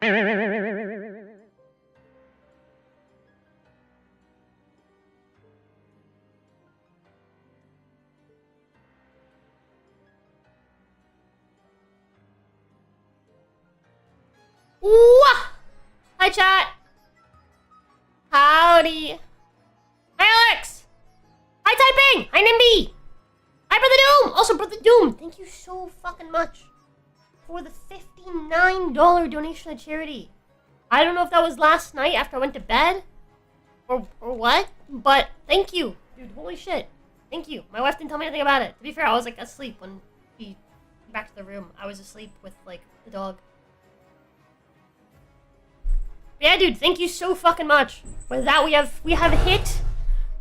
Hi, chat. Howdy. Hi, Alex. Hi, Typing. Hi, Nimby. Hi, Brother Doom. Also, Brother Doom, thank you so fucking much for the $59 donation to charity. I don't know if that was last night after I went to bed or what, but thank you. Dude, holy shit. Thank you. My wife didn't tell me anything about it. To be fair, I was like asleep when she came back to the room. I was asleep with like the dog. Yeah, dude, thank you so fucking much. With that, we have hit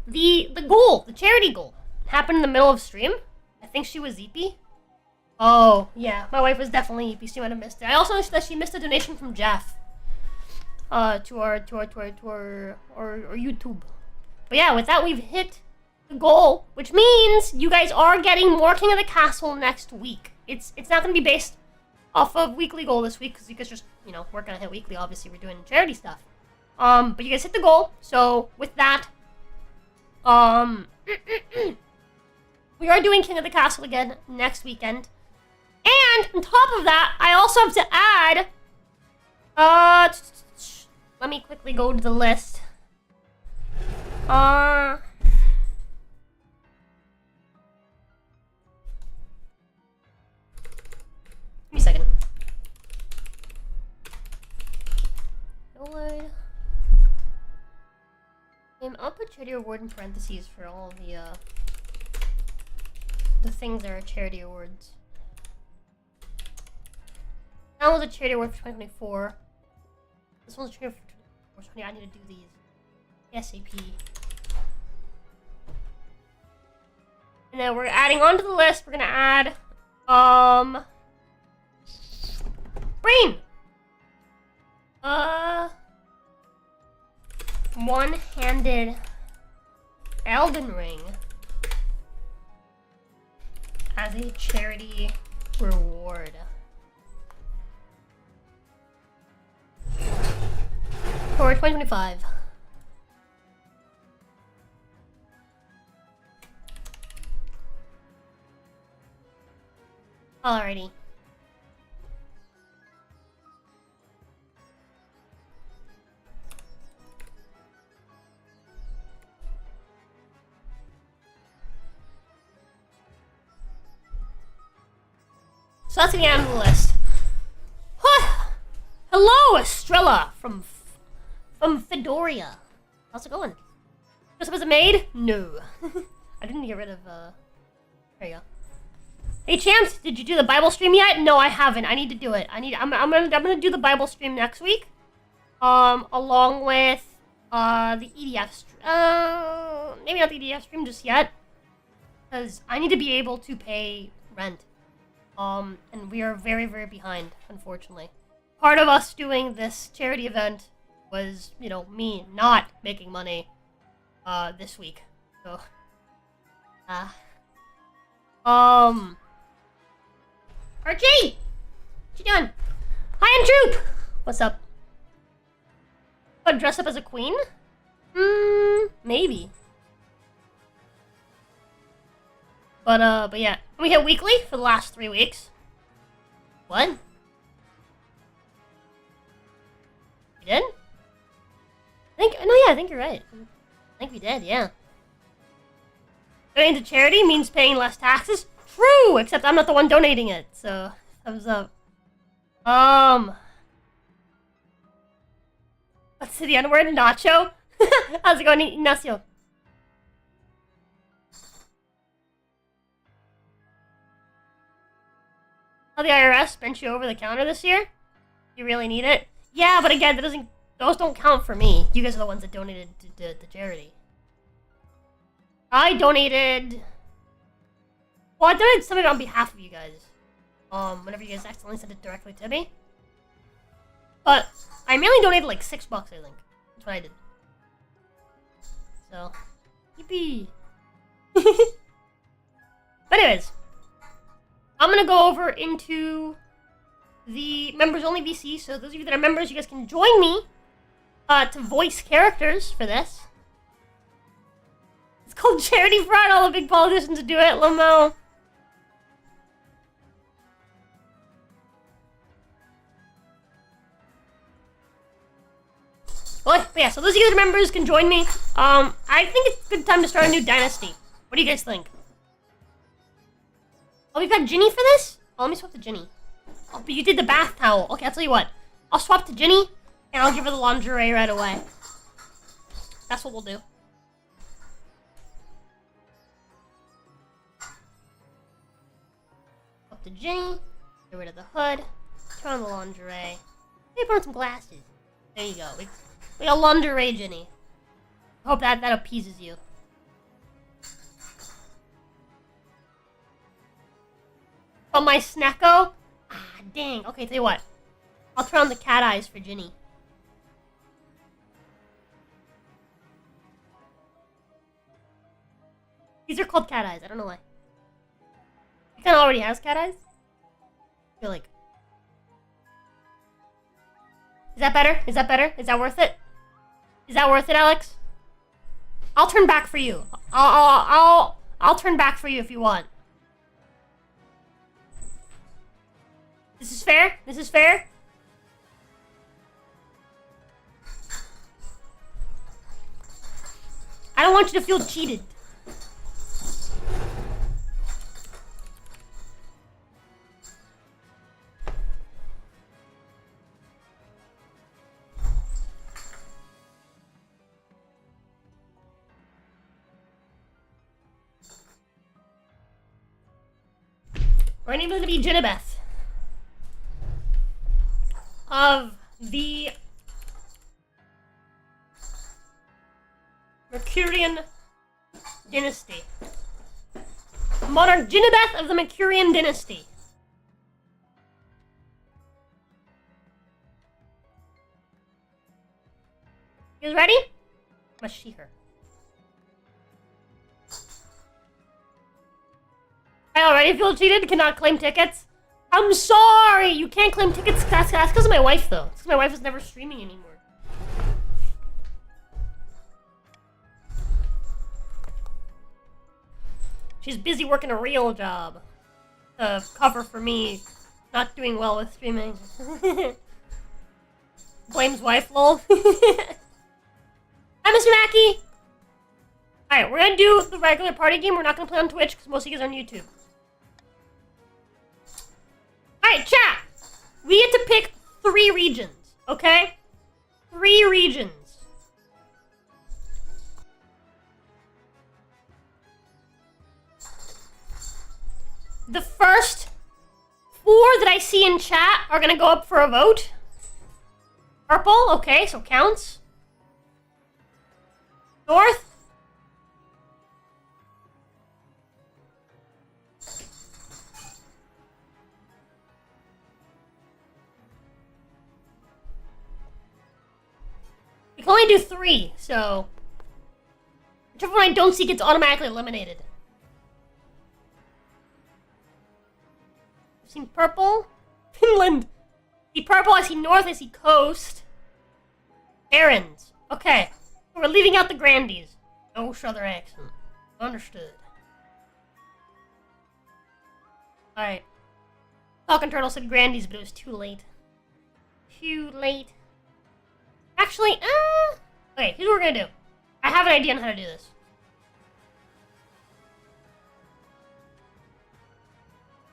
the goal, the charity goal. It happened in the middle of stream. I think she was ZephyrKing. Oh, yeah, my wife was definitely ZephyrKing. She might have missed it. I also noticed that she missed a donation from Jeff. To our YouTube. But yeah, with that, we've hit the goal, which means you guys are getting more King of the Castle next week. It's not gonna be based off of weekly goal this week, because you guys just, you know, we're gonna hit weekly. Obviously, we're doing charity stuff. But you guys hit the goal. So with that, we are doing King of the Castle again next weekend. And on top of that, I also have to add, let me quickly go to the list. Give me a second. Oh Lord. I'll put charity award in parentheses for all the things that are charity awards. That was a charity award for 2024. This one's a charity for 2020. I need to do these. SAP. And then we're adding onto the list, we're gonna add Brain! One-handed Elden Ring as a charity reward. For 2025. Alrighty. So that's gonna get on the list. Hello, Estrella from Fedoria. How's it going? Just was it made? No. I didn't get rid of there you go. Hey Champs, did you do the Bible stream yet? No, I haven't. I need to do it. I'm gonna do the Bible stream next week. Along with the EDF stream. Maybe not the EDF stream just yet. Because I need to be able to pay rent. And we are very, very behind, unfortunately. Part of us doing this charity event was, you know, me not making money this week. So Archie! What you doing? Hi, I'm Droop! What's up? Wanna dress up as a queen? Maybe. But yeah. We hit weekly for the last 3 weeks. What? We did? I think you're right. I think we did, yeah. Donating to charity means paying less taxes? True! Except I'm not the one donating it, so thumbs up. What's the other word? Nacho? How's it going, Ignacio? How the IRS bent you over the counter this year? You really need it? Yeah, but again, those don't count for me. You guys are the ones that donated to charity. I donated... Well, I donated something on behalf of you guys. Whenever you guys accidentally sent it directly to me. But I mainly donated like $6, I think. That's what I did. So, yippee. But anyways, I'm gonna go over into the members only VC, so those of you that are members, you guys can join me to voice characters for this. It's called Charity Fraud. All the big politicians do it, Lamo. Well, yeah, so those of you that are members can join me. I think it's a good time to start a new dynasty. What do you guys think? Oh, we've got Ginny for this? Oh, let me swap to Ginny. Oh, but you did the bath towel. Okay, I'll tell you what. I'll swap to Ginny, and I'll give her the lingerie right away. That's what we'll do. Swap to Ginny. Get rid of the hood. Turn on the lingerie. Maybe put on some glasses. There you go. We got lingerie, Ginny. I hope that appeases you. Oh, my snacko? Ah, dang. Okay, tell you what. I'll turn on the cat eyes for Ginny. These are called cat eyes. I don't know why. He kind of already has cat eyes. I feel like. Is that better? Is that better? Is that worth it? Is that worth it, Alex? I'll turn back for you. I'll turn back for you if you want. This is fair? This is fair? I don't want you to feel cheated. We're going to be Jinnabeth of the Mercurian dynasty. Monarch Jinnabeth of the Mercurian dynasty. You guys ready? Must she her. I already feel cheated. Cannot claim tickets. I'm sorry. You can't claim tickets. That's because of my wife, though. It's because my wife is never streaming anymore. She's busy working a real job to cover for me not doing well with streaming. Blames wife, lol. Hi, Mr. Mackey. Alright, we're gonna do the regular party game. We're not gonna play on Twitch because most of you guys are on YouTube. Alright, chat! We get to pick 3 regions, okay? 3 regions. The first 4 that I see in chat are gonna go up for a vote. Purple, okay, so counts. North. We can only do 3, so whichever one I don't see gets automatically eliminated. I've seen purple. Finland. I see purple, I see north, I see coast. Errands. Okay. We're leaving out the Grandies. No southern accent. Understood. Alright. Falcon Turtle said Grandies, but it was too late. Too late. Actually, okay, here's what we're gonna do. I have an idea on how to do this.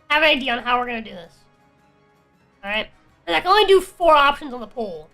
I have an idea on how we're gonna do this. Alright? And I can only do 4 options on the poll.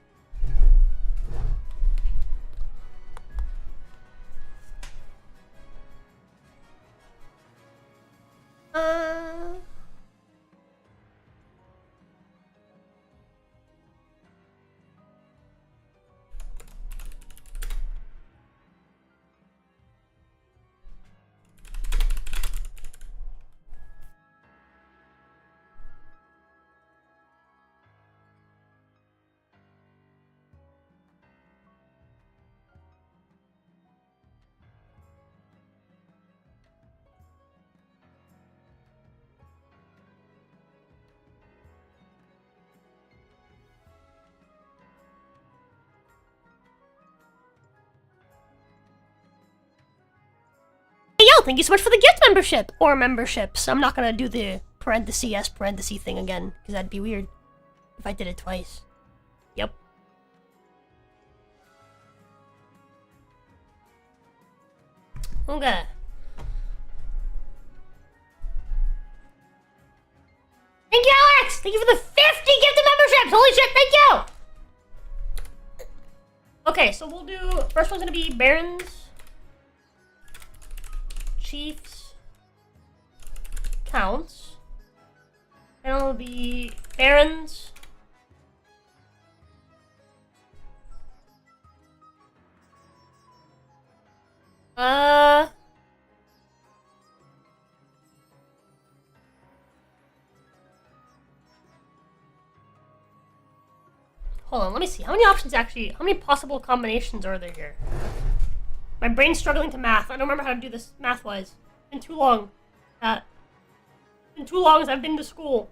Danielle, thank you so much for the gift membership. Or memberships. I'm not gonna do the parenthesis thing again, because that'd be weird if I did it twice. Yep. Okay. Thank you, Alex! Thank you for the 50 gifted memberships! Holy shit, thank you! Okay, so we'll do... First one's gonna be Barons, Chiefs, Counts. And it'll be Barons, hold on, let me see. How many options actually... How many possible combinations are there here? My brain's struggling to math. I don't remember how to do this math-wise. It's been too long. It's been too long as I've been to school.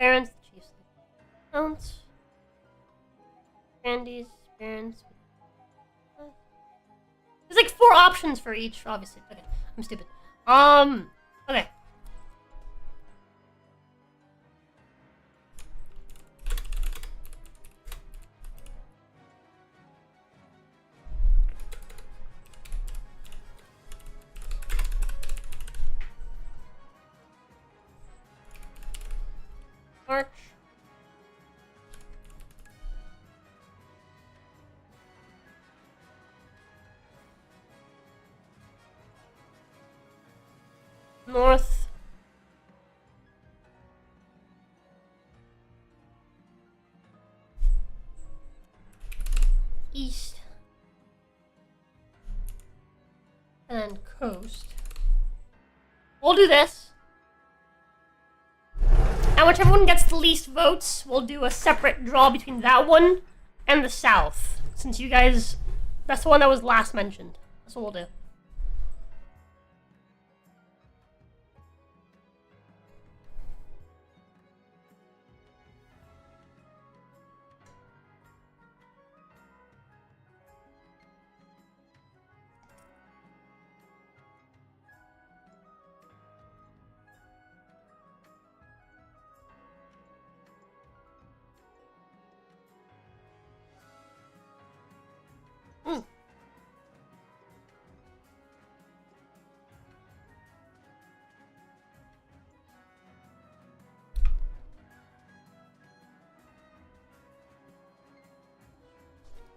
Barons, Chiefs, Counts, Candies, Barons. There's like 4 options for each, obviously. Okay, I'm stupid. Okay. March. North. East. And coast. We'll do this. And whichever one gets the least votes, we'll do a separate draw between that one and the south. Since you guys... That's the one that was last mentioned. That's what we'll do.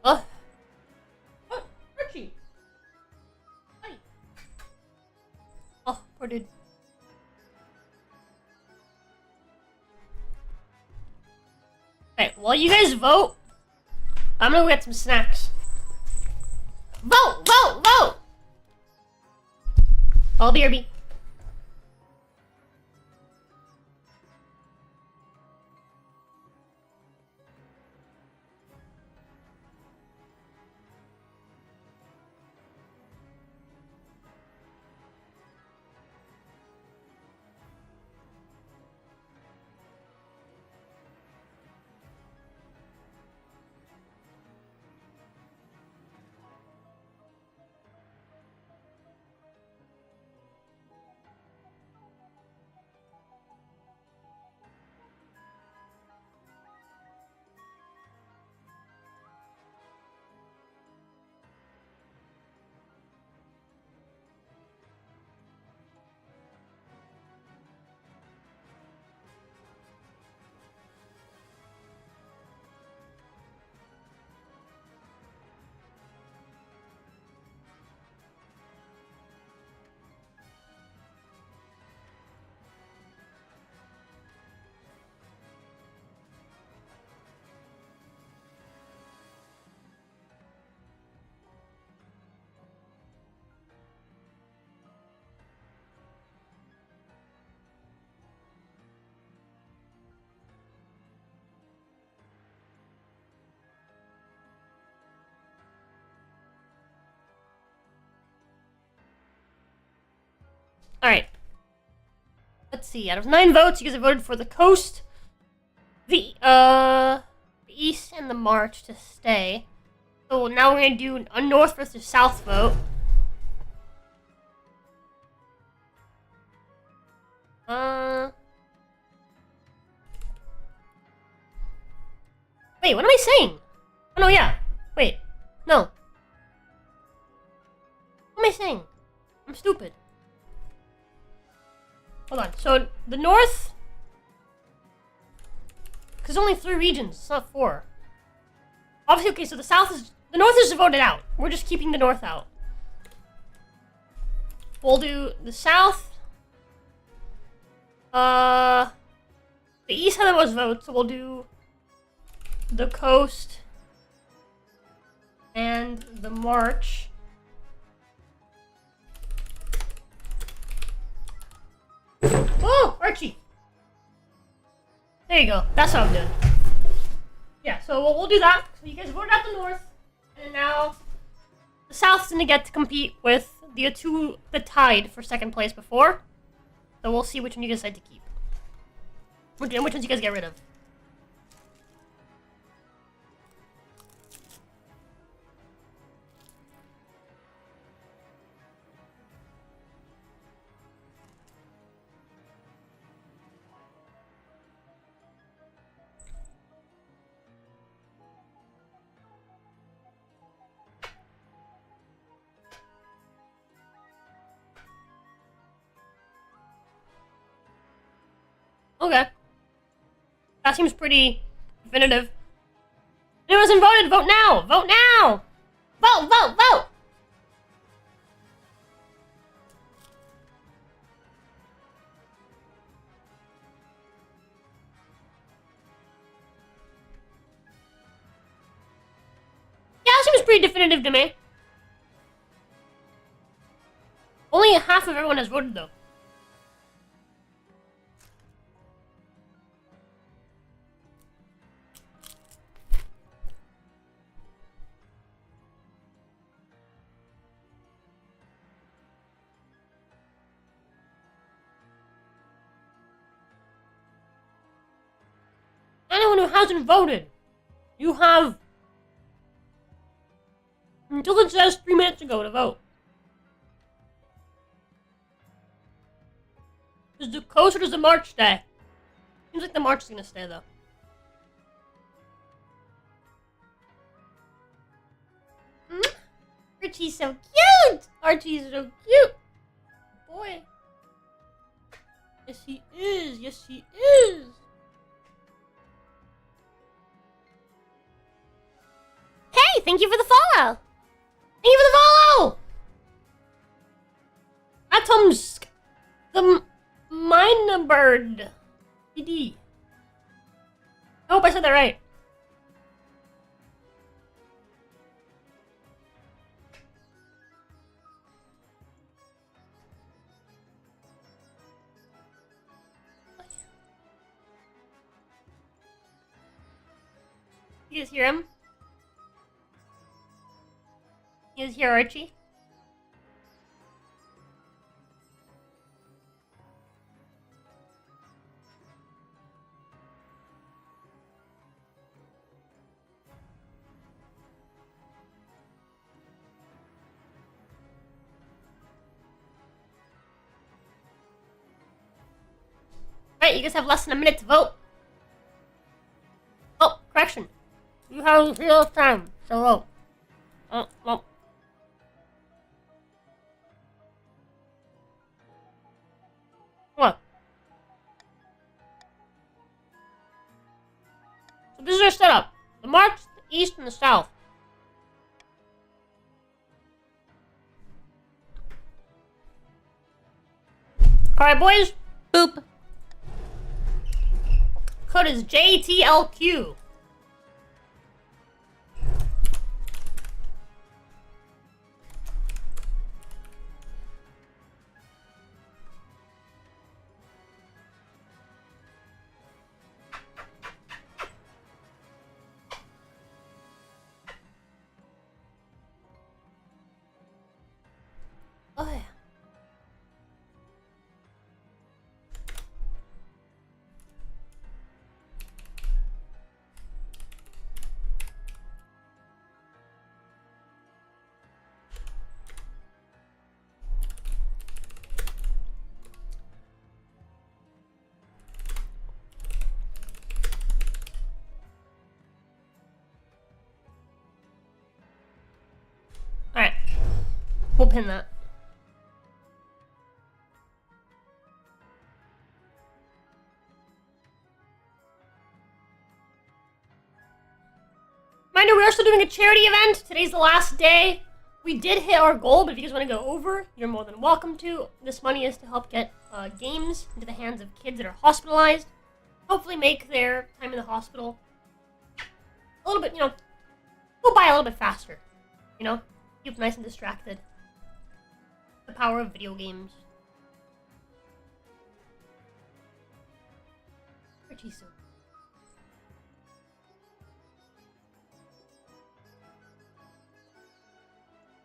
Oh. What? Archie! Hi! Oh, poor dude. Okay, while you guys vote, I'm gonna go get some snacks. Vote! Vote! Vote! I'll be RB. Alright. Let's see. Out of 9 votes, you guys have voted for the coast, the East and the March to stay. So now we're gonna do a North versus South vote. Wait, what am I saying? Oh no, yeah. Wait, no. What am I saying? I'm stupid. Hold on. So the North, because only 3 regions. It's not 4. Obviously, okay. So the North is voted out. We're just keeping the North out. We'll do the South. The East had the most votes, so we'll do the Coast and the March. Oh, Archie! There you go. That's what I'm doing. Yeah, so we'll do that. So you guys voted out the North, and now the South's gonna get to compete with the 2 that tied for 2nd place before. So we'll see which one you decide to keep. Which ones you guys get rid of. Okay. That seems pretty definitive. If it wasn't voted, vote now! Vote now! Vote, vote, vote! Yeah, that seems pretty definitive to me. Only half of everyone has voted, though. Anyone who hasn't voted, you have until it says 3 minutes ago to vote. Does the Coast or does the March stay? Seems like the March is gonna stay though. Archie's so cute! Archie's so cute! Boy. Yes, he is. Yes, he is. Hey, thank you for the follow. Thank you for the follow. Atomsk, the Mine Bird, PD. I hope I said that right. You guys hear him? You guys hear Archie? Alright, you guys have less than a minute to vote. Oh, correction. You have zero time, so vote. Well. What? So this is our setup. The March, the East, and the South. Alright, boys. Boop. Code is JTLQ. Oh yeah. pin that. Reminder, we are still doing a charity event. Today's the last day. We did hit our goal, but if you guys want to go over, you're more than welcome to. This money is to help get games into the hands of kids that are hospitalized. Hopefully make their time in the hospital a little bit, go by a little bit faster. Keep nice and distracted. The power of video games. Pretty soon.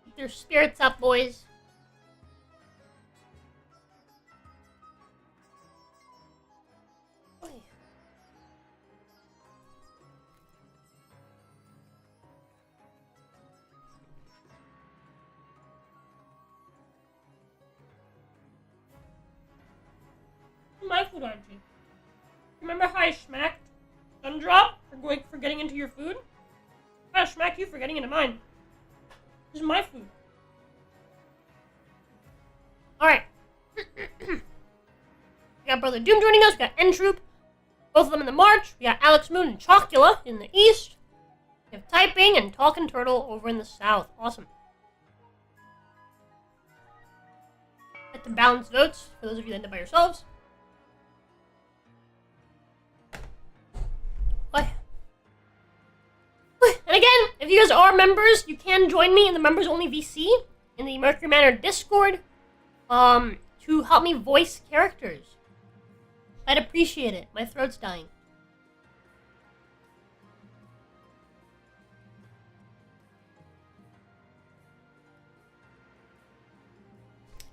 Keep their spirits up, boys. My food, aren't you? Remember how I smacked Sundrop for getting into your food? I smack you for getting into mine. This is my food. Alright. We got Brother Doom joining us. We got N-Troop. Both of them in the march. We got Alex Moon and Chocula in the east. We have Typing and Talkin' Turtle over in the south. Awesome. Get to balance votes for those of you that end up by yourselves. And again, if you guys are members, you can join me in the members only VC in the Mercury Manor Discord to help me voice characters. I'd appreciate it. My throat's dying.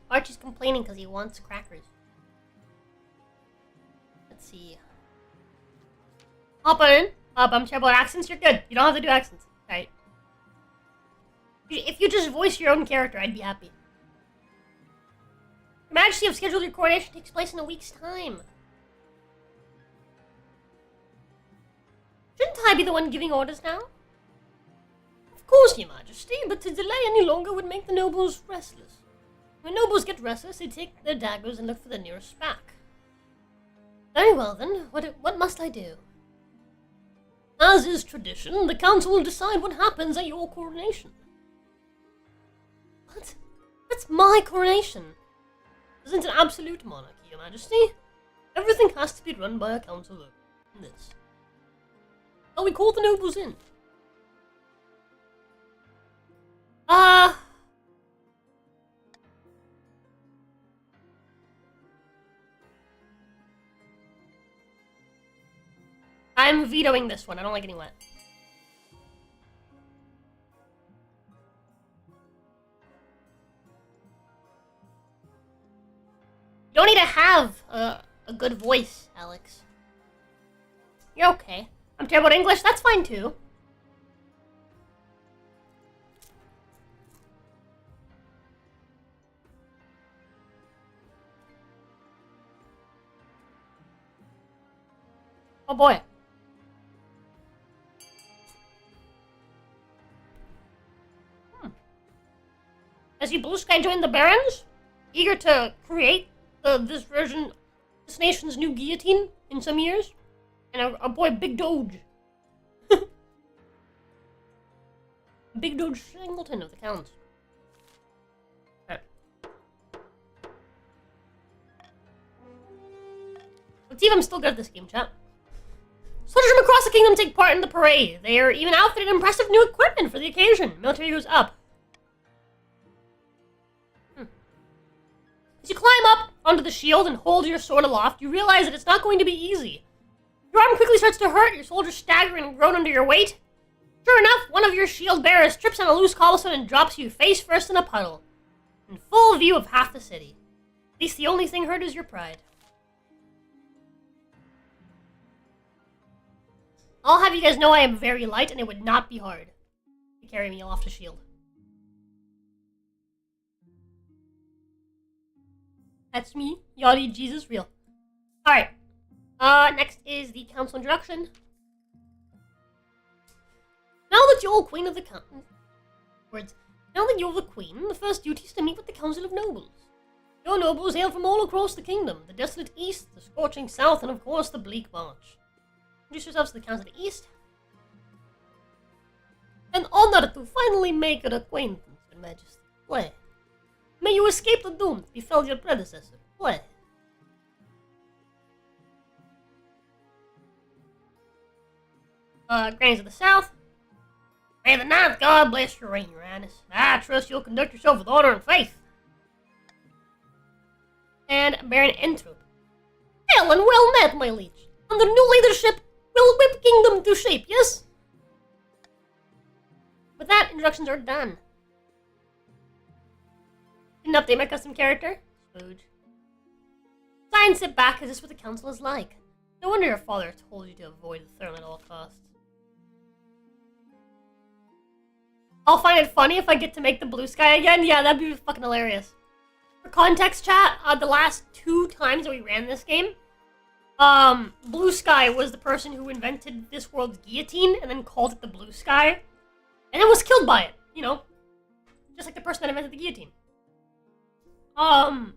Archie's complaining because he wants crackers. Let's see. Hop on. I'm terrible at accents. You're good. You don't have to do accents. Alright. If you just voice your own character, I'd be happy. Your Majesty, of scheduled your coronation takes place in a week's time. Shouldn't I be the one giving orders now? Of course, Your Majesty, but to delay any longer would make the nobles restless. When nobles get restless, they take their daggers and look for the nearest spack. Very well, then. What must I do? As is tradition, the council will decide what happens at your coronation. What? That's my coronation. This isn't an absolute monarchy, Your Majesty. Everything has to be run by a council in this. Shall we call the nobles in? I'm vetoing this one. I don't like getting wet. You don't need to have a good voice, Alex. You're okay. I'm terrible at English. That's fine, too. Oh, boy. As you Blue Sky joined the Barons, eager to create this nation's new guillotine in some years, and our boy Big Doge. Big Doge Singleton of the Counts. Right. Let's see if I'm still good at this game, chat. Soldiers from across the kingdom take part in the parade. They are even outfitted in impressive new equipment for the occasion. Military goes up. As you climb up onto the shield and hold your sword aloft, you realize that it's not going to be easy. Your arm quickly starts to hurt, your soldiers stagger and groan under your weight. Sure enough, one of your shield bearers trips on a loose cobblestone and drops you face first in a puddle, in full view of half the city. At least the only thing hurt is your pride. I'll have you guys know I am very light, and it would not be hard to carry me off the shield. That's me, Yachty Jesus real. Alright. Next is the council introduction. Now that you're all queen of the council, Now that you're the queen, the first duty is to meet with the Council of Nobles. Your nobles hail from all across the kingdom, the desolate east, the scorching south, and of course the bleak march. Introduce yourselves to the Council of the East. An honor to finally make your acquaintance, Your Majesty. Play. May you escape the doom that befell your predecessor. Play. Grannies of the South. May the ninth God bless your reign, Your Highness. I trust you'll conduct yourself with honor and faith. And Baron Entrup. Hail and well met, my liege. Under new leadership, we'll whip kingdom to shape, yes? With that, introductions are done. Didn't update my custom character. Spooge. Sigh and sit back, is this what the council is like? No wonder your father told you to avoid the throne at all costs. I'll find it funny if I get to make the blue sky again. Yeah, that'd be fucking hilarious. For context, chat, the last 2 times that we ran this game, Blue Sky was the person who invented this world's guillotine and then called it the Blue Sky. And then was killed by it, you know? Just like the person that invented the guillotine. But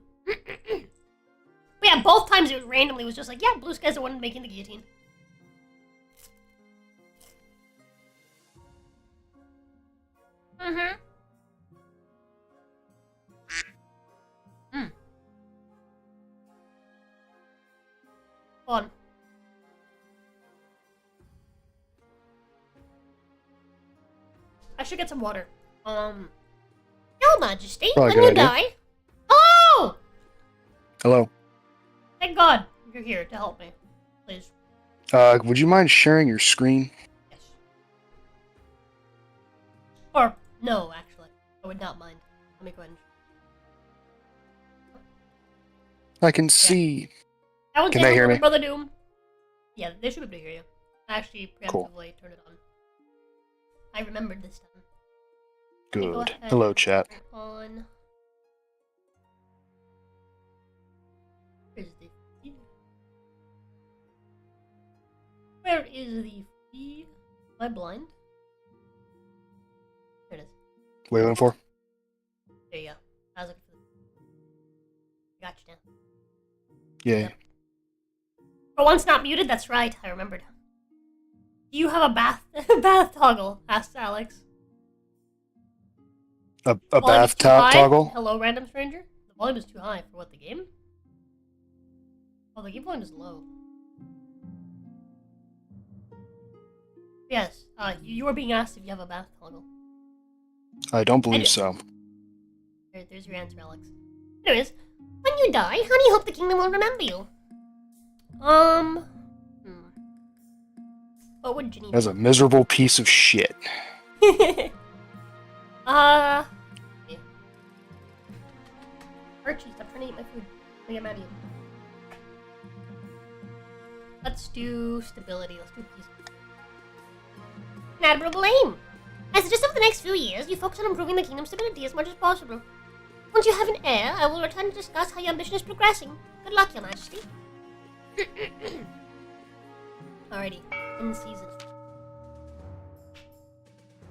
yeah, both times it was randomly was just like, yeah, Blue Sky's the one making the guillotine. Mm-hmm. On. I should get some water. Your Majesty, when you die. Oh! Hello. Thank God you're here to help me. Please. Would you mind sharing your screen? Yes. Or, no, actually. I would not mind. Let me go ahead and... I can see. Can they hear me? Brother Doom. Yeah, they should be able to hear you. I actually preemptively turned it on. I remembered this time. Good. Hello, chat. On. Where's the feed? Where is the feed? Am I blind? There it is. What are you looking for? There you go. I was looking for the... Gotcha now. Yeah. Yep. For once not muted, that's right, I remembered. Do you have a bath toggle? Asked Alex. A bath toggle? Hello, random stranger. The volume is too high for what, the game? Oh, the game volume is low. Yes, you are being asked if you have a bath toggle. I don't believe so. There's your answer, Alex. Anyways, when you die, how do you hope the kingdom will remember you? What would Janine... As a miserable piece of shit. Archie, stop trying to eat my food. I get mad at you. Let's do stability. Let's do peace. An admirable aim! I suggest over the next few years, you focus on improving the kingdom's stability as much as possible. Once you have an heir, I will return to discuss how your ambition is progressing. Good luck, Your Majesty. Alrighty, in season.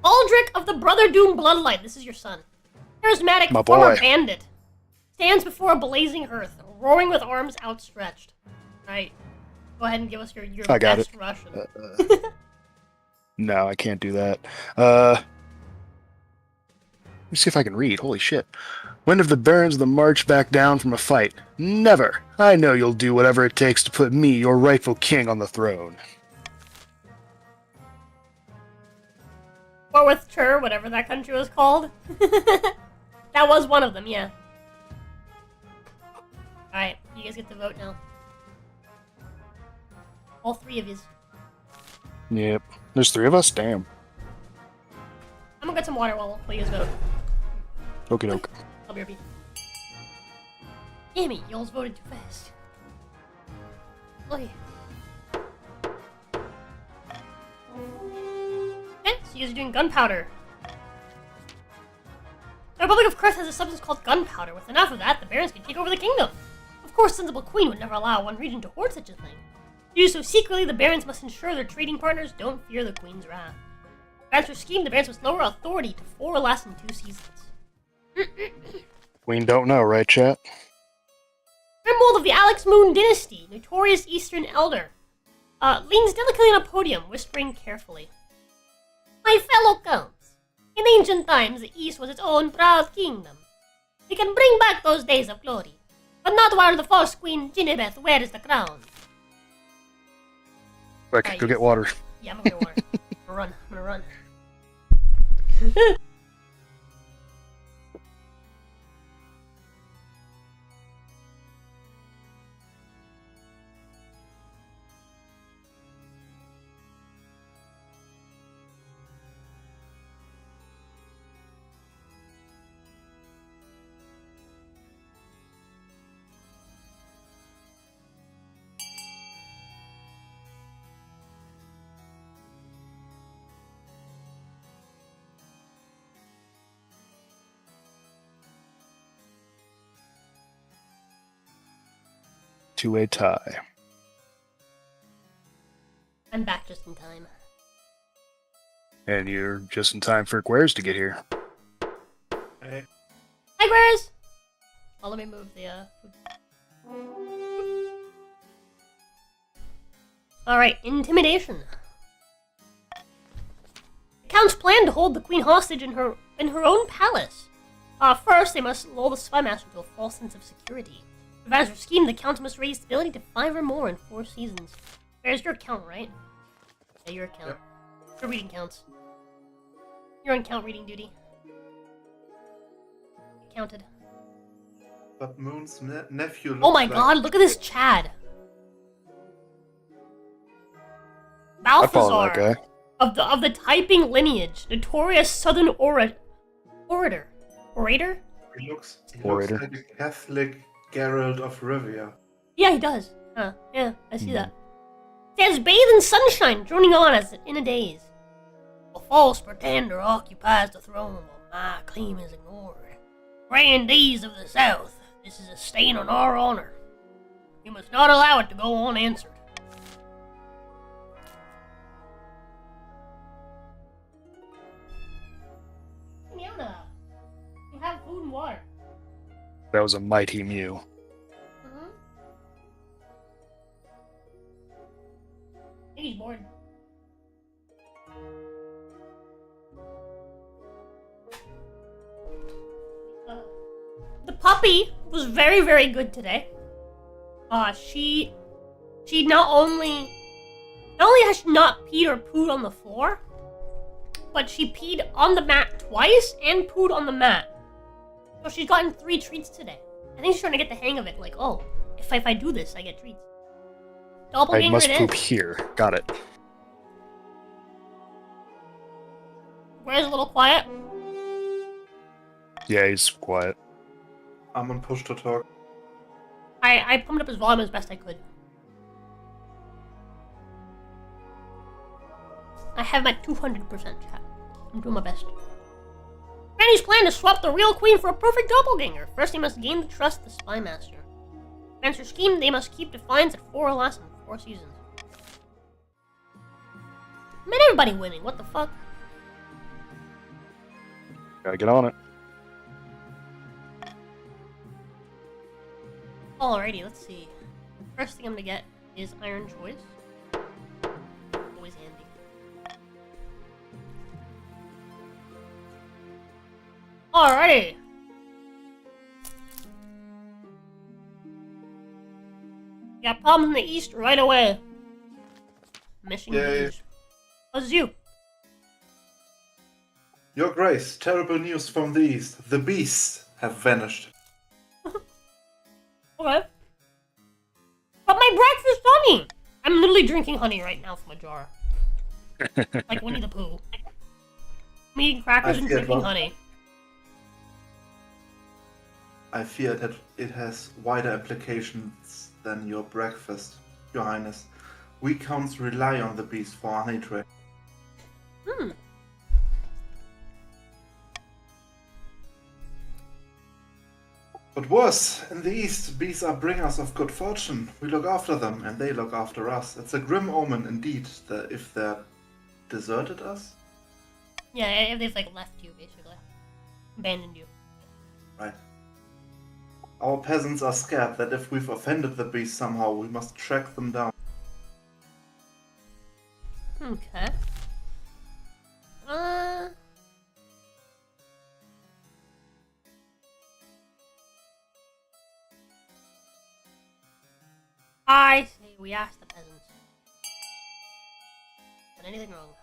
Aldrich of the Brother Doom Bloodline. This is your son. Charismatic, former bandit. Stands before a blazing hearth, roaring with arms outstretched. Alright. Go ahead and give us your best Russian. No, I can't do that. Let me see if I can read. Holy shit. When have the barons of the march back down from a fight? Never. I know you'll do whatever it takes to put me, your rightful king, on the throne. Or with Chur, whatever that country was called. That was one of them, yeah. Alright, you guys get to vote now. All 3 of yous. Yep. There's 3 of us? Damn. I'm gonna get some water while you guys vote. Okie doke. I'll be right back. Damn it, y'all's voted too fast. Okay, so you guys are doing gunpowder. The Republic of Krith has a substance called gunpowder. With enough of that, the barons can take over the kingdom. Of course, a sensible queen would never allow one region to hoard such a thing. To do so secretly, the barons must ensure their trading partners don't fear the queen's wrath. As her scheme, the bands must lower authority to 4 or less than 2 seasons. Queen don't know, right, chat? Symbol of the Alex Moon dynasty, notorious Eastern elder, leans delicately on a podium, whispering carefully. My fellow counts, in ancient times the East was its own proud kingdom. We can bring back those days of glory, but not while the false Queen Ginebeth wears the crown. Quick, go get water. Yeah, I'm gonna get water. I'm gonna run. Two-way tie. I'm back just in time. And you're just in time for Guers to get here. Hey. Hi, Guers! Oh, let me move the food. Alright, intimidation. The Count's plan to hold the Queen hostage in her own palace. First, they must lull the Spymaster to a false sense of security. To advance their scheme, the Count must raise stability to 5 or more in 4 seasons. There's your count, right? Yeah, your count. Yep. Your reading counts. You're on count reading duty. Counted. But Moon's nephew looks Oh my like... god, look at this Chad. I follow that Balthazar guy. of the typing lineage, notorious Southern orator. He looks Orator. like a Catholic Geralt of Rivia. Yeah, he does. Huh? Yeah, I see that. Says bathe in sunshine, droning on as in a daze. A false pretender occupies the throne while my claim is ignored. Grandees of the South, this is a stain on our honor. You must not allow it to go unanswered. Fiona, you have food and water. That was a mighty mew. Mm-hmm. I think he's bored. The puppy was very, very good today. She not only has she not peed or pooed on the floor, but she peed on the mat twice and pooed on the mat. So she's gotten 3 treats today. I think she's trying to get the hang of it. Like, oh, if I do this, I get treats. I Doppelganger must it poop is. here. Got it. Where's a little quiet? Yeah, he's quiet. I'm on push to talk. I pumped up his volume as best I could. I have my 200% chat. I'm doing my best. Granny's plan to swap the real queen for a perfect doppelganger. First, they must gain the trust of the Spymaster. To advance their scheme, they must keep defiance at 4 or less in 4 seasons. I mean, everybody winning. What the fuck? Gotta get on it. Alrighty, let's see. First thing I'm gonna get is Iron Choice. Always handy. Alrighty. Got problems in the east right away. Mission Yay. bees. How's you? Your Grace, terrible news from the east. The beasts have vanished. Okay. But my breakfast honey! I'm literally drinking honey right now from a jar. Like Winnie the Pooh. I'm eating crackers and fear drinking not. honey. I fear that it has wider applications than your breakfast, Your Highness. We counts rely on the beast for honey trade. Hmm. But worse, in the east, bees are bringers of good fortune. We look after them, and they look after us. It's a grim omen indeed, that if they deserted us. Yeah, if they've like left you, basically. Abandoned you. Right. Our peasants are scared that if we've offended the beast somehow, we must track them down. Okay. I say we ask the peasants. Did anything wrong?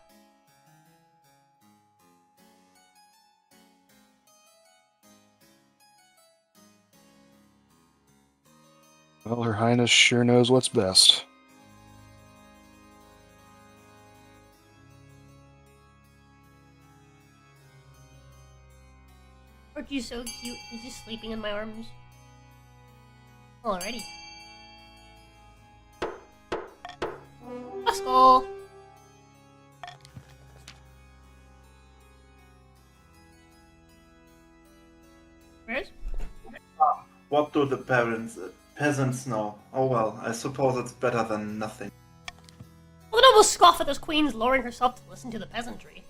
Well, Her Highness sure knows what's best. Aren't you so cute? He's just sleeping in my arms. Alrighty. Let's go. Where's? What do the peasants know? Oh well, I suppose it's better than nothing. Well, the nobles scoff at this queen's lowering herself to listen to the peasantry.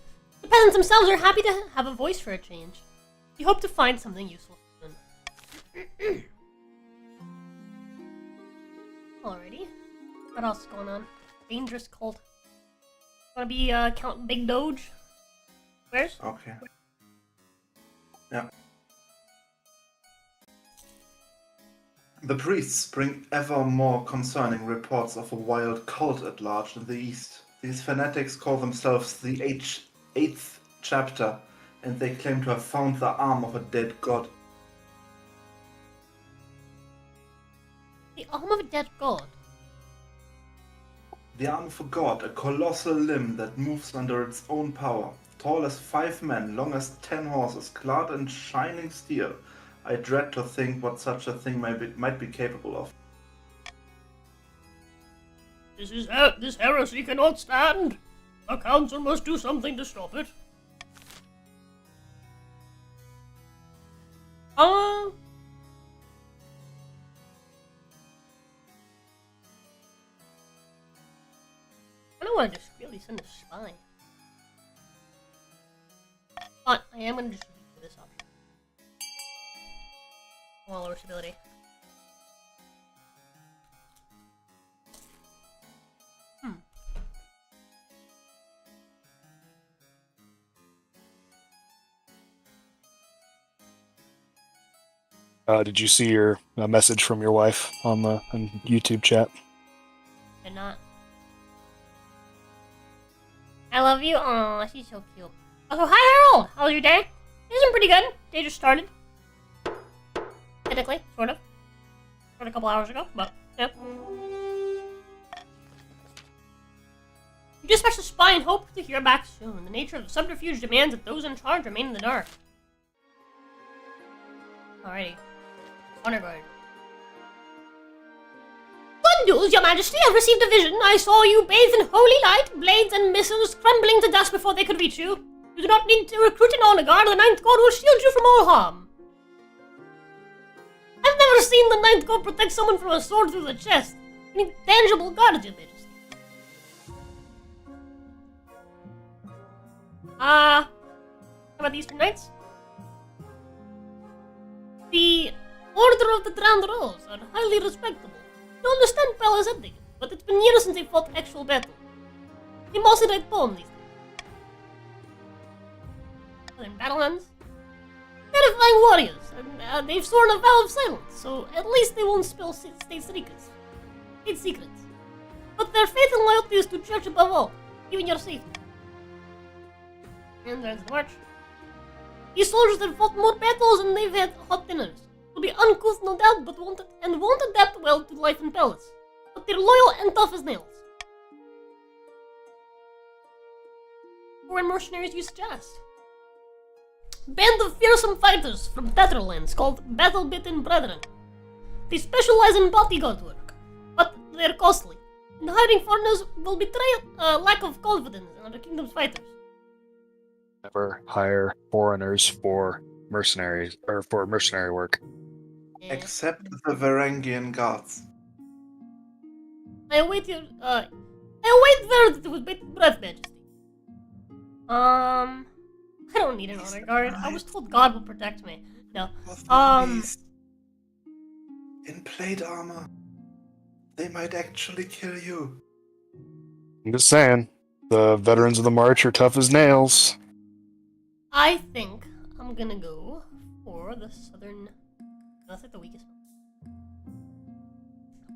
The peasants themselves are happy to have a voice for a change. We hope to find something useful soon. Alrighty. What else is going on? Dangerous cult. Wanna be Count Big Doge? Where's? Okay. Yeah. The priests bring ever more concerning reports of a wild cult at large in the east. These fanatics call themselves the Eighth Chapter, and they claim to have found the arm of a dead god. The arm of a dead god. The arm of a god, a colossal limb that moves under its own power. Tall as 5 men, long as 10 horses, clad in shining steel. I dread to think what such a thing might be capable of. This heresy cannot stand. The council must do something to stop it. I don't want to just really send a spy. But I am going to just leave for this option. Well, lower stability. Did you see your message from your wife on the YouTube chat? Did not. I love you. Aw, she's so cute. Also, hi Harold! How was your day? It's been pretty good. Day just started. Technically, sort of. Started a couple hours ago, but, yeah. You dispatched a spy and hope to hear back soon. The nature of the subterfuge demands that those in charge remain in the dark. Alrighty. Honor guard. Good news, your majesty! I've received a vision. I saw you bathed in holy light, blades and missiles crumbling to dust before they could reach you. You do not need to recruit an honor guard. The Ninth God will shield you from all harm. I've never seen the Ninth God protect someone from a sword through the chest. You need tangible guards, your majesty. How about the Eastern Knights? The Order of the Drowned Rose are highly respectable. I understand Bella's etiquette, but it's been years since they fought actual battle. They mostly write poems these days. Are they in battle hands? Terrifying warriors, and they've sworn a vow of silence, so at least they won't spill state secrets. But their faith and loyalty is to church above all, even your safety. And there's the march. These soldiers have fought more battles and they've had hot dinners. Will be uncouth, no doubt, but won't adapt well to life in palace. But they're loyal and tough as nails. Foreign mercenaries you suggest? Band of fearsome fighters from Tetherlands called Battle-Bitten Brethren. They specialize in bodyguard work, but they're costly. And hiring foreigners will betray a lack of confidence in other kingdom's fighters. Never hire foreigners for mercenaries or for mercenary work. Yeah. Except the Varangian guards. I await verdict with bated breath, majesty. I don't need an honor guard. I was told God will protect me. No. Of the beast. In plate armor. They might actually kill you. I'm just saying, the veterans of the march are tough as nails. I think I'm gonna go for the southern. That's like the weakest one.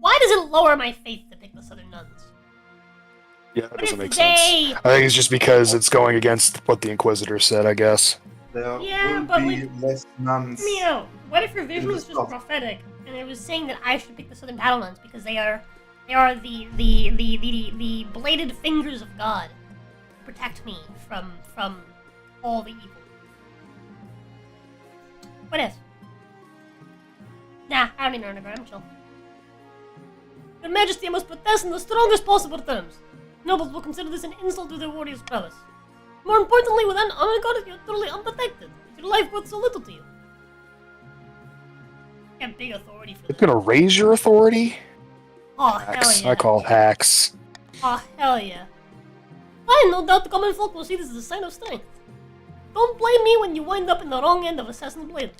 Why does it lower my faith to pick the southern nuns? Yeah, that doesn't What make if sense. they- I think it's just because it's going against what the Inquisitor said, I guess. There Yeah, will but, be like, less nuns. Hear me out. What if your vision In was the just south. prophetic, and it was saying that I should pick the southern battle nuns because they are the bladed fingers of God to protect me from all the evil. What if? Nah, I don't need an honor guard. I'm chill. Your Majesty must put this in the strongest possible terms. Nobles will consider this an insult to their warrior's prowess. More importantly, with an honor guard, you're totally unprotected. Your life worth so little to you. You have big authority for It's this. gonna raise your authority? Oh, hell Hacks. yeah. I call hacks. Oh, hell yeah. I no doubt the common folk will see this as a sign of strength. Don't blame me when you wind up in the wrong end of Assassin's Blade.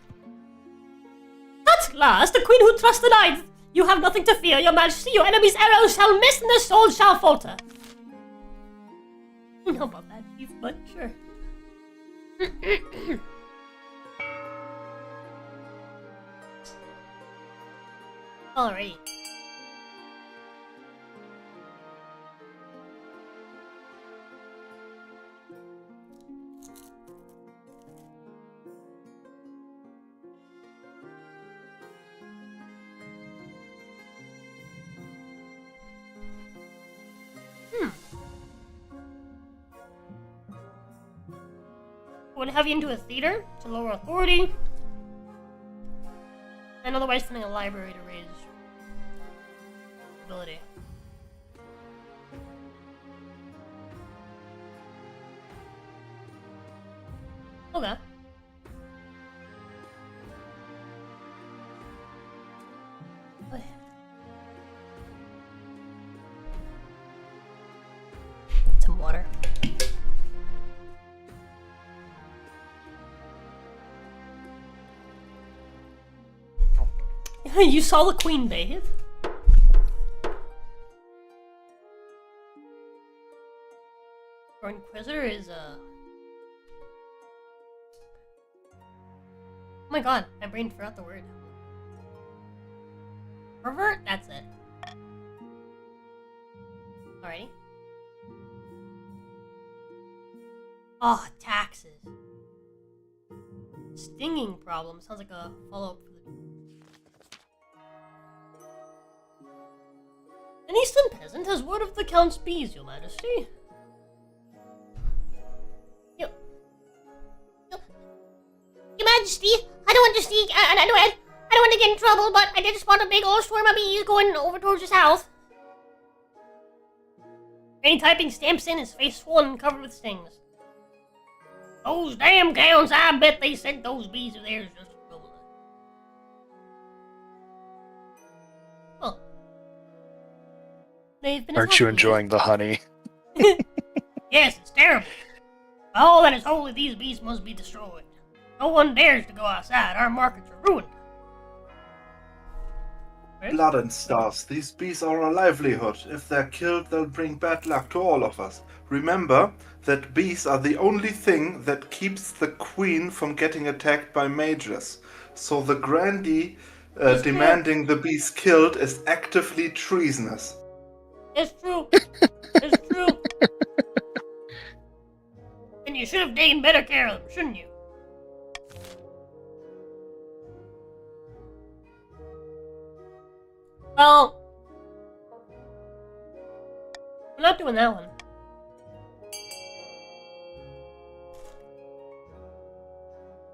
At last, the queen who trusted I. You have nothing to fear, your majesty. Your enemy's arrows shall miss and their swords shall falter. How about that, chief? But sure. Alrighty. Would have you into a theater to lower authority, and otherwise funding a library to raise ability. Okay. Oh, yeah. Some water. You saw the queen bathe? Our Inquisitor is, Oh my god, my brain forgot the word. Pervert? That's it. Alrighty. Oh, taxes. Stinging problem. Sounds like a follow-up for the... An eastern peasant has word of the Count's bees, your majesty. Your majesty, I don't want to sneak, I don't want to get in trouble, but I did spot a big old swarm of bees going over towards the south. Any typing stamps in, his face swollen and covered with stings. Those damn counts, I bet they sent those bees of theirs just to trouble us. Huh. They've been Aren't you attacking enjoying the honey? Yes, it's terrible. All that is holy, these beasts must be destroyed. No one dares to go outside. Our markets are ruined. Right? Blood and stars. These bees are our livelihood. If they're killed, they'll bring bad luck to all of us. Remember that bees are the only thing that keeps the queen from getting attacked by mages. So the grandee demanding the bees killed is actively treasonous. It's true. It's true. And you should have taken better care of them, shouldn't you? Well, I'm not doing that one.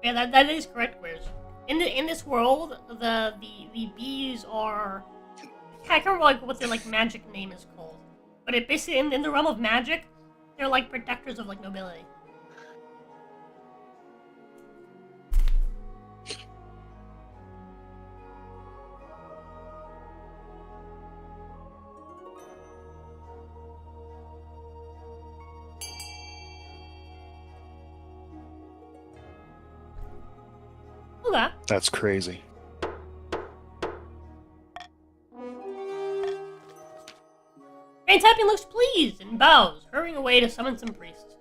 Yeah, that is correct, Quiz. In this world, the bees are... I can't remember like what their like magic name is called, but it basically in the realm of magic, they're like protectors of like nobility. Okay. That's crazy. Grand Tapping looks pleased and bows, hurrying away to summon some priests.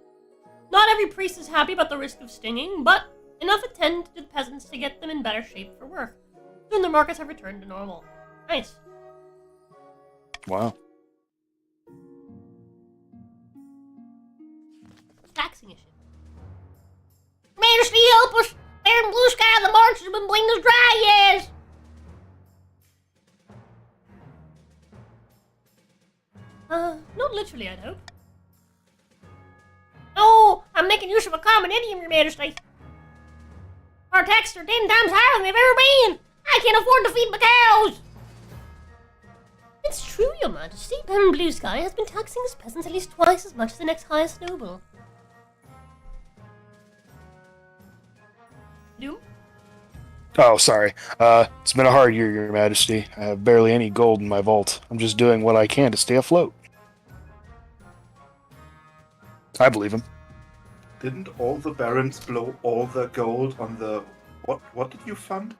Not every priest is happy about the risk of stinging, but enough attend to the peasants to get them in better shape for work. Soon the markets have returned to normal. Nice. Wow. Taxing issue. Majesty, help us! There in blue sky, the march has been blinked as dry as. Not literally, I'd hope. No, I'm making use of a common idiom, Your Majesty. Our taxes are 10 times higher than they've ever been. I can't afford to feed my cows. It's true, Your Majesty. Baron Blue Sky has been taxing his peasants at least twice as much as the next highest noble. Doom? Oh, sorry. It's been a hard year, Your Majesty. I have barely any gold in my vault. I'm just doing what I can to stay afloat. I believe him. Didn't all the barons blow all their gold on the... What did you fund?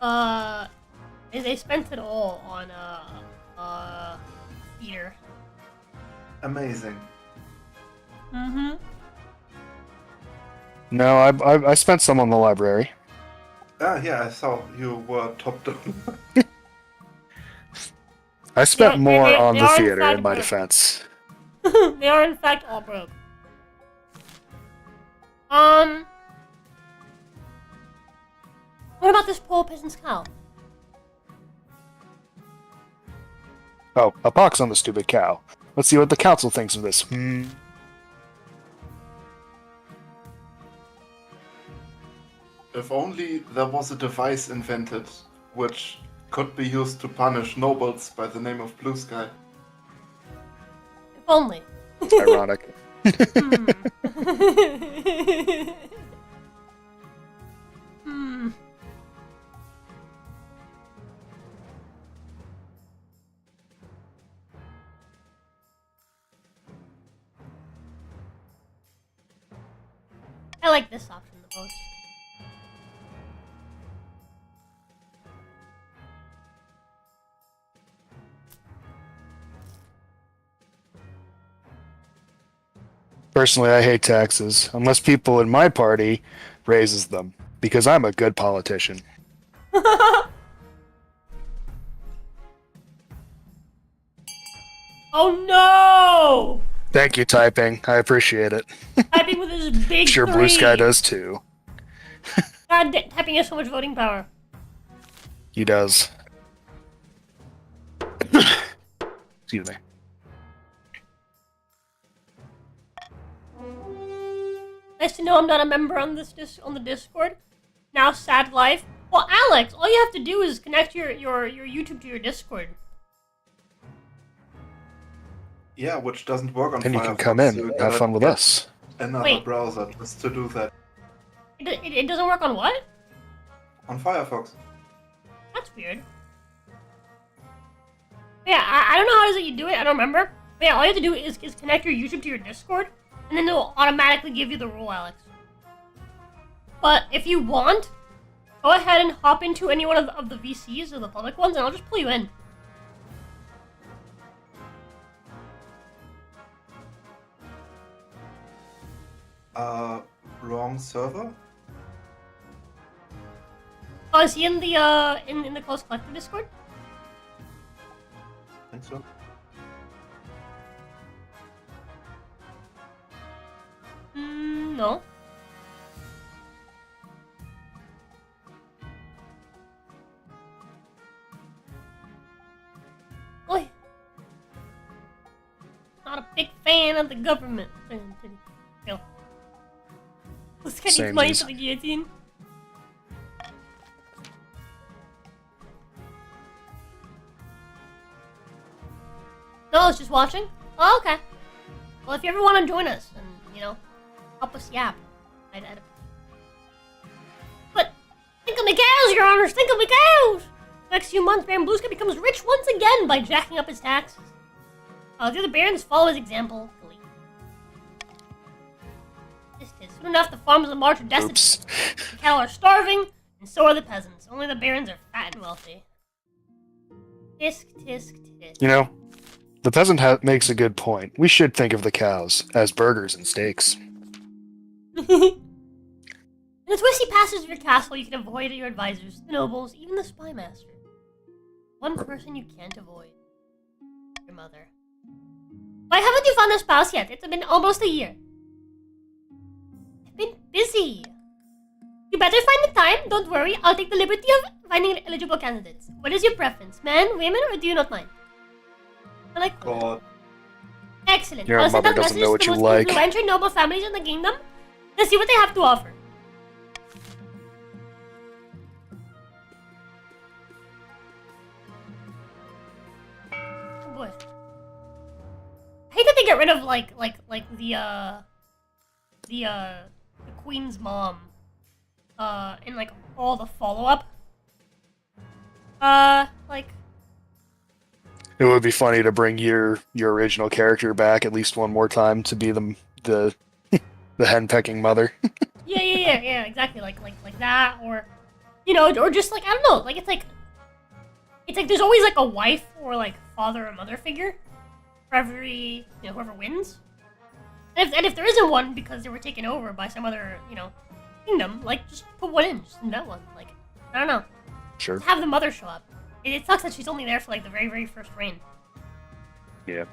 They spent it all on, theater. Amazing. Mm-hmm. No, I spent some on the library. Ah, yeah, I saw you were top down. I spent more they on the are in theater fact in my broke. defense. They are in fact all broke. What about this poor peasant's cow? Oh, a pox on the stupid cow. Let's see what the council thinks of this. If only there was a device invented which could be used to punish nobles by the name of Blue Sky. If only. Ironic. Hmm. I like this option the most. Personally, I hate taxes, unless people in my party raises them, because I'm a good politician. Oh no! Thank you, typing. I appreciate it. Typing with his big Sure, three. Blue Sky does too. Typing has so much voting power. He does. Excuse me. Nice to know I'm not a member on this on the Discord. Now, sad life. Well, Alex, all you have to do is connect your YouTube to your Discord. Yeah, which doesn't work on Firefox. Then you can come in so and gotta have fun with get us. Another Wait. browser just to do that. It doesn't work on what? On Firefox. That's weird. Yeah, I don't know how it is that you do it. I don't remember. But yeah, all you have to do is connect your YouTube to your Discord, and then it'll automatically give you the rule, Alex. But if you want, go ahead and hop into any one of the VCs or the public ones, and I'll just pull you in. Wrong server? Oh, is he in the in the Close Collective Discord? I think so. No. Oi. Not a big fan of the government. No. This guy needs Same money as- for the guillotine. No, I was just watching. Oh, okay. Well, if you ever want to join us and, you know, help us yap, I'd... But think of the cows, Your Honors! Think of the cows! Next few months, Baron Bluesky becomes rich once again by jacking up his taxes. The other barons follow his example. This is Soon enough, the farms of the March are destitute. Oops. The cattle are starving, and so are the peasants. Only the barons are fat and wealthy. Tisk, tisk, tisk. You know, the peasant makes a good point. We should think of the cows as burgers and steaks. In the twisty passages of your castle, you can avoid your advisors, the nobles, even the spy master. One person you can't avoid. Your mother. Why haven't you found a spouse yet? It's been almost a year. I've been busy. You better find the time. Don't worry. I'll take the liberty of finding eligible candidates. What is your preference? Men, women, or do you not mind? I like God. Excellent. Your I'll send mother out doesn't messages know what to you the most like. influential noble families in the kingdom to see what they have to offer. Oh boy. I hate that they get rid of like the queen's mom in like all the follow-up. Like It would be funny to bring your original character back at least one more time to be the the hen-pecking mother. yeah, exactly, like that, or you know, or just like I don't know, like it's like there's always like a wife or like father or mother figure for every whoever wins, and if there isn't one because they were taken over by some other kingdom, like just put one in, just in that one, like I don't know, Sure. just have the mother show up. It sucks that she's only there for like the very first reign. Yeah.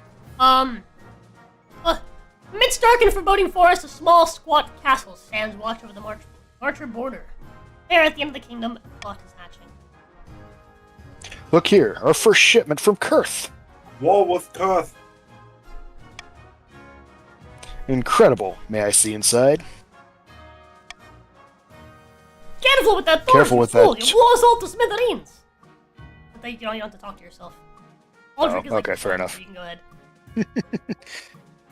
Amidst dark and foreboding forest, a small, squat castle stands watch over the Marcher border. There, at the end of the kingdom, a plot is hatching. Look here, our first shipment from Kurth. War with Kurth. Incredible. May I see inside? Careful with that door, Careful with fool. that. You blow us all to smithereens. But you don't have to talk to yourself. Aldrich is like okay, fair enough. So you can go ahead.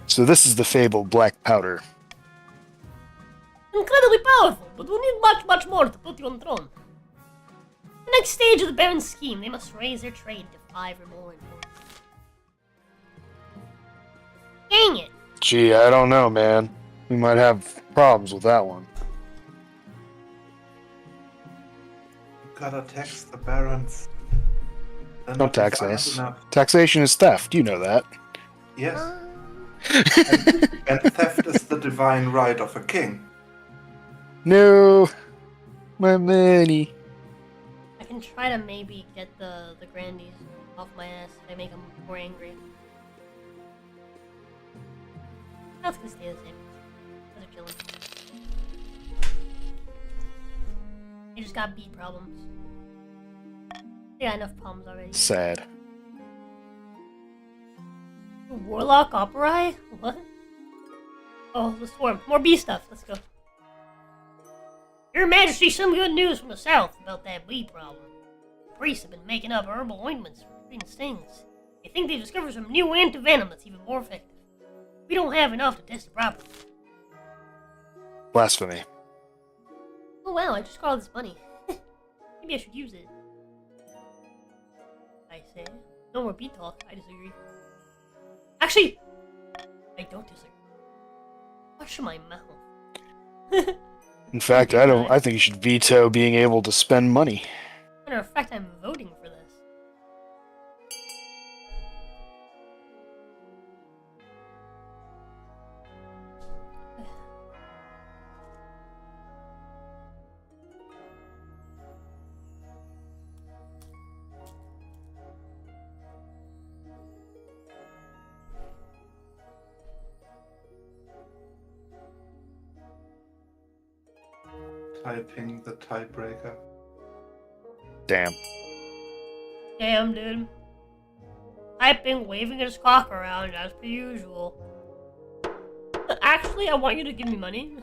So this is the fabled black powder. Incredibly powerful, but we need much more to put you on the throne. The next stage of the Baron's scheme, they must raise their trade to 5 or more imports. Dang it! Gee, I don't know, man. We might have problems with that one. Gotta tax the barons. They're Don't not tax defined us. enough. Taxation is theft, you know that. Yes. And theft is the divine right of a king. No, my money. I can try to maybe get the grandees off my ass if I make them more angry. That's gonna stay the same. Those are chilling. They just got beat problems. They got enough problems already. Sad. Warlock Opera? What? Oh, the swarm. More bee stuff. Let's go. Your Majesty, some good news from the south about that bee problem. The priests have been making up herbal ointments for treating stings. They think they've discovered some new antivenom that's even more effective. We don't have enough to test it properly. Blasphemy. Oh wow, I just got all this money. Maybe I should use it. I say. No more bee talk. I disagree. Actually, I don't disagree. Watch my mouth. In fact, I think you should veto being able to spend money. Matter of fact, I'm voting for this. Typing the tiebreaker. Damn. Damn, dude. Typing, waving his cock around as per usual. Actually, I want you to give me money.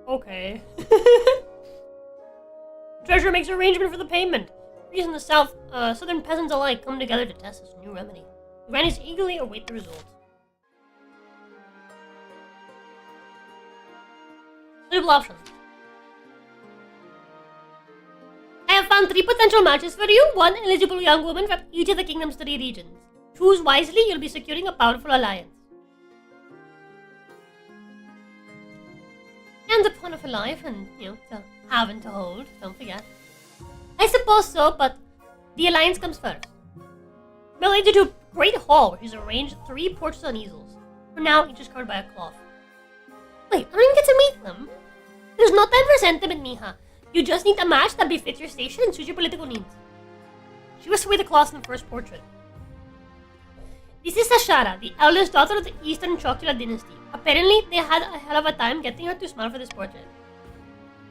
Okay. Treasurer makes arrangement for the payment. Trees in the south, southern peasants alike come together to test this new remedy. The grannies eagerly await the result. Suitable options. I have found 3 potential matches for you. 1 eligible young woman from each of the kingdom's 3 regions. Choose wisely, you'll be securing a powerful alliance. And a point of a life, and, to have and to hold, don't forget. I suppose so, but the alliance comes first. We're leading to a great hall where she's arranged 3 porches on easels. For now, each is covered by a cloth. Wait, I don't even get to meet them. There's no time for sentiment, mija. You just need a match that befits your station and suits your political needs. She was away the cloth in the first portrait. This is Sashara, the eldest daughter of the Eastern Chocula dynasty. Apparently, they had a hell of a time getting her to smile for this portrait.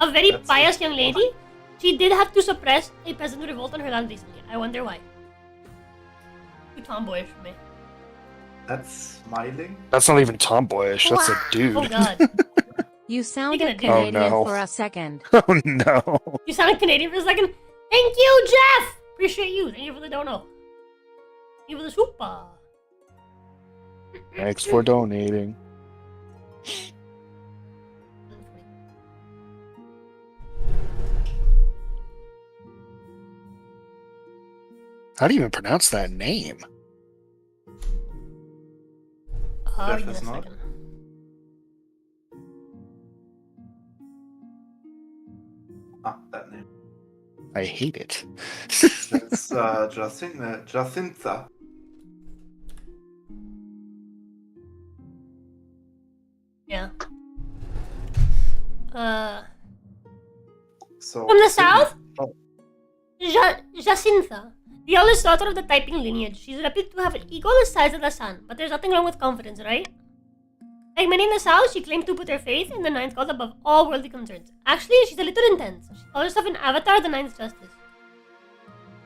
A very pious young lady, she did have to suppress a peasant revolt on her land recently. I wonder why. Too tomboyish for me. That's smiling? That's not even tomboyish. That's a dude. Oh god. You sounded Speaking of Canadian dude. Oh, no. for a second. Oh no. You sounded Canadian for a second. Thank you, Jeff! Appreciate you. Thank you for the dono. Thank you for the super. Thanks for donating. How do you even pronounce that name? Give me a Jeff is not. second. Ah, that name. I hate it. That's Jacinta. Yeah. So From the south? Oh, Jacinta, the eldest daughter of the typing lineage. She's reputed to have an ego the size of the sun, but there's nothing wrong with confidence, right? Like many in the south, she claimed to put her faith in the ninth god above all worldly concerns. Actually, she's a little intense. She calls herself an avatar, the ninth justice.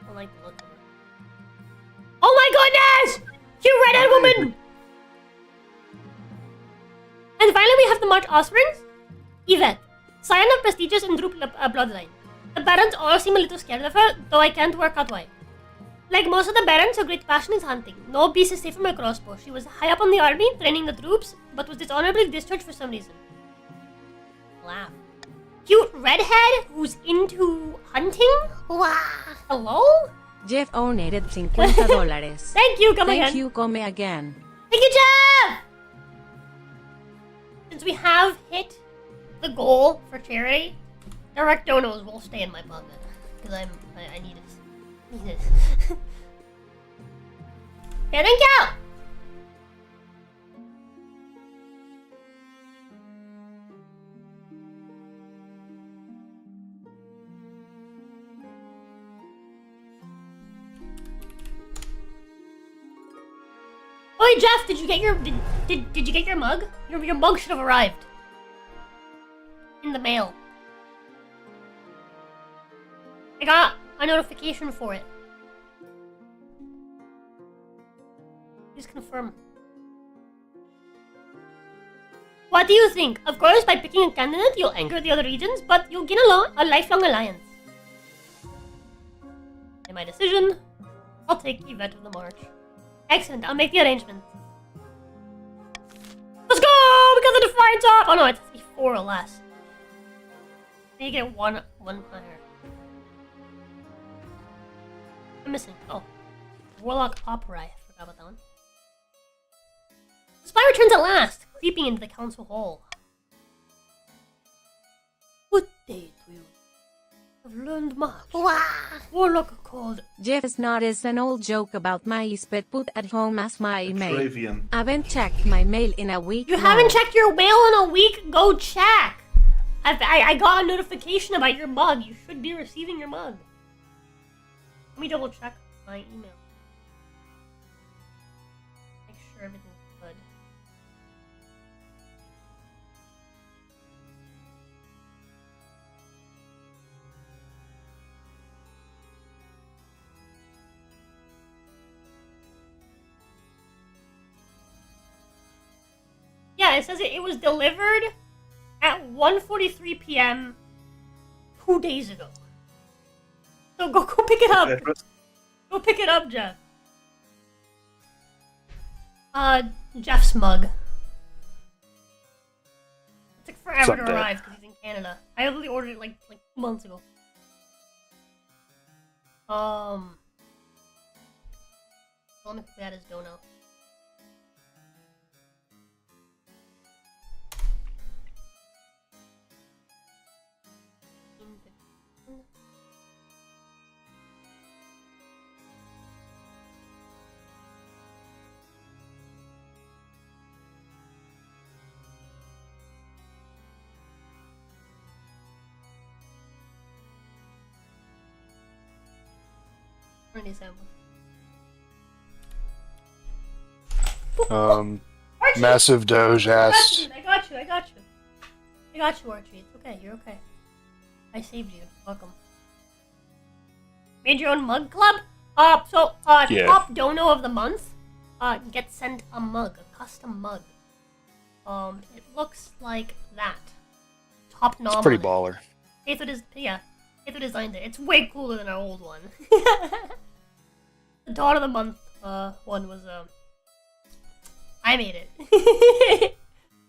I don't like the look of her. Oh my goodness! You redhead woman! And finally, we have the March offsprings. Yvette, scion of prestigious and Drup bloodline. The barons all seem a little scared of her, though I can't work out why. Like most of the barons, her great passion is hunting. No beast is safe from her crossbow. She was high up on the army, training the troops, but was dishonorably discharged for some reason. Laugh. Cute redhead who's into hunting? Wow. Hello? Jeff donated $50. Thank you, come Thank again. you, come again. Thank you, Jeff! Since we have hit the goal for charity, direct donos will stay in my pocket. Because I need it. Need it. Okay, thank you! Oh, hey, Jeff, did you get your did you get your mug? Your mug should have arrived in the mail. I got a notification for it. Please confirm. What do you think? Of course, by picking a candidate, you'll anger the other regions, but you'll gain a lifelong alliance. In my decision, I'll take Yvette of the March. Excellent, I'll make the arrangements. Let's go! We got the Defiance up! Oh no, it's 4 or less. You get one higher. I'm missing. Oh. Warlock Opera. I forgot about that one. The spy returns at last, creeping into the council hall. Good day to you. I've learned much. Wow. Warlock called. Jeff's not is an old joke about my pet put at home as my mail. Travian. I haven't checked my mail in a week. You now. haven't checked your mail in a week? Go check. I got a notification about your mug. You should be receiving your mug. Let me double check my email. Make sure everything's good. Yeah, it says it was delivered at 1:43 p.m. 2 days ago. So go pick it up. Go pick it up, Jeff. Jeff's mug. It took forever to arrive because he's in Canada. I literally ordered it like 2 months ago. Let me put that as Dono. Brundidge St. Archie! Massive Doge asked. I got you, Archie. It's okay, you're okay. I saved you. Welcome. Made your own mug club? Yeah. Top dono of the month, gets sent a mug, a custom mug. It looks like that. Top nom. It's pretty on it. baller. Aether designed it. It's way cooler than our old one. The Dawn of the Month, one was, I made it.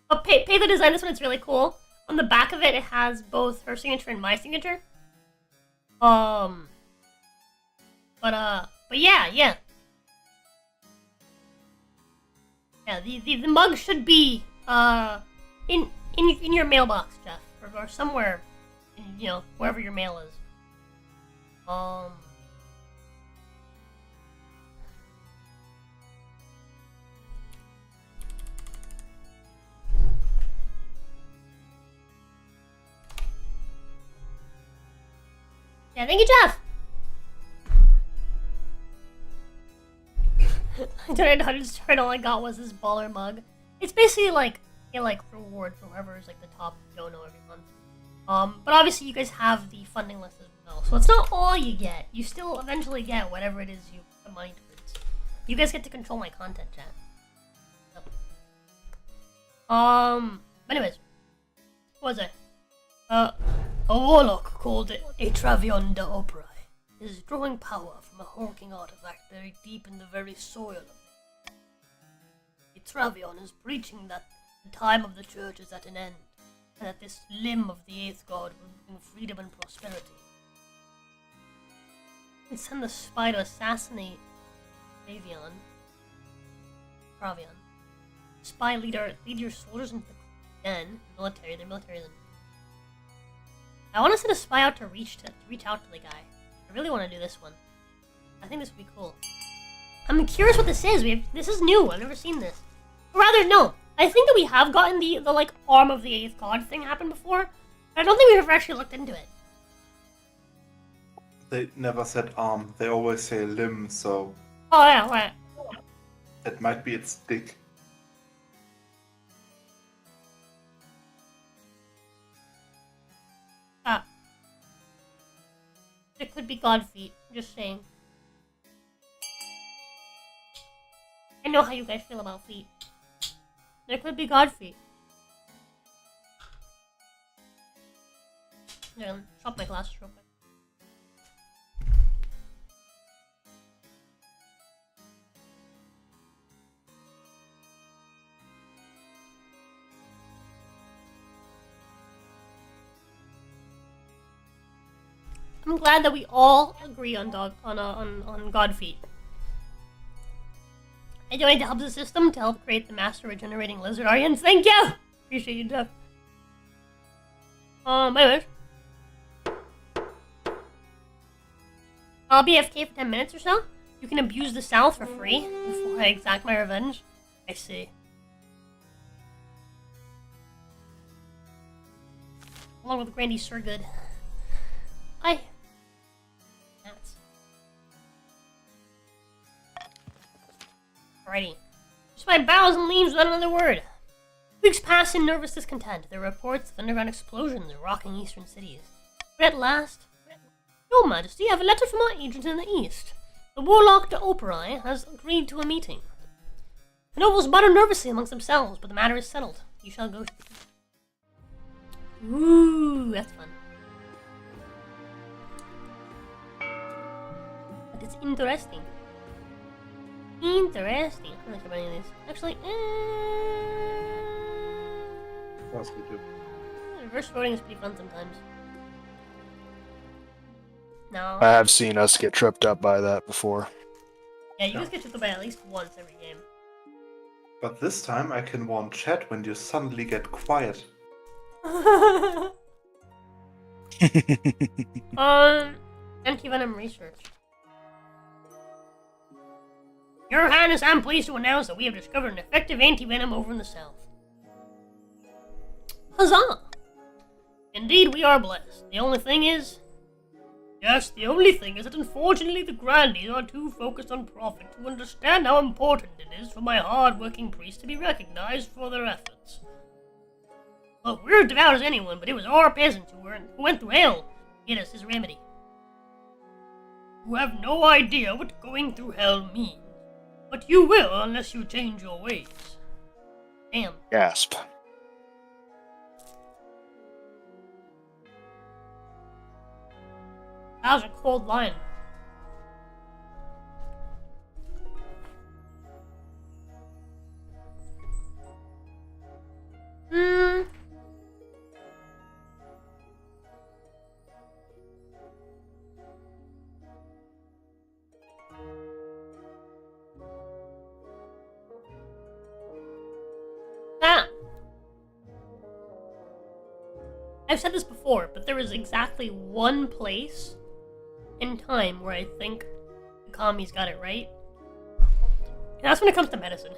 But Paether designed this one, it's really cool. On the back of it, it has both her signature and my signature. But yeah. Yeah, the mug should be, in your mailbox, Jeff. Or somewhere, you know, wherever your mail is. Yeah, thank you, Jeff! I donated $100, all I got was this baller mug. It's basically like a reward for whoever is like the top dono every month. But obviously you guys have the funding list as well, so it's not all you get. You still eventually get whatever it is you put money towards. You guys get to control my content, chat. Anyways, what was it? A warlock called Atravion de Opry is drawing power from a honking artifact buried deep in the very soil of it. Atravion is preaching that the time of the church is at an end, and that this limb of the eighth god will bring freedom and prosperity. And send the spy to assassinate Travion. Spy lead your soldiers into the den, military, they're military then. I want to send a spy out to reach out to the guy. I really want to do this one. I think this would be cool. I'm curious what this is. This is new. I've never seen this. Or rather, no. I think that we have gotten the like arm of the eighth god thing happen before, but I don't think we've ever actually looked into it. They never said arm. They always say limb, so Oh yeah, right. it might be its dick. It could be god feet. Just saying. I know how you guys feel about feet. There could be god feet. Yeah, drop my glasses real quick. I'm glad that we all agree on god feet. I donated to help the system to help create the master regenerating lizard Aryans. Thank you! Appreciate you, Jeff. Anyways. I'll be AFK for 10 minutes or so. You can abuse the South for free before I exact my revenge. I see. Along with Grandy Surgood. Alrighty. Just my bowels and leaves without another word. Weeks pass in nervous discontent. There are reports of underground explosions rocking eastern cities. But at last, Your Majesty, I have a letter from our agent in the east. The warlock de Opry has agreed to a meeting. The nobles mutter nervously amongst themselves, but the matter is settled. You shall go. Ooh, that's fun. That is interesting. Interesting. I don't care about any of these. Actually, Possibly do. reverse voting is pretty fun sometimes. No. I have seen us get tripped up by that before. Yeah, you guys get tripped by at least once every game. But this time I can warn chat when you suddenly get quiet. Anti-venom research. Your Highness, I'm pleased to announce that we have discovered an effective anti-venom over in the south. Huzzah! Indeed, we are blessed. The only thing is, Yes, the only thing is that unfortunately the grandees are too focused on profit to understand how important it is for my hard-working priests to be recognized for their efforts. Look, we're devout as anyone, but it was our peasants who went through hell to get us his remedy. You have no idea what going through hell means, but you will unless you change your ways. Damn. Gasp. That was a cold line. I've said this before, but there is exactly one place in time where I think the commies got it right. And that's when it comes to medicine.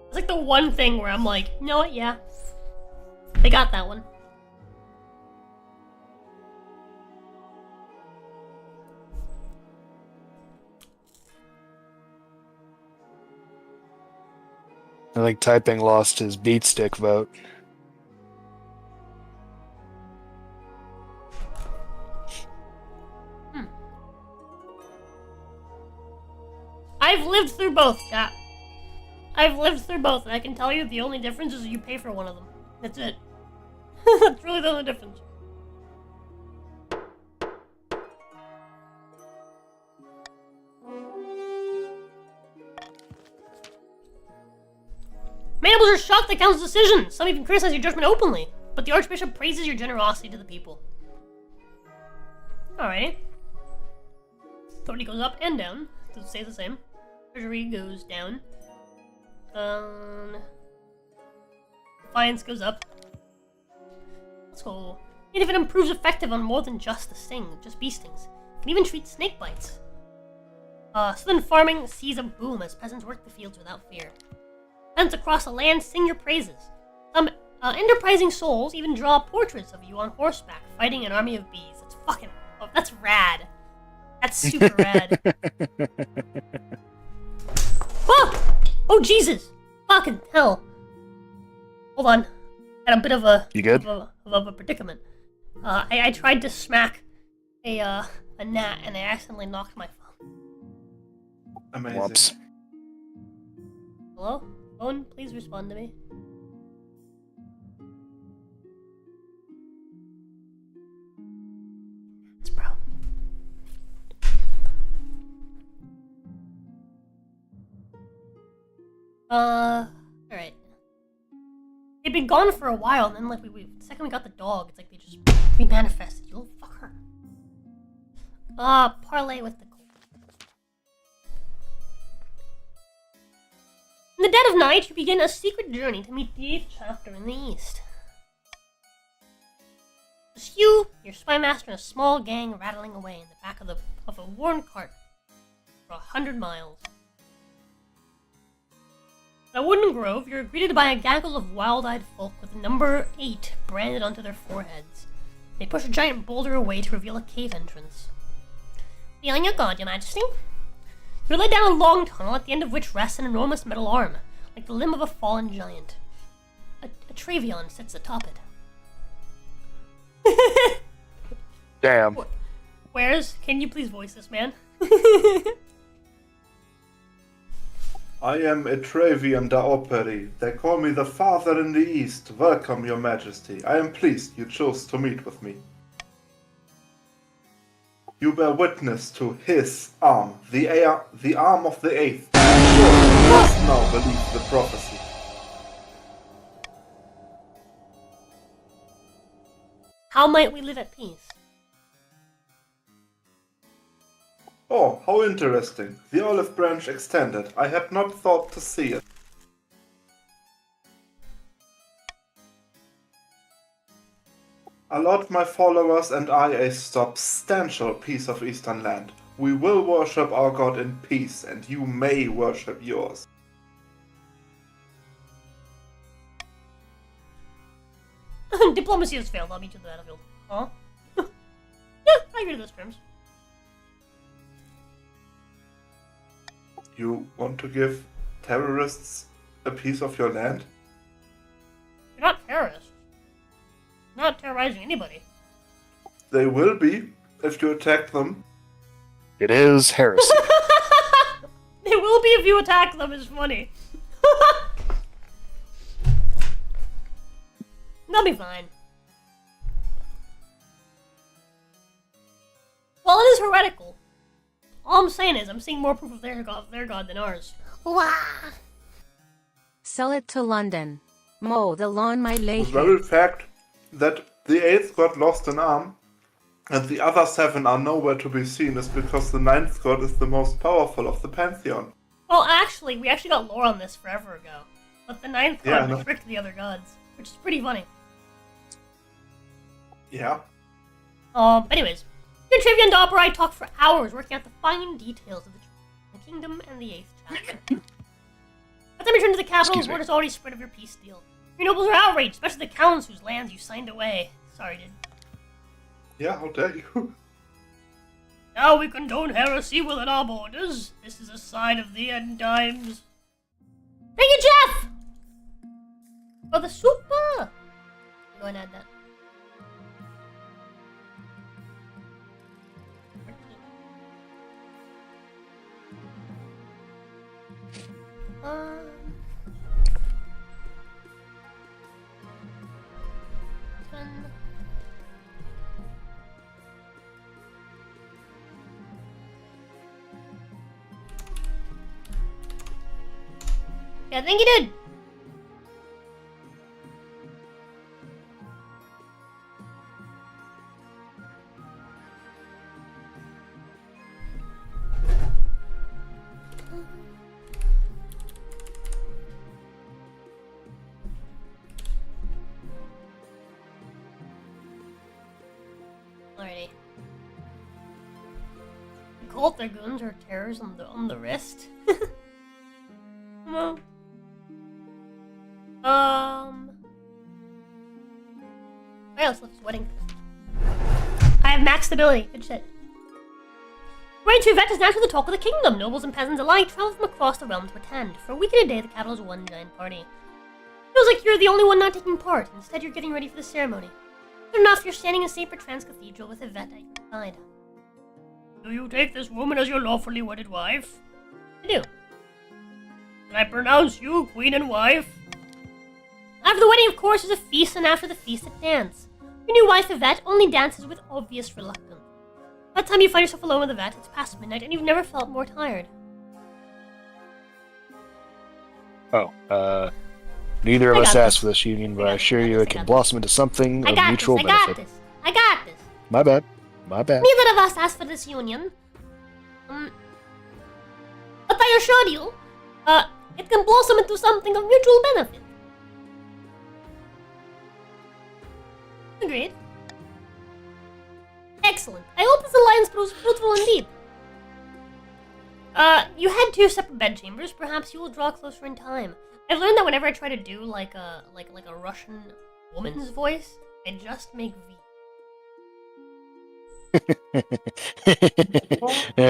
It's like the one thing where I'm like, you know what, yeah. They got that one. I think typing lost his beat stick vote. I've lived through both, chat. I've lived through both, and I can tell you the only difference is you pay for one of them. That's it. That's really the only difference. Manables are shocked at Council's decision. Some even criticize your judgment openly, but the Archbishop praises your generosity to the people. Alrighty. Authority goes up and down. Doesn't stay the same. Treasury goes down. Defiance goes up. Let's go. And if it improves effective on more than just the sting, just bee stings. It can even treat snake bites. Southern farming sees a boom as peasants work the fields without fear. Peasants across the land sing your praises. Some enterprising souls even draw portraits of you on horseback, fighting an army of bees. That's fucking... Oh, that's rad. That's super rad. Oh! Oh, Jesus! Fucking hell. Hold on. Had a bit of a... You good? Of a predicament. I tried to smack a gnat and I accidentally knocked my phone. Amazing. Whoops. Hello? Phone, please respond to me. It's bro. Alright. They've been gone for a while, and then like the second we got the dog, it's like they just remanifested. You little fucker. Parlay with the... In the dead of night, you begin a secret journey to meet the 8th chapter in the east. Just you, your spy master, and a small gang rattling away in the back of a worn cart for 100 miles. At a wooden grove, you're greeted by a gaggle of wild-eyed folk with the number 8 branded onto their foreheads. They push a giant boulder away to reveal a cave entrance. Be on your guard, your majesty. You're led down a long tunnel at the end of which rests an enormous metal arm, like the limb of a fallen giant. A Travion sits atop it. Damn. Where's... Can you please voice this, man? I am Etravian da Operi. They call me the Father in the East. Welcome, your majesty. I am pleased you chose to meet with me. You bear witness to his arm, the arm of the 8th. You must now believe the prophecy. How might we live at peace? Oh, how interesting. The olive branch extended. I had not thought to see it. Allot my followers and I a substantial piece of Eastern land. We will worship our God in peace, and you may worship yours. diplomacy has failed. I'll meet you at the battlefield. Huh? Yeah, I agree to those terms. You want to give terrorists a piece of your land? You're not terrorists. You're not terrorizing anybody. They will be if you attack them. It is heresy. They will be if you attack them, is funny. They'll be fine. Well, it is heretical. All I'm saying is I'm seeing more proof of their god than ours. Wah! Sell it to London. Mow the lawn, my The lady. very fact that the 8th god lost an arm and the other 7 are nowhere to be seen is because the 9th god is the most powerful of the pantheon. Well, actually, we actually got lore on this forever ago. But the 9th Yeah, I god know. tricked the other gods, which is pretty funny. Yeah. Anyways. In Trivia and Opera, I talked for hours working out the fine details of the kingdom and the 8th chapter. By the time you return to the capital, Excuse me. word is already spread of your peace deal. Your nobles are outraged, especially the counts whose lands you signed away. Sorry, dude. Yeah, how dare you? Now we condone heresy within our borders. This is a sign of the end times. Thank you, Jeff! For the super! Go and add that. Ten. Yeah, I think you did. Alrighty. Cult dragoons or terrors on the wrist. Well. What else left is wedding? I have max stability. Good shit. Right to Yvette is naturally the talk of the kingdom. Nobles and peasants alike travel from across the realm to attend. For a week and a day, the capital is one giant party. Feels like you're the only one not taking part. Instead, you're getting ready for the ceremony. Good enough, you're standing in St. Bertrand's Cathedral with Yvette at your side. Do you take this woman as your lawfully wedded wife? I do. Can I pronounce you queen and wife? After the wedding, of course, is a feast, and after the feast, a dance. Your new wife, Yvette, only dances with obvious reluctance. By the time you find yourself alone with Yvette, it's past midnight, and you've never felt more tired. Neither of I us got asked this. for this union, but I I got assure this, you I it got can this. blossom into something I of got mutual this, I got benefit. this, I got this. My bad. My bad. Neither of us asked for this union. But I assure you, it can blossom into something of mutual benefit. Agreed. Excellent. I hope this alliance proves fruitful indeed. You had 2 separate bedchambers. Perhaps you will draw closer in time. I've learned that whenever I try to do like a Russian woman's voice, I just make V. You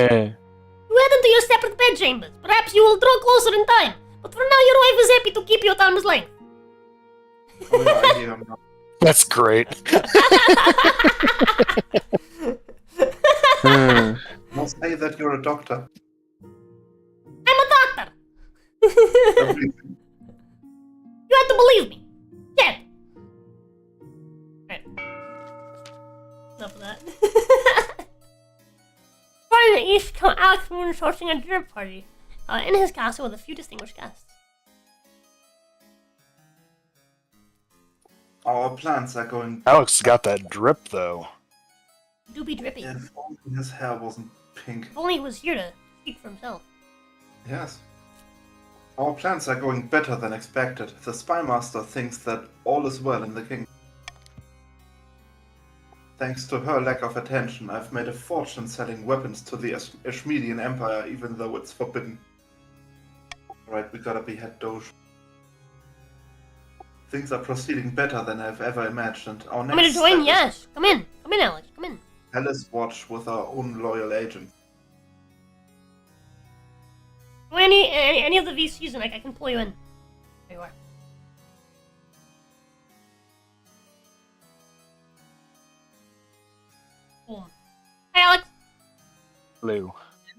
head into your separate bedchambers. Perhaps you will draw closer in time. But for now, your wife is happy to keep you at arm's length. Oh, yeah, I hear him now. That's great. Hmm. Now say that you're a doctor. I'm a doctor. Everything. You have to believe me. Get. Right. Enough of that. Party in the east, Count Alex Moon is hosting a dinner party in his castle with a few distinguished guests. Our plans are going. Alex got that drip, though. Doobie drippy. If only his hair wasn't pink. If only he was here to speak for himself. Yes. Our plans are going better than expected. The spymaster thinks that all is well in the kingdom. Thanks to her lack of attention, I've made a fortune selling weapons to the Ashmedian Empire, even though it's forbidden. Alright, we gotta behead Doge. Things are proceeding better than I've ever imagined. Our I'm gonna next join. step Yes, come in, Alex, come in. is Alice Watch with our own loyal agent. Any of the VCs, and I can pull you in. There you are. Boom. Hi, Alex. Blue.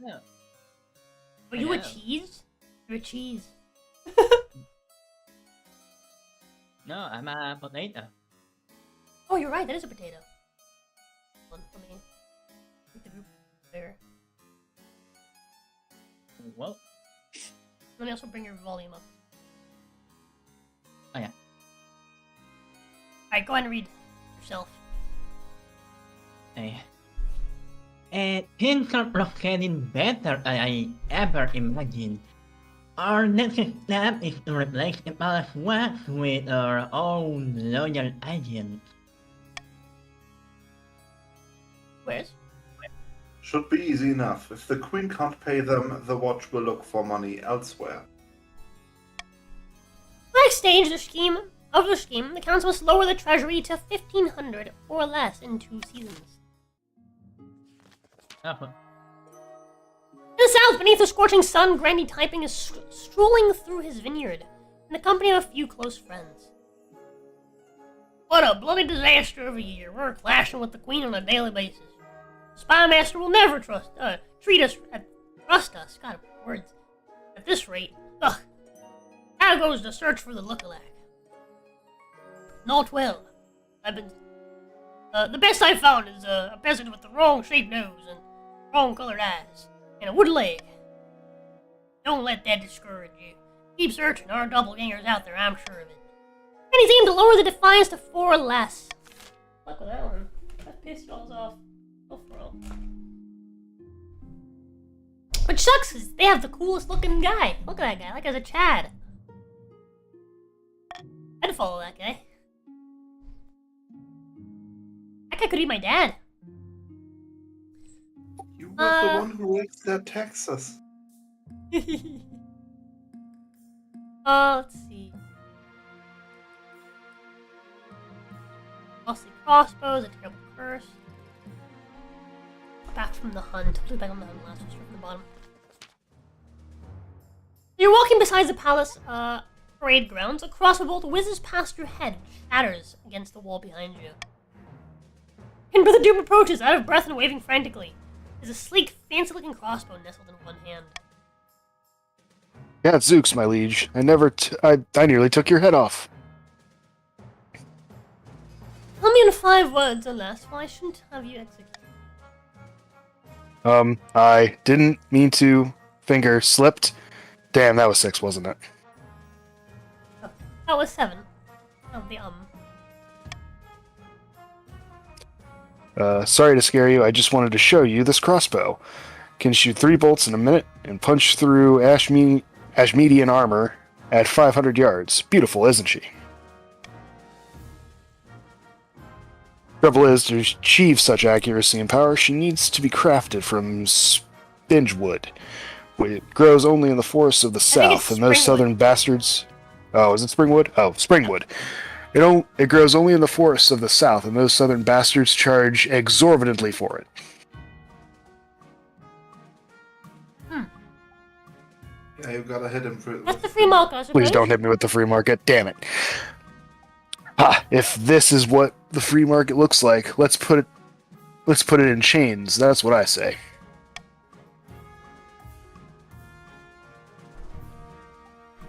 Yeah. Are you a Hello. cheese? You're a cheese. No, I'm a potato. Oh, you're right. That is a potato. Hold on, let me make the group there. Well, Let me also bring your volume up. oh yeah. Alright, go ahead and read yourself. Things are getting better than I ever imagined. Our next step is to replace the palace watch with our own loyal agent. Where's? Should be easy enough. If the Queen can't pay them, the watch will look for money elsewhere. Next stage the scheme, the council must lower the treasury to 1,500 or less in 2 seasons. Oh, In the south, beneath the scorching sun, Grandy Typing is strolling through his vineyard in the company of a few close friends. What a bloody disaster of a year. We're clashing with the Queen on a daily basis. The Spy Master will never trust us. God, words. At this rate, ugh. Now goes the search for the lookalike. Not well. The best I've found is a peasant with the wrong shaped nose and wrong colored eyes and a wooden leg. Don't let that discourage you. Keep searching. Our doppelganger's out there, I'm sure of it. And he's aimed to lower the defiance to 4 or less. Luck with that one. That pissed y'all off. Go for it. Which sucks is they have the coolest looking guy. Look at that guy, like as a Chad. I'd follow that guy. That guy could be my dad. You were the one who raised their taxes. Let's see. Costly crossbows, a terrible curse. Back from the hunt. We'll do back on the hunt last. We'll start from the bottom. You're walking beside the palace parade grounds. A crossbow bolt whizzes past your head, shatters against the wall behind you. And Brother Doom approaches, out of breath and waving frantically. There's a sleek, fancy-looking crossbow nestled in one hand. Gadzooks, my liege. I nearly took your head off. Tell me in 5 words or less why I shouldn't have you executed. I didn't mean to. Finger slipped. Damn, that was 6, wasn't it? Oh, that was 7. Oh, the Sorry to scare you, I just wanted to show you this crossbow. Can shoot 3 bolts in a minute and punch through Ashmedian armor at 500 yards. Beautiful, isn't she? Trouble is, to achieve such accuracy and power, she needs to be crafted from spinge wood. It grows only in the forests of the south, and those southern bastards... Oh, is it springwood? Oh, springwood. It grows only in the forests of the south, and those southern bastards charge exorbitantly for it. Yeah, you gotta hit him That's the free market, I suppose. Please don't hit me with the free market, damn it. Ha! If this is what the free market looks like, let's put it in chains. That's what I say.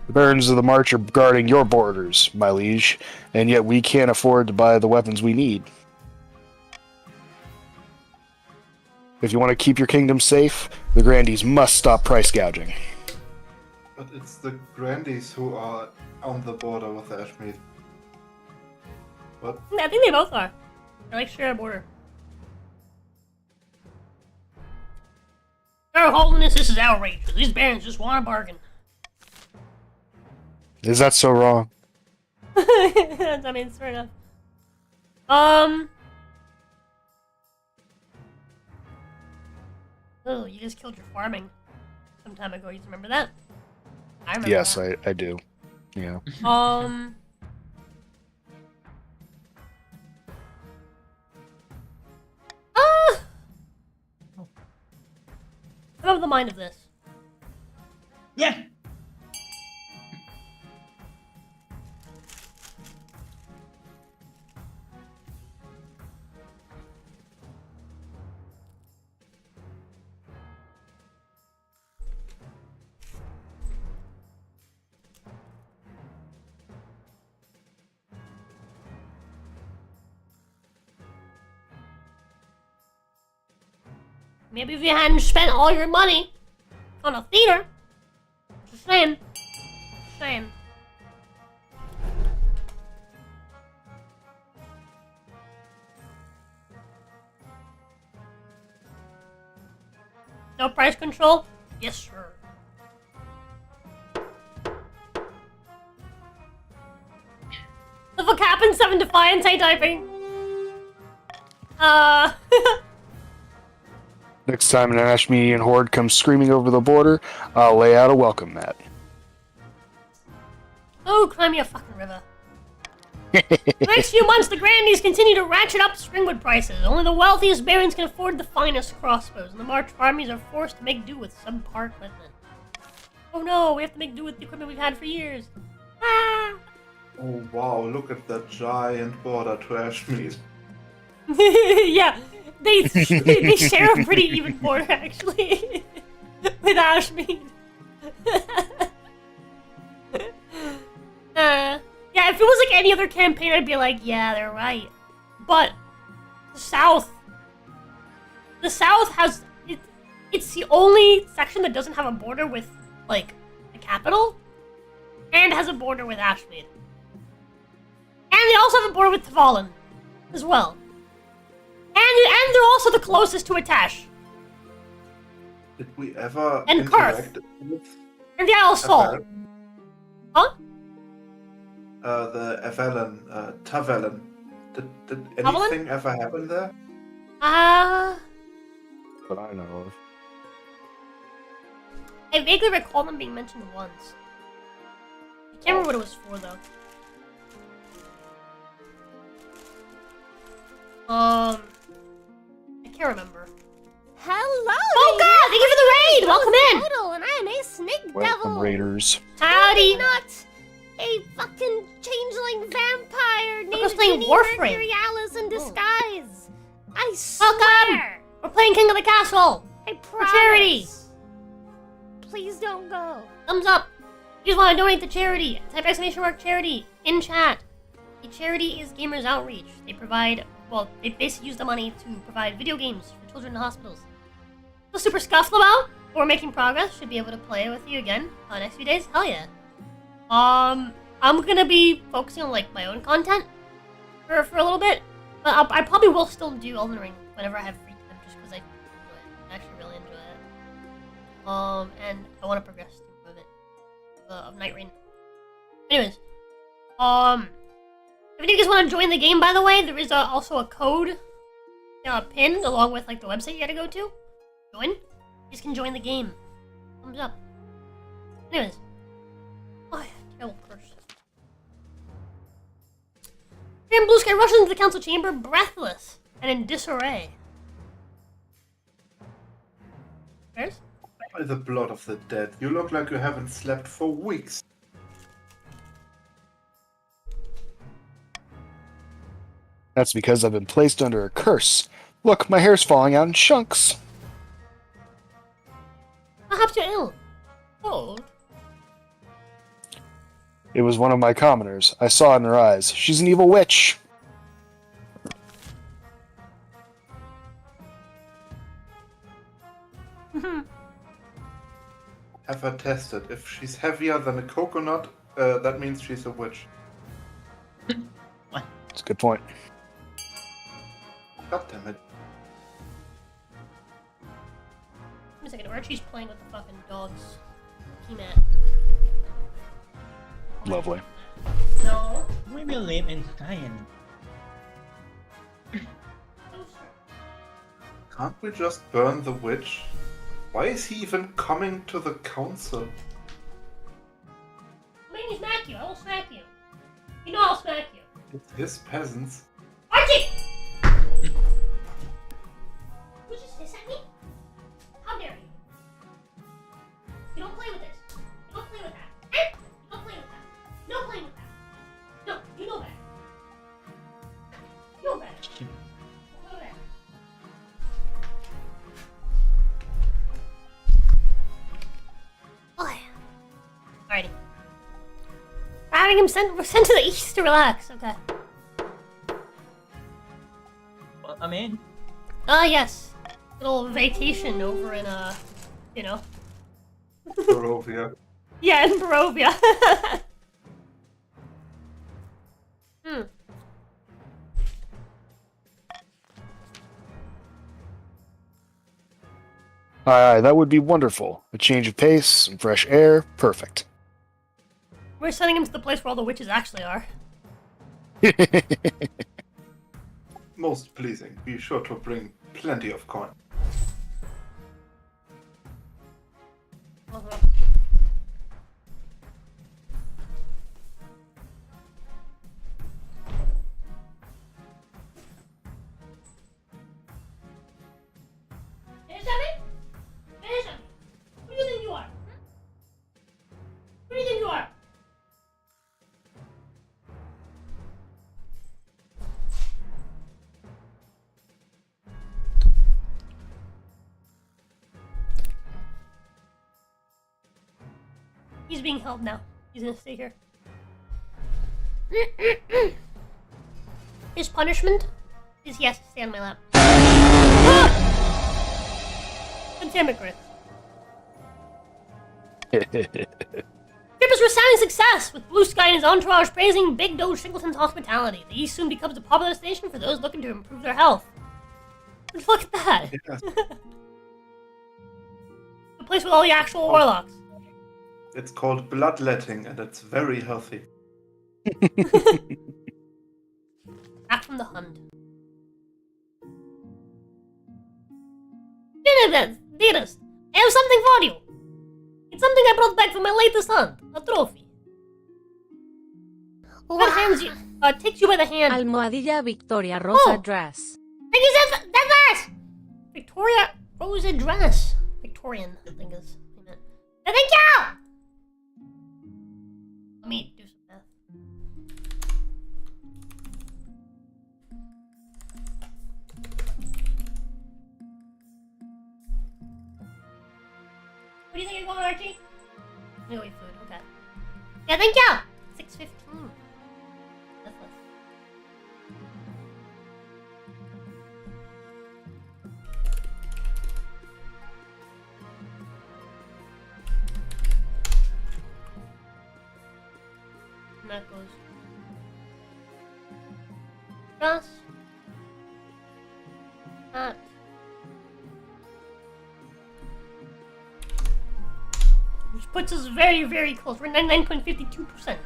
The barons of the March are guarding your borders, my liege, and yet we can't afford to buy the weapons we need. If you want to keep your kingdom safe, the Grandees must stop price gouging. But it's the Grandees who are on the border with Ashmead. What? I think they both are. They're like share a border. Your Holiness, this is outrageous. These barons just want a bargain. Is that so wrong? I mean, it's fair enough. Oh, you just killed your farming some time ago. You remember that? I remember Yes, that. I do. Yeah. have the mind of this. Yeah. Maybe if you hadn't spent all your money on a theater. Just saying. Just saying. No price control? Yes, sir. The fuck happened? 7 Defiance typing. Next time an Ashmedean horde comes screaming over the border, I'll lay out a welcome mat. Oh, cry me a fucking river. The next few months, the grandees continue to ratchet up Stringwood prices. Only the wealthiest barons can afford the finest crossbows, and the March armies are forced to make do with subpar equipment. Oh no, we have to make do with the equipment we've had for years. Ah! Oh wow, look at that giant border to Ashmead. Yeah, they share a pretty even border, actually, with Ashmead. Yeah, if it was like any other campaign, I'd be like, yeah, they're right. But the South has it's the only section that doesn't have a border with like the capital, and has a border with Ashmead, and they also have a border with Tavalen as well, and they're also the closest to Atash Did we ever and interact Karth with and the Isle of Sol. Huh? the Avalon, Tavalen? Did Tavalen? anything ever happen there? But I know of. I vaguely recall them being mentioned once. I can't remember what it was for, though. I can't remember. Hello! Oh god, thank you for the raid! Welcome in! Total, and I'm a snake Welcome, devil. Raiders. Howdy! Not a fucking changeling vampire Look named who's playing Ginny Warframe. Mercurialis in disguise. I swear. Welcome! We're playing King of the Castle! I For promise. charity! Please don't go. Thumbs up! If you just want to donate to charity, type exclamation mark charity in chat. The charity is Gamers Outreach. They provide, well, they basically use the money to provide video games for children in hospitals. So super scuffed about, but we're making progress. Should be able to play with you again next few days. Hell yeah. I'm gonna be focusing on like my own content for a little bit, but I probably will still do Elden Ring whenever I have free time, just because I enjoy it. I actually really enjoy it. And I want to progress through it of Night Rain. Anyways, if you guys want to join the game, by the way, there is also a code pinned along with like the website you gotta go to. Join. You just can join the game. Thumbs up. Anyways. Oh yeah, terrible curse. Grand Blue Sky rushes into the council chamber, breathless and in disarray. Where's? By the blood of the dead, you look like you haven't slept for weeks. That's because I've been placed under a curse. Look, my hair's falling out in chunks. Perhaps you're ill. Cold. It was one of my commoners. I saw it in her eyes. She's an evil witch. Have her tested. If she's heavier than a coconut, that means she's a witch. That's a good point. God damn it. Wait a second, Archie's playing with the fucking dogs. He-Man. Lovely. No. We will live in science. Can't we just burn the witch? Why is he even coming to the council? Make me smack you. I will smack you. You know I'll smack you. It's his peasants. Archie! Would you hiss at me? How dare you? having him sent to the east to relax. Okay. Well, I mean, Yes. Little vacation over in, you know. Barovia. Yeah, in Barovia. Hmm. Aye, that would be wonderful. A change of pace, some fresh air, perfect. We're sending him to the place where all the witches actually are. Most pleasing. Be sure to bring plenty of coin. Uh-huh. Finish at me? Finish at me. Who do you think you are? Who do you think you are? He's being held now. He's gonna stay here. His punishment is he has to stay on my lap. God damn it, Griff. Trip is resounding success, with Blue Sky and his entourage praising Big Doge Singleton's hospitality. The East soon becomes a popular destination for those looking to improve their health. Look at that! Yes. The place with all the actual warlocks. It's called bloodletting, and it's very healthy. Back from the hunt. Dearest, I have something for you. It's something I brought back from my latest hunt. A trophy. What hands you? Takes you by the hand. Almohadilla Victoria Rosa dress. Thank you, Zephyr! Victoria Rosa dress. Victorian, I think is. Thank you! Let me do some math. What do you think you're going, Archie? No, wait, food, okay. Yeah, thank you! 6:15. That's less. And that goes. Just. That. Which puts us very, very close. We're 99.52%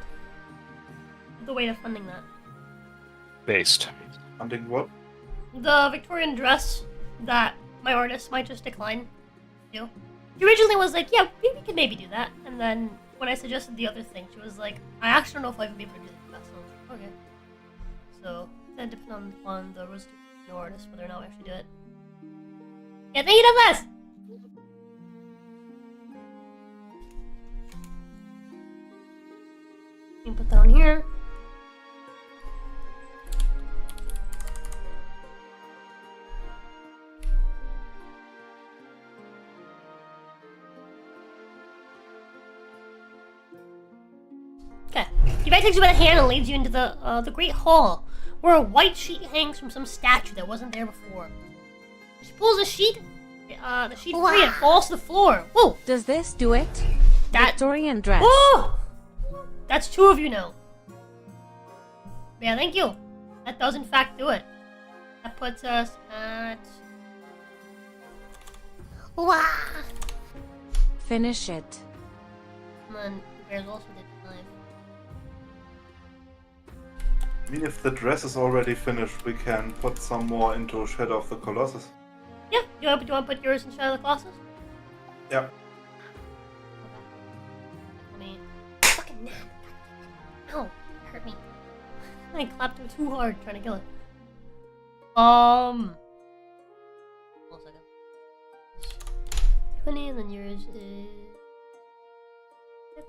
of the way to funding that. Based. Hunting what? The Victorian dress that my artist might just decline to do. She originally was like, yeah, we could maybe do that. And then when I suggested the other thing, she was like, I actually don't know if I would be able to do that. So I was like, okay. So that depends on the rose no artist whether or not we actually do it. Yeah, thank you the best! You can put that on here. Okay. Yvette takes you by the hand and leads you into the great hall, where a white sheet hangs from some statue that wasn't there before. She pulls the sheet free and falls to the floor. Whoa! Does this do it? That. Victorian dress. Whoa! That's two of you now. Yeah, thank you. That does in fact do it. That puts us at. Wow. Finish it. And then there's also the 5. I mean, if the dress is already finished, we can put some more into Shadow of the Colossus. Yeah, do you want to put yours in Shadow of the Colossus? Yeah. I mean, fucking nap. Ow, it hurt me. I clapped him too hard trying to kill it. Hold on a second. 20, and then yours is 6.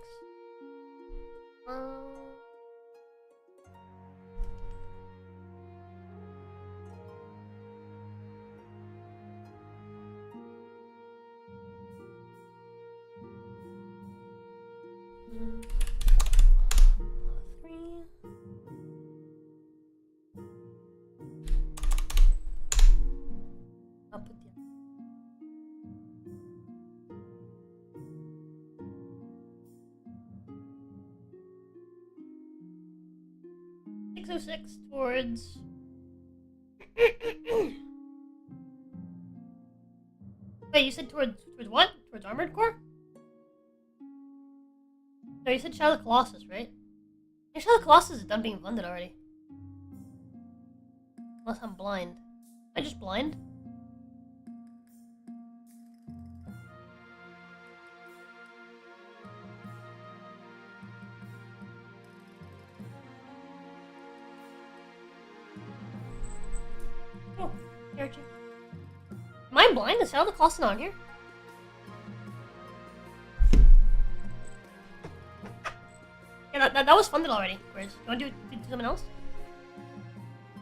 606 towards... Wait, you said towards what? Towards Armored Core? No, you said Shadow of the Colossus, right? Yeah, Shadow of the Colossus is done being funded already. Unless I'm blind. Am I just blind? Oh, there too. Am I blind? Is Shadow of the Colossus on here? Yeah, that was funded already. Whereas, you want to do something else?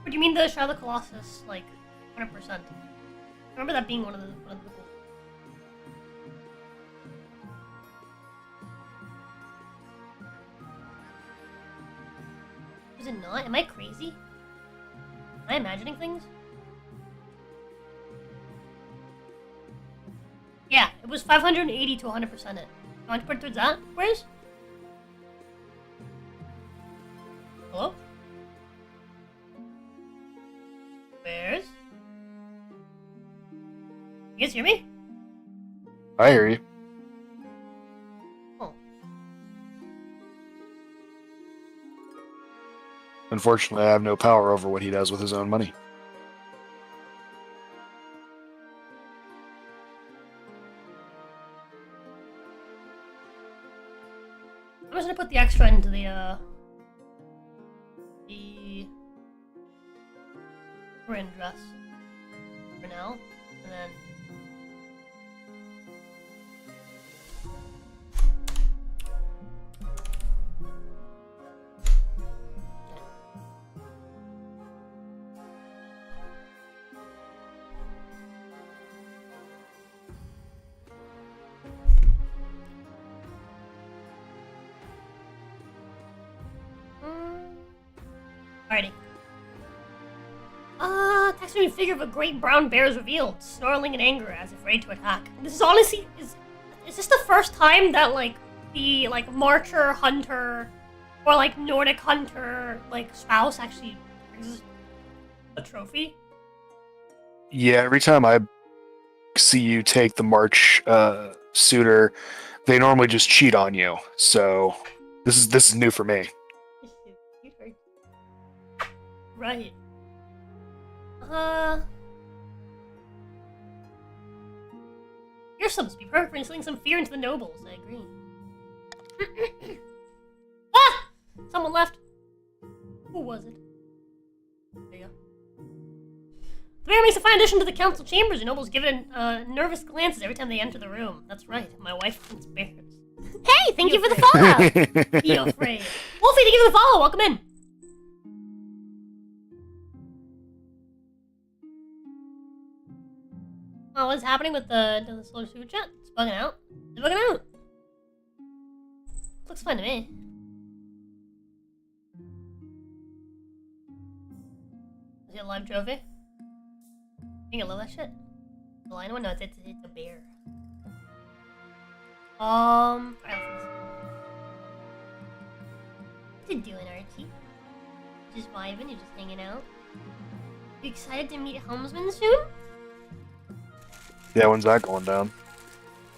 Or do you mean the Shadow of the Colossus, like, 100%? I remember that being one of the goals. Was it not? Am I crazy? Am I imagining things? Yeah, it was 580 to 100% it. You want to put it towards that? Where's? Hello? Where's? You guys hear me? I hear you. Oh. Unfortunately, I have no power over what he does with his own money. I'm just gonna put the extra into the Corinne dress for now, and then alrighty. Texturing figure of a great brown bear is revealed, snarling in anger as if ready to attack. This is honestly is this the first time that like the Marcher hunter or like Nordic hunter like spouse actually brings a trophy? Yeah, every time I see you take the March suitor, they normally just cheat on you. So this is new for me. Right. Fearsome be perfect for instilling some fear into the nobles. I agree. Ah! Someone left. Who was it? There you go. The bear makes a fine addition to the council chambers. The nobles give it nervous glances every time they enter the room. That's right. My wife hunts bears. Hey, thank you for the follow. Be afraid. Wolfie, thank you for the follow. Welcome in. Oh, what's happening with the slow super chat? It's bugging out. It's bugging out. Looks fine to me. Is it a live trophy? I think I love that shit. The lion one? No, it's a bear. Alright, what you doing, Archie? Just vibing? You're just hanging out? You excited to meet Helmsman soon? Yeah, when's that going down?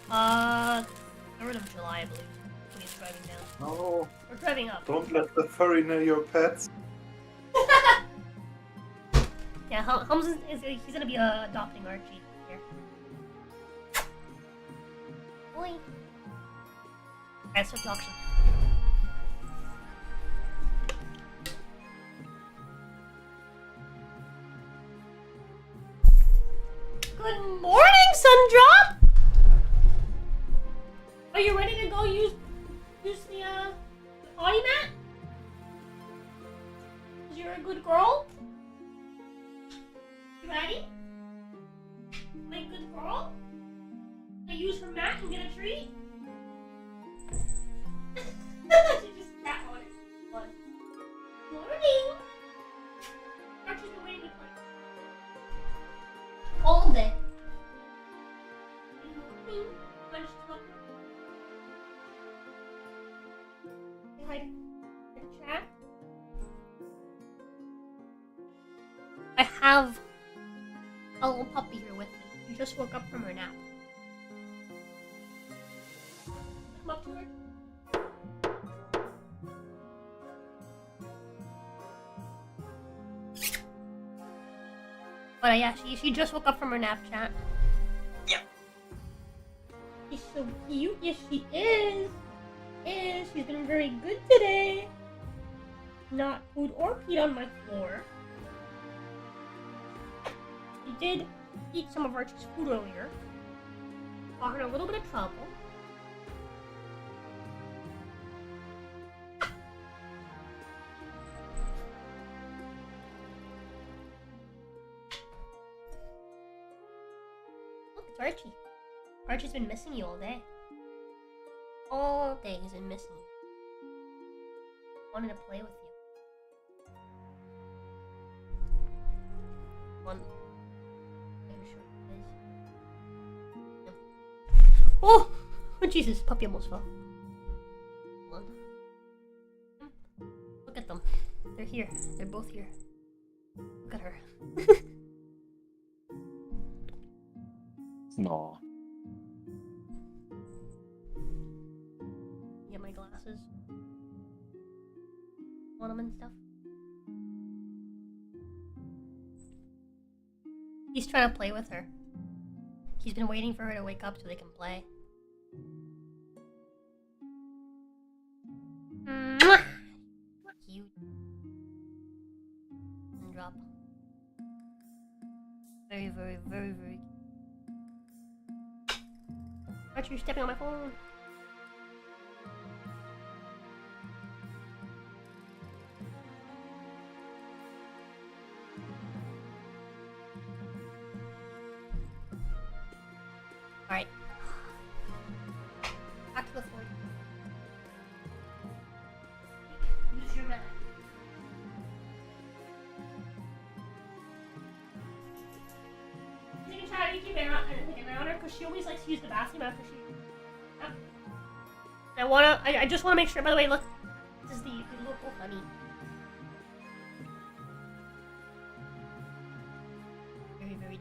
3rd of July, I believe. When he's driving down. No, We're driving up. don't let the furry know your pets. Yeah, Helms he's gonna be adopting Archie here. Boy. Alright, start the auction. Good morning, Sundrop! Are you ready to go use the potty mat? 'Cause you're a good girl? You ready? Like a good girl? To use her mat and get a treat? She just sat on it. Fun. Morning! Archie's been waiting to play. All day. Good morning. Bunch of tucker. Say hi to chat. have a little puppy here with me. She just woke up from her nap. Come up to her. But yeah, she just woke up from her nap, chat. Yeah. She's so cute. Yes, she is. She's been very good today. Not food or peed on my floor. She did eat some of Archie's food earlier. Got her in a little bit of trouble. Look, it's Archie. Archie's been missing you all day. All day he's been missing you. Wanted to play with you. One. Oh! Oh Jesus, puppy almost fell. Hold on. Look at them. They're here. They're both here. Look at her. Aw. Get my glasses. Want them and stuff. He's trying to play with her. He's been waiting for her to wake up so they can play. Mwah! Cute. And drop. Very, very, very, very cute. Aren't you stepping on my phone? Alright. Back to the floor. Use your mat. You can try to keep an eye on her because she always likes to use the bathroom after she. Yeah. I just wanna make sure, by the way, look. This is the local honey. Very, very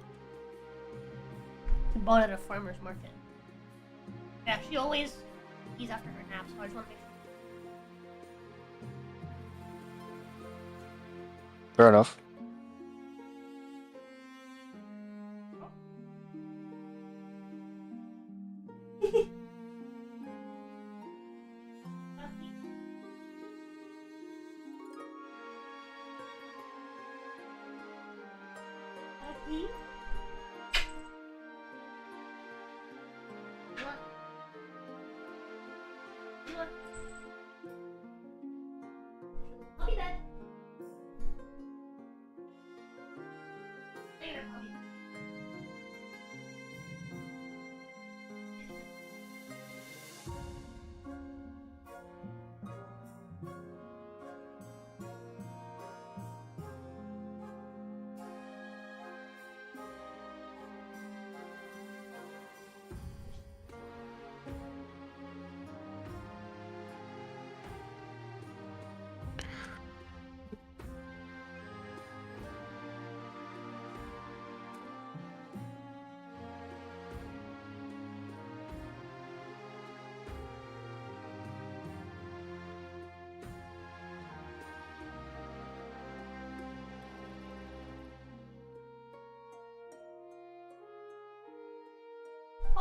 bought it at a farmer's market. Yeah, she always eats after her nap, so I just want to make sure. Fair enough. I'll be back.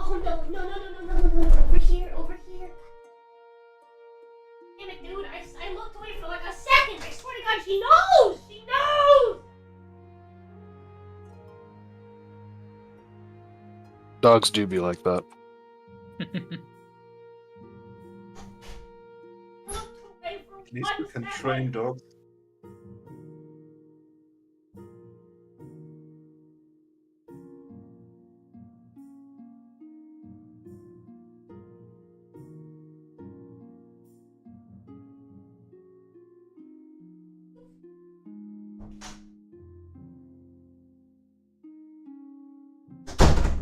Oh no, no, no, no, no, no, no, no, over here, over here. Damn it, dude, I looked away for like a second. I swear to God, she knows! She knows! Dogs do be like that. I looked away for At least one you can second. train dogs.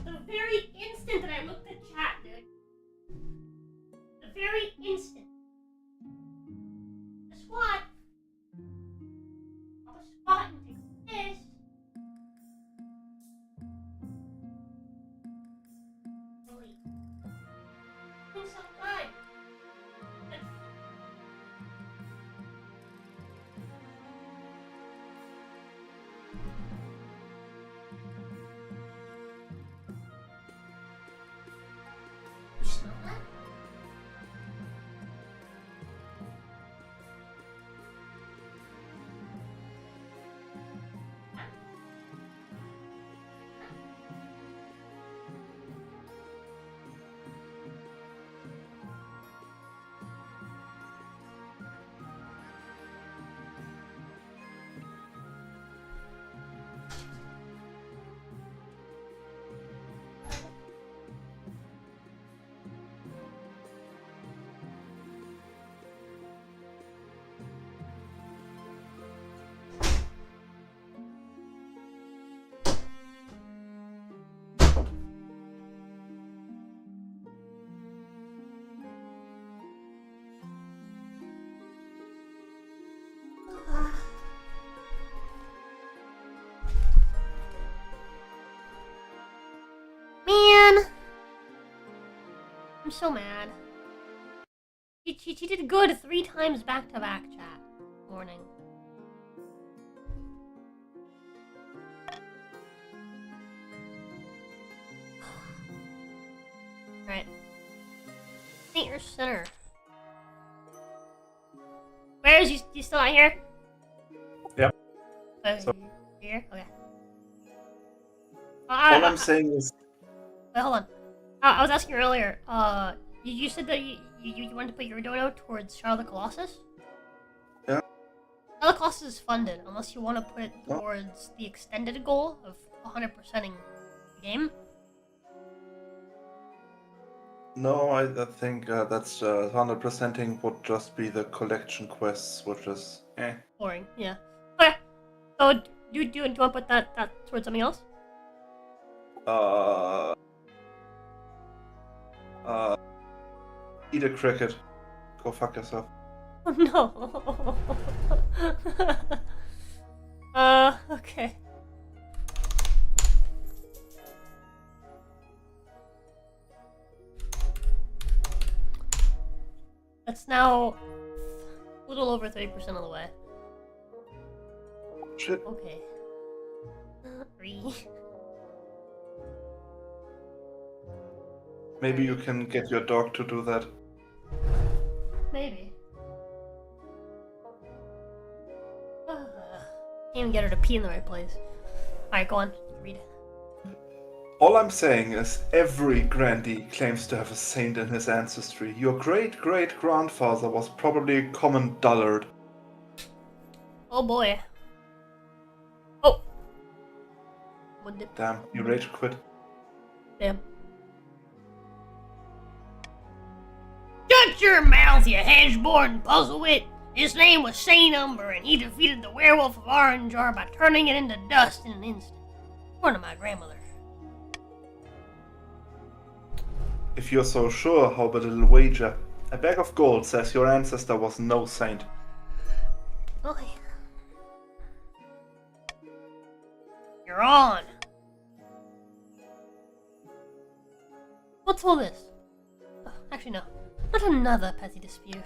The very instant that I looked at chat, dude. The very instant. The squat. I'll squat and take this. Man! I'm so mad. She did good 3 times back to back, chat. Morning. Alright. Paint your center. Where is you still out here? Yep. So, here? Okay. All I'm saying is, Wait, hold on. I was asking earlier, you said that you wanted to put your dono towards Shadow of the Colossus? Yeah. Shadow of the Colossus is funded, unless you want to put it towards the extended goal of 100%ing the game. no, I think that's 100%ing would just be the collection quests, which is Boring, yeah. Okay. So, do you want to put that towards something else? Eat a cricket. Go fuck yourself. Oh no. Okay. That's now a little over 30% of the way. Shit. Okay. 3. Maybe you can get your dog to do that. Maybe. Can't even get her to pee in the right place. Alright, go on. Read it. All I'm saying is every grandee claims to have a saint in his ancestry. Your great-great-grandfather was probably a common dullard. Oh boy. Oh! What the... Damn, you rage quit. Damn. Shut your mouth, you hedge-born puzzlewit! His name was Saint Umber, and he defeated the werewolf of Orangear by turning it into dust in an instant. One of my grandmother. If you're so sure, how about a little wager? A bag of gold says your ancestor was no saint. Okay. You're on! What's all this? Oh, actually, no. Not another petty dispute.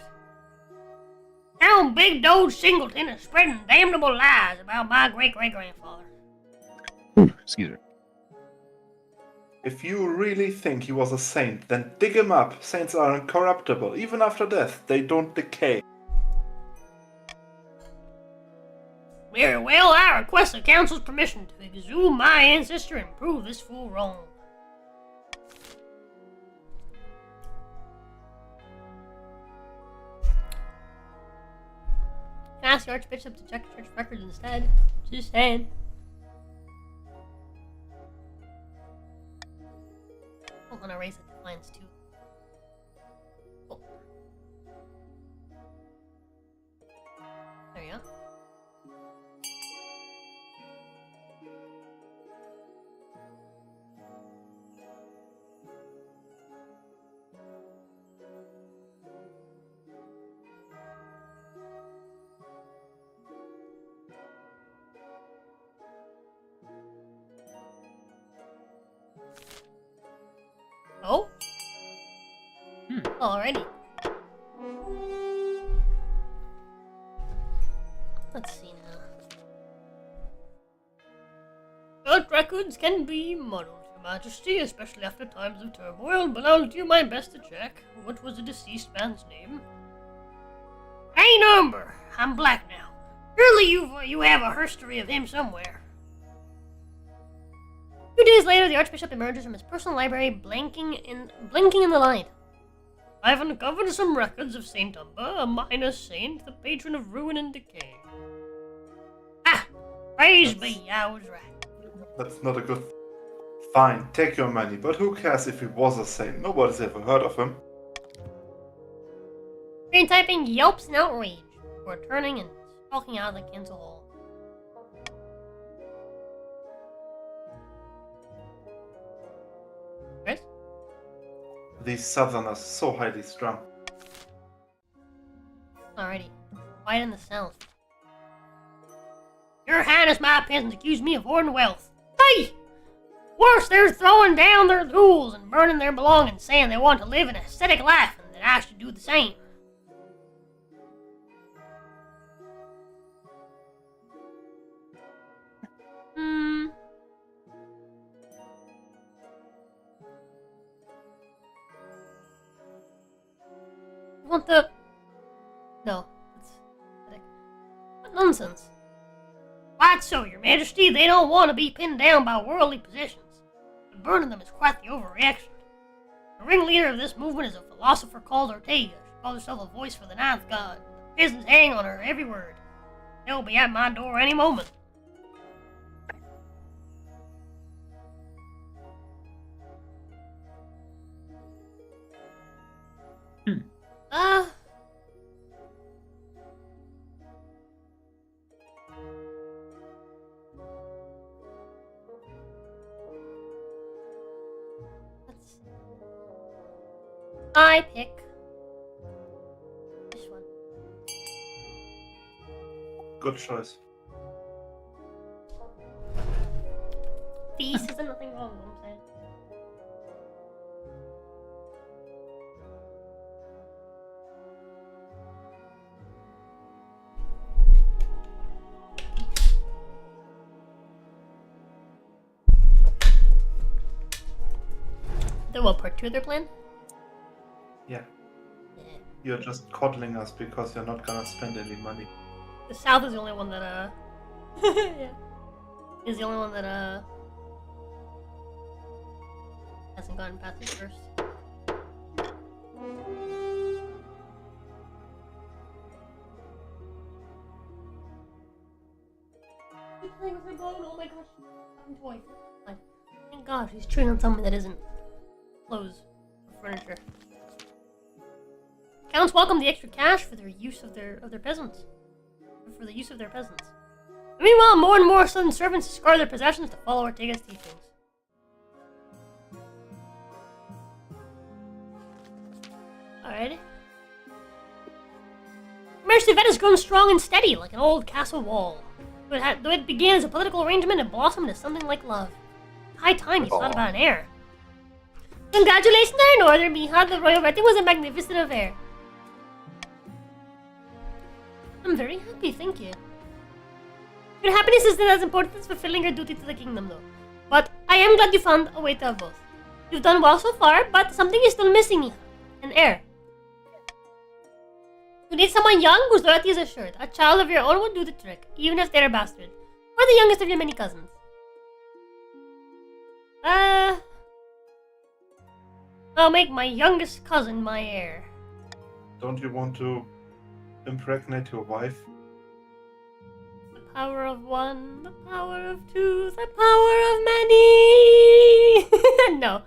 Now Big Doge Singleton is spreading damnable lies about my great-great-grandfather. Excuse me. If you really think he was a saint, then dig him up. Saints are incorruptible. Even after death, they don't decay. Very well, I request the council's permission to exhume my ancestor and prove this fool wrong. Can I ask the Archbishop to check church records instead? Just saying. I'm gonna raise the defiance too. Oh. There you go. Oh? Alrighty. Let's see now. Church records can be muddled. Majesty, especially after times of turmoil, but I'll do my best to check. What was the deceased man's name? I ain't Umber. I'm black now. Surely you have a history of him somewhere. 2 days later, the Archbishop emerges from his personal library, blinking in the light. I've uncovered some records of Saint Umber, a minor saint, the patron of ruin and decay. Ah! Praise be, I was right. That's not a good... Fine, take your money, but who cares if he was a saint? Nobody's ever heard of him. Screen typing yelps in outrage before turning and stalking out of the council hall. Chris? These southerners so highly strung. Alrighty. Quiet in the south. Your Highness, my peasants accuse me of hoarding wealth. Hey! Worse, they're throwing down their tools and burning their belongings, saying they want to live an ascetic life and that I should do the same. Want the... No, it's pathetic. What nonsense. Quite so, Your Majesty, they don't want to be pinned down by worldly possessions. But burning them is quite the overreaction. The ringleader of this movement is a philosopher called Ortega. She calls herself a voice for the ninth god. The peasants hang on her every word. They'll be at my door any moment. I pick this one. Good choice. Feast isn't nothing wrong with what I'm saying. The what, part 2 of their plan? Yeah. Yeah. You're just coddling us because you're not gonna spend any money. The South is the only one that, yeah. Is the only one that, hasn't gotten past it first. She's playing with her bone, oh my gosh. Fucking toy. Like, thank God she's chewing on something that isn't clothes or furniture. Counts welcome the extra cash for their use of their peasants. For the use of their peasants. Meanwhile, more and more southern servants discard their possessions to follow Ortega's teachings. Alright. Mercy Vet has grown strong and steady, like an old castle wall. Though it began as a political arrangement, it blossomed into something like love. High time you thought about an heir. Congratulations are in order, Mija. The royal wedding was a magnificent affair. I'm very happy, thank you. Your happiness isn't as important as fulfilling your duty to the kingdom, though. But I am glad you found a way to have both. You've done well so far, but something is still missing, Mija. An heir. You need someone young whose loyalty is assured. A child of your own would do the trick, even if they're a bastard. Or the youngest of your many cousins. I'll make my youngest cousin my heir. Don't you want to impregnate your wife? The power of one, the power of two, the power of many. No.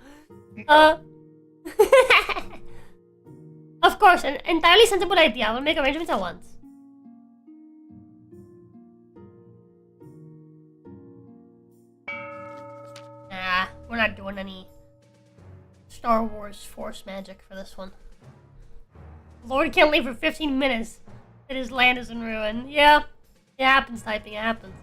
Of course, an entirely sensible idea. I will make arrangements at once. Nah, we're not doing any Star Wars Force magic for this one. Lord can't leave for 15 minutes that his land is in ruin. Yeah, it happens, typing, it happens.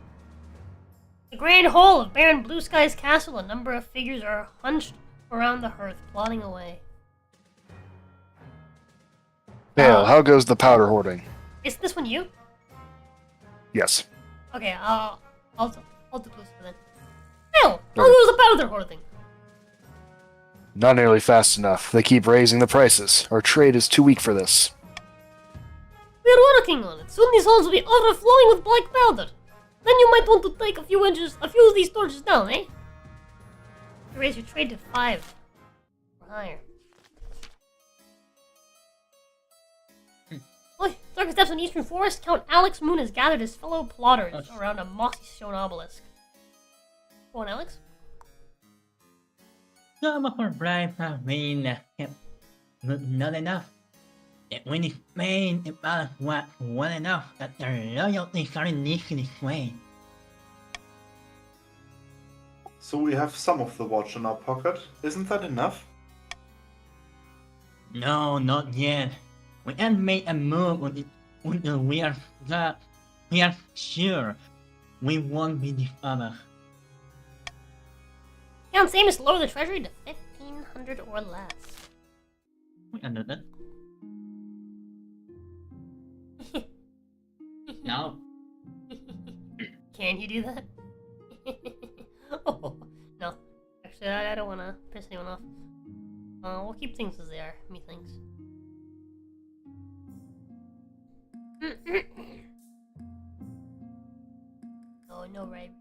The grand hall of Baron Blue Sky's castle, a number of figures are hunched around the hearth, plodding away. Dale, how goes the powder hoarding? Is this one you? Yes. Okay, I'll do close to then. Hell, how goes the powder hoarding? Not nearly fast enough. They keep raising the prices. Our trade is too weak for this. We're working on it. Soon these halls will be overflowing with black powder. Then you might want to take a few of these torches down, eh? Raise your trade to 5 or higher. Oi, dark steps in the eastern forest. Count Alex Moon has gathered his fellow plotters around a mossy stone obelisk. Go on, Alex. Some of our bribes have been not enough. It when it's made about what well enough that their loyalties are leaking this way. So we have some of the watch in our pocket. Isn't that enough? No, not yet. We can't make a move until we are sure we won't be discovered. Count Amos lower the treasury to 1,500 or less. We can do that. No. Can you do that? Oh, no. Actually, I don't want to piss anyone off. We'll keep things as they are, methinks. Oh, no, right.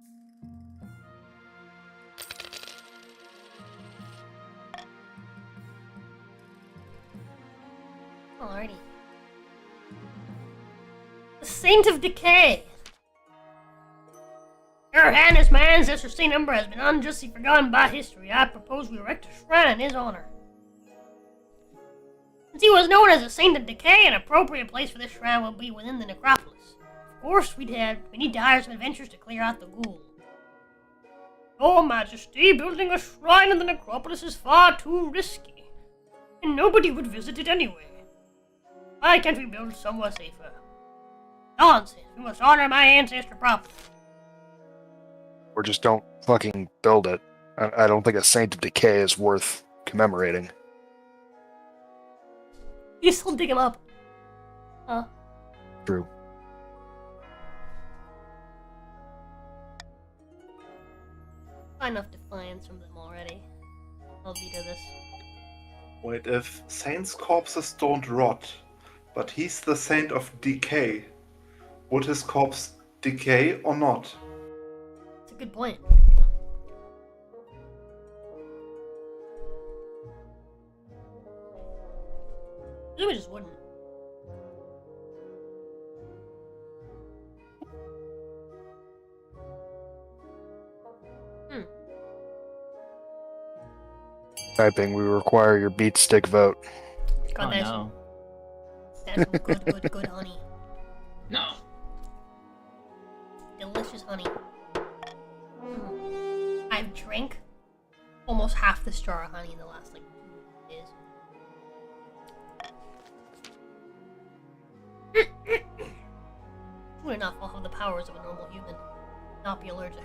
Alrighty. The Saint of Decay! Your Highness, my ancestor Saint Umber has been unjustly forgotten by history. I propose we erect a shrine in his honor. Since he was known as a Saint of Decay, an appropriate place for this shrine will be within the necropolis. Of course, we need to hire some adventurers to clear out the ghoul. Your Majesty, building a shrine in the necropolis is far too risky, and nobody would visit it anyway. Why can't we build somewhere safer? Nonsense, we must honor my ancestor properly. Or just don't fucking build it. I don't think a Saint of Decay is worth commemorating. You still dig him up. Huh? True. Enough defiance from them already. I'll be to this. Wait, if saints' corpses don't rot, but he's the Saint of Decay, would his corpse decay or not? It's a good point. It just wouldn't. Typing, we require your beat stick vote. God, Oh that's, no. that's some good honey. No. Delicious honey. I've drank almost half this jar of honey in the last, 2 days. True enough, I'll have the powers of a normal human. Not be allergic.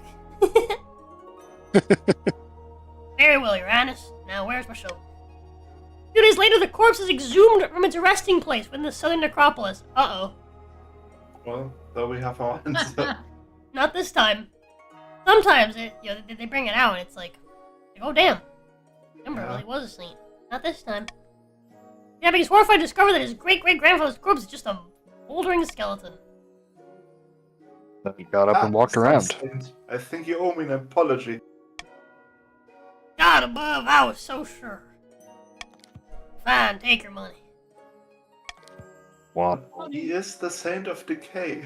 Very well, Your Highness. Now, where's my show? 2 days later, the corpse is exhumed from its resting place within the southern necropolis. Uh-oh. Well, there we have our answer. Not this time. Sometimes they bring it out and it's like, oh damn, Ember really was a saint. Not this time. Yeah, but he's horrified to discover that his great-great-grandfather's corpse is just a moldering skeleton. He got up and walked around. Saint, I think you owe me an apology. God above, I was so sure. Fine, take your money. What? He is the Saint of Decay.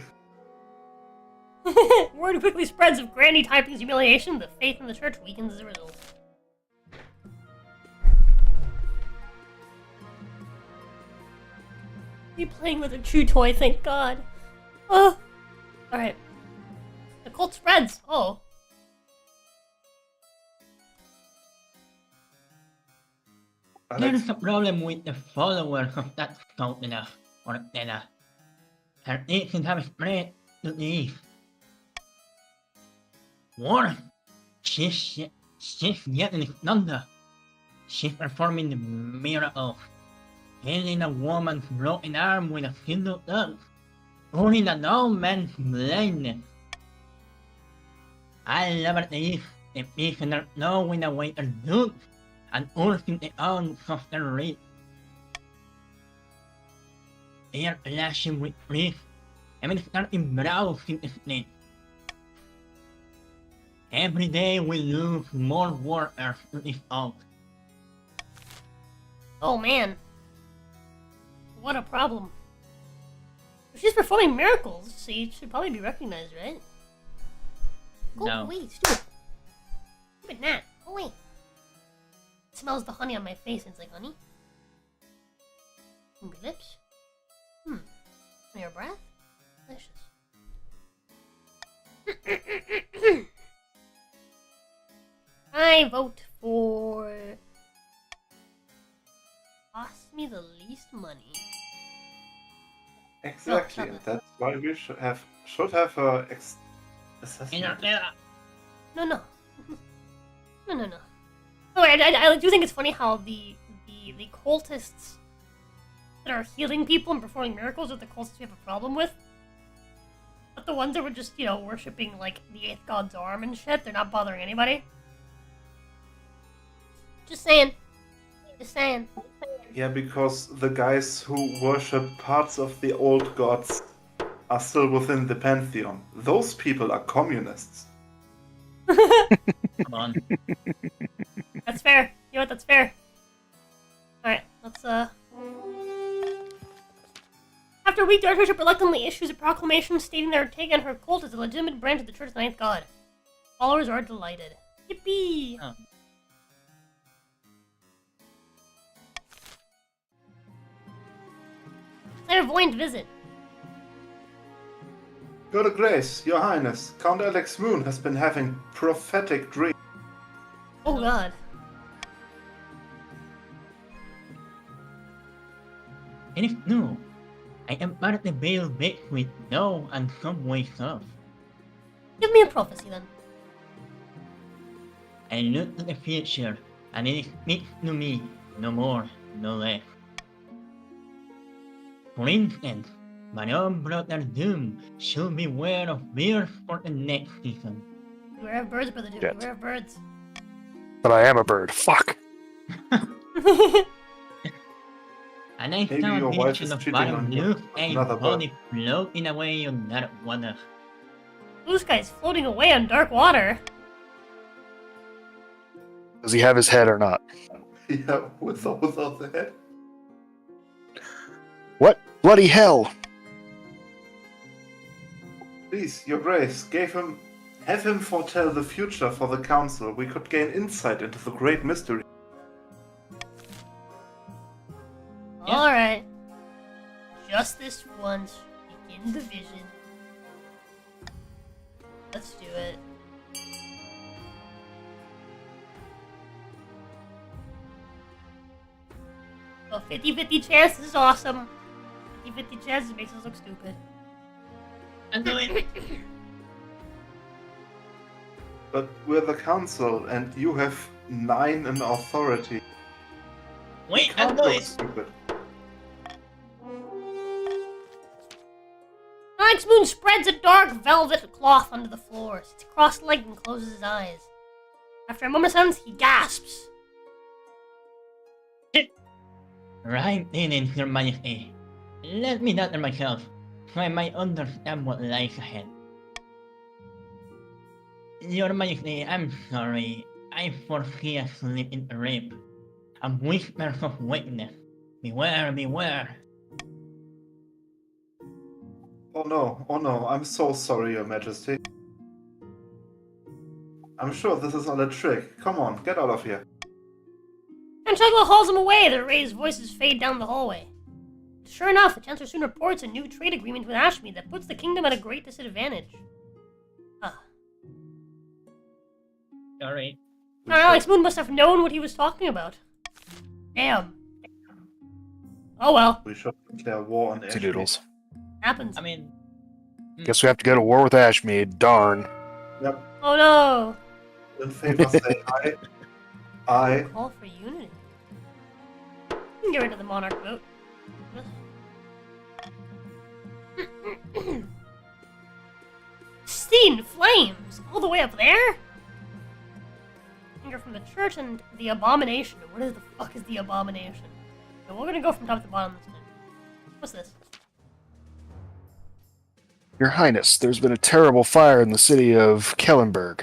Word quickly spreads of Granny Typing's humiliation. The faith in the church weakens as a result. You playing with a true toy, thank God. Oh. Alright. The cult spreads. Oh. There's a problem with the followers of that cult enough, or Nena. Her agents have spread to the east. War. She's getting thunder. She's performing the miracle. Healing a woman's broken arm with a single touch. Only the no man's blindness. I love at the east. The prisoner knowing the way to do. and urging the arms of the reap. They are flashing with grief, and starting browsing the snake. Every day we lose more warriors to this out. Oh man. What a problem. She's performing miracles, so you should probably be recognized, right? Go No. away, stupid. Stupid gnat. Go away. It smells the honey on my face and it's like, honey? On your lips? On your breath? Delicious. I vote for... Cost me the least money. Exactly, No, and that's why we should have a assessment. No. No. Oh, I do think it's funny how the cultists that are healing people and performing miracles are the cultists we have a problem with. But the ones that were just, worshipping, like, the 8th god's arm and shit, they're not bothering anybody. Just saying. Yeah, because the guys who worship parts of the old gods are still within the pantheon. Those people are communists. Come on. That's fair. You know what? That's fair. Alright, let's, After a week, the Archbishop reluctantly issues a proclamation stating that Ortega and her cult is a legitimate branch of the Church of the Ninth God. Followers are delighted. Yippee! Oh. Clairvoyant visit. Your Grace, Your Highness, Count Alex Moon has been having prophetic dreams. Oh god. It is new. I am part of the Veil baked with dough and some way sauce. Give me a prophecy then. I look to the future, and it speaks to me, no more, no less. For instance, my own brother Doom should beware of bears for the next season. Beware of birds, Brother Duke. Shit. Beware of birds. But I am a bird. Fuck. And I Maybe saw your a wife vision is of cheating bottom on blue another bird. body floating away on that water. Blue sky's floating away on dark water. Does he have his head or not? Yeah, with or without the head. What? Bloody hell! Please, Your Grace, have him foretell the future for the Council. We could gain insight into the great mystery. Yeah. Alright. Just this once. Begin the vision. Let's do it. A 50-50 chance, this is awesome. 50-50 chance, it makes us look stupid. And do it! But we're the Council, and you have 9 in authority. Wait, and Can't do look it! stupid. Alex Moon spreads a dark velvet cloth under the floor, sits cross-legged and closes his eyes. After a moment's silence, he gasps. Right in, Your Majesty. Let me doctor myself, so I might understand what lies ahead. Your Majesty, I'm sorry. I foresee a slip in the rib. A whisper of weakness. Beware, beware. Oh no, I'm so sorry, Your Majesty. I'm sure this is all a trick. Come on, get out of here. And Chugla hauls him away. Their raised voices fade down the hallway. Sure enough, the Chancellor soon reports a new trade agreement with Ashmead that puts the kingdom at a great disadvantage. Sorry. Alex Moon must have known what he was talking about. Damn. Oh well, We should declare war on Two Ashmead. doodles. happens. I mean... Guess we have to go to war with Ashmead. Darn. Yep. Oh no. In favor, say aye. Aye. Call for unity. You can get rid of the monarch vote. Steam flames all the way up there. finger from the church and the abomination. What is the fuck is the abomination? So we're gonna go from top to bottom this time. What's this? Your Highness, there's been a terrible fire in the city of Kellenberg.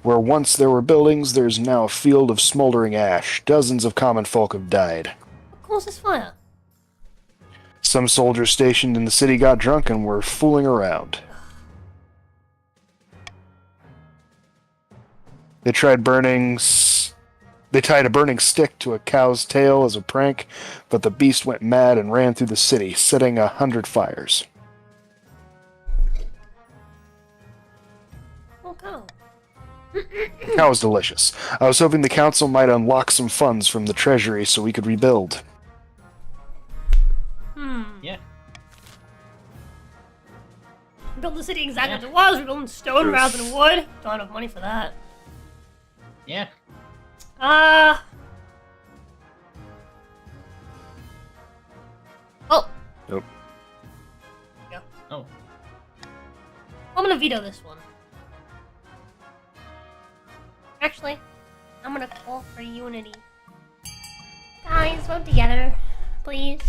Where once there were buildings, there's now a field of smoldering ash. Dozens of common folk have died. What caused this fire? Some soldiers stationed in the city got drunk and were fooling around. They tied a burning stick to a cow's tail as a prank, but the beast went mad and ran through the city, setting 100 fires. Oh, cow. Cow was delicious. I was hoping the council might unlock some funds from the treasury so we could rebuild. Yeah. Build the city exactly as it was. We're building stone rather than wood. Don't have enough money for that. Yeah. Oh. Nope. Yeah. Oh. I'm gonna veto this one. Actually, I'm gonna call for unity. Guys, vote together, please.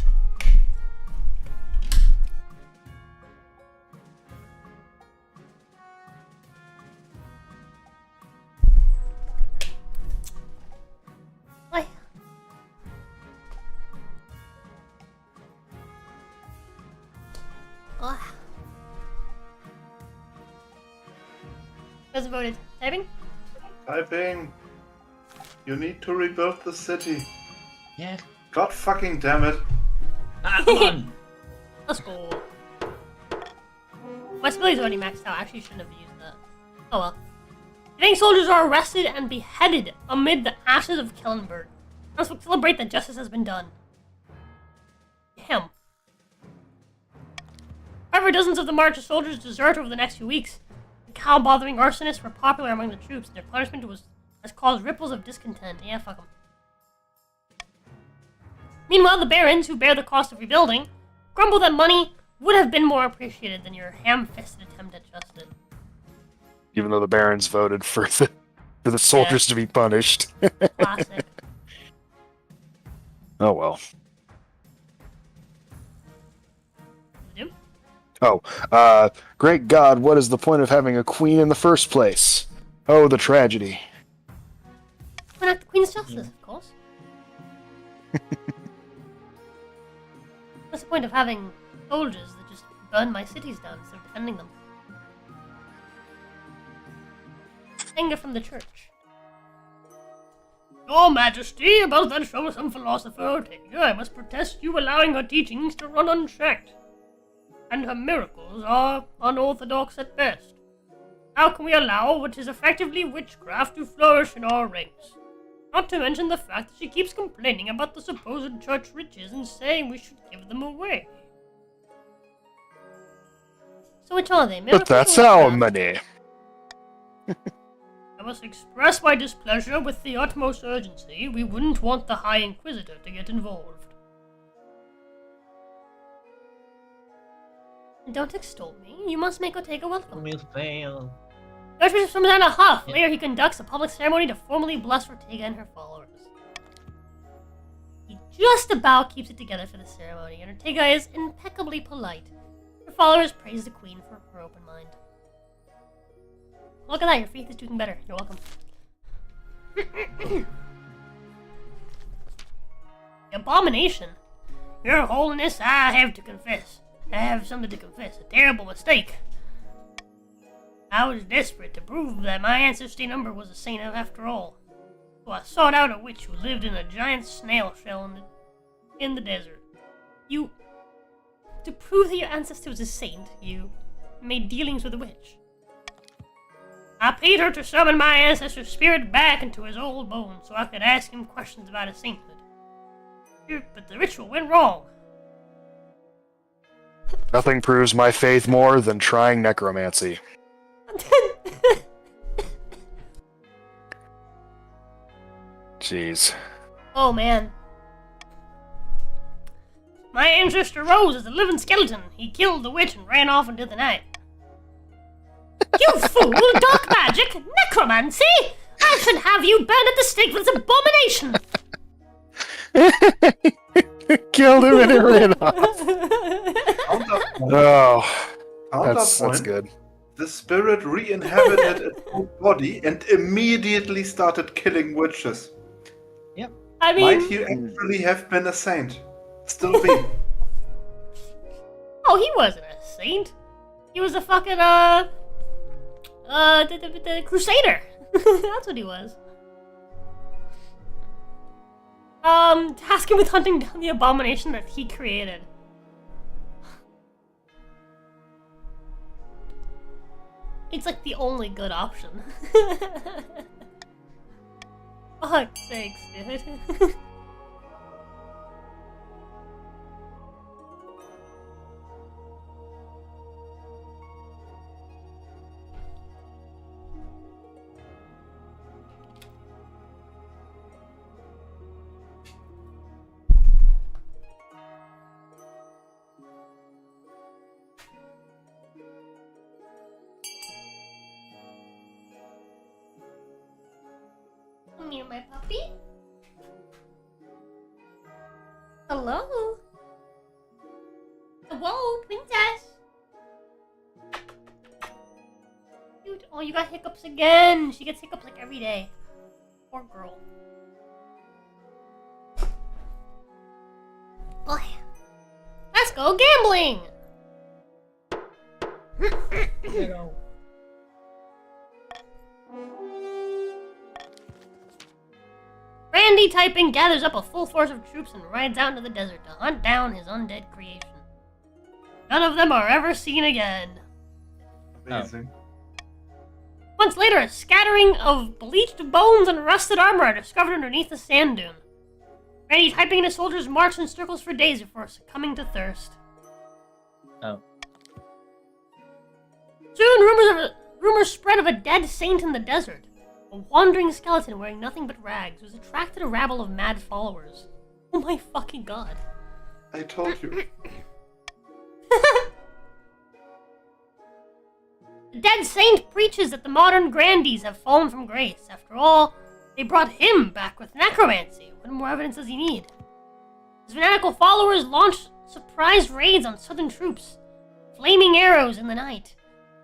Why? Ugh. Who hasn't voted? Typing? Typing. You need to rebuild the city. Yeah. God fucking damn it. Ah, come on. Let's go. My ability's already maxed out. I actually shouldn't have used that. Oh well. Remaining soldiers are arrested and beheaded amid the ashes of Kellenberg. Let's celebrate that justice has been done. Damn. However, dozens of the march's soldiers desert over the next few weeks. The cow-bothering arsonists were popular among the troops, and their punishment has caused ripples of discontent. Yeah, fuck them. Meanwhile, the barons, who bear the cost of rebuilding, grumble that money would have been more appreciated than your ham-fisted attempt at justice. Even though the barons voted for the soldiers to be punished. Classic. Oh well. You? Oh, great God, what is the point of having a queen in the first place? Oh, the tragedy. Why not the Queen's Justice, of course? What's the point of having soldiers that just burn my cities down instead of defending them? Anger from the church. Your Majesty, about that show some philosopher here, I must protest you allowing her teachings to run unchecked. And her miracles are unorthodox at best. How can we allow what is effectively witchcraft to flourish in our ranks? Not to mention the fact that she keeps complaining about the supposed church riches and saying we should give them away. So which are they? But that's or our witchcraft? money. I must express my displeasure with the utmost urgency. We wouldn't want the High Inquisitor to get involved. Don't extol me. You must make Ortega welcome. Will fail. Archbishop summons down a huff. Yeah. Later, he conducts a public ceremony to formally bless Ortega and her followers. He just about keeps it together for the ceremony, and Ortega is impeccably polite. Her followers praise the Queen for her open mind. Look at that, your faith is doing better. You're welcome. Abomination. Your Holiness, I have to confess. I have something to confess. A terrible mistake. I was desperate to prove that my ancestry number was a saint after all. So I sought out a witch who lived in a giant snail shell in the desert. To prove that your ancestor was a saint, you made dealings with a witch. I paid her to summon my ancestor's spirit back into his old bones so I could ask him questions about his sainthood. But the ritual went wrong. Nothing proves my faith more than trying necromancy. Jeez. Oh man. My ancestor rose as a living skeleton. He killed the witch and ran off into the night. You fool! Dark magic! Necromancy! I should have you burned at the stake for this abomination! Killed him and it ran off. Counterpoint. Oh, that's Counterpoint. good. The spirit re-inhabited its own body and immediately started killing witches. I Might mean, he actually have been a saint? Still be. oh, he wasn't a saint. He was a fucking, the crusader. That's what he was. Task him with hunting down the abomination that he created. It's like the only good option. Fuck's sakes, dude. Come here, my puppy. Hello? Hello, princess. Dude, oh, you got hiccups again. She gets hiccups like every day. Poor girl. Boy. Let's go gambling. Randy typing gathers up a full force of troops and rides out into the desert to hunt down his undead creation. None of them are ever seen again. Amazing. Months later, a scattering of bleached bones and rusted armor are discovered underneath the sand dune. Randy typing and his soldiers march in circles for days before succumbing to thirst. Oh. Soon, rumors spread of a dead saint in the desert. A wandering skeleton wearing nothing but rags was attracted a rabble of mad followers. Oh my fucking god. I told you. The dead saint preaches that the modern grandees have fallen from grace. After all, they brought him back with necromancy. What more evidence does he need? His fanatical followers launched surprise raids on southern troops. Flaming arrows in the night.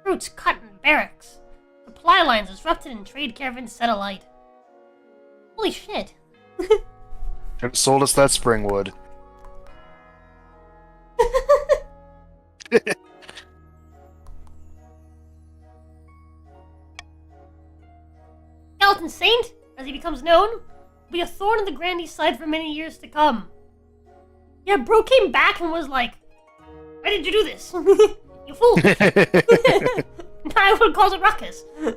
Fruits cut in barracks. Supply lines disrupted and trade caravans set alight. Holy shit. Should have sold us that springwood. Skeleton Saint, as he becomes known, will be a thorn in the Grandy's side for many years to come. Yeah, bro came back and was like, why did you do this? You fool! I will cause a ruckus. In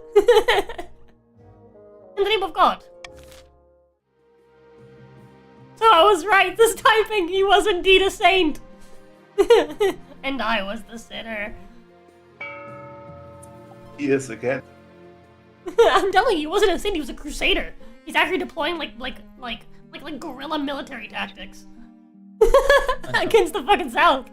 the name of God. So I was right this typing, he was indeed a saint. And I was the sinner. He is again. I'm telling you, he wasn't a saint, he was a crusader. He's actually deploying like guerrilla military tactics. Against the fucking South.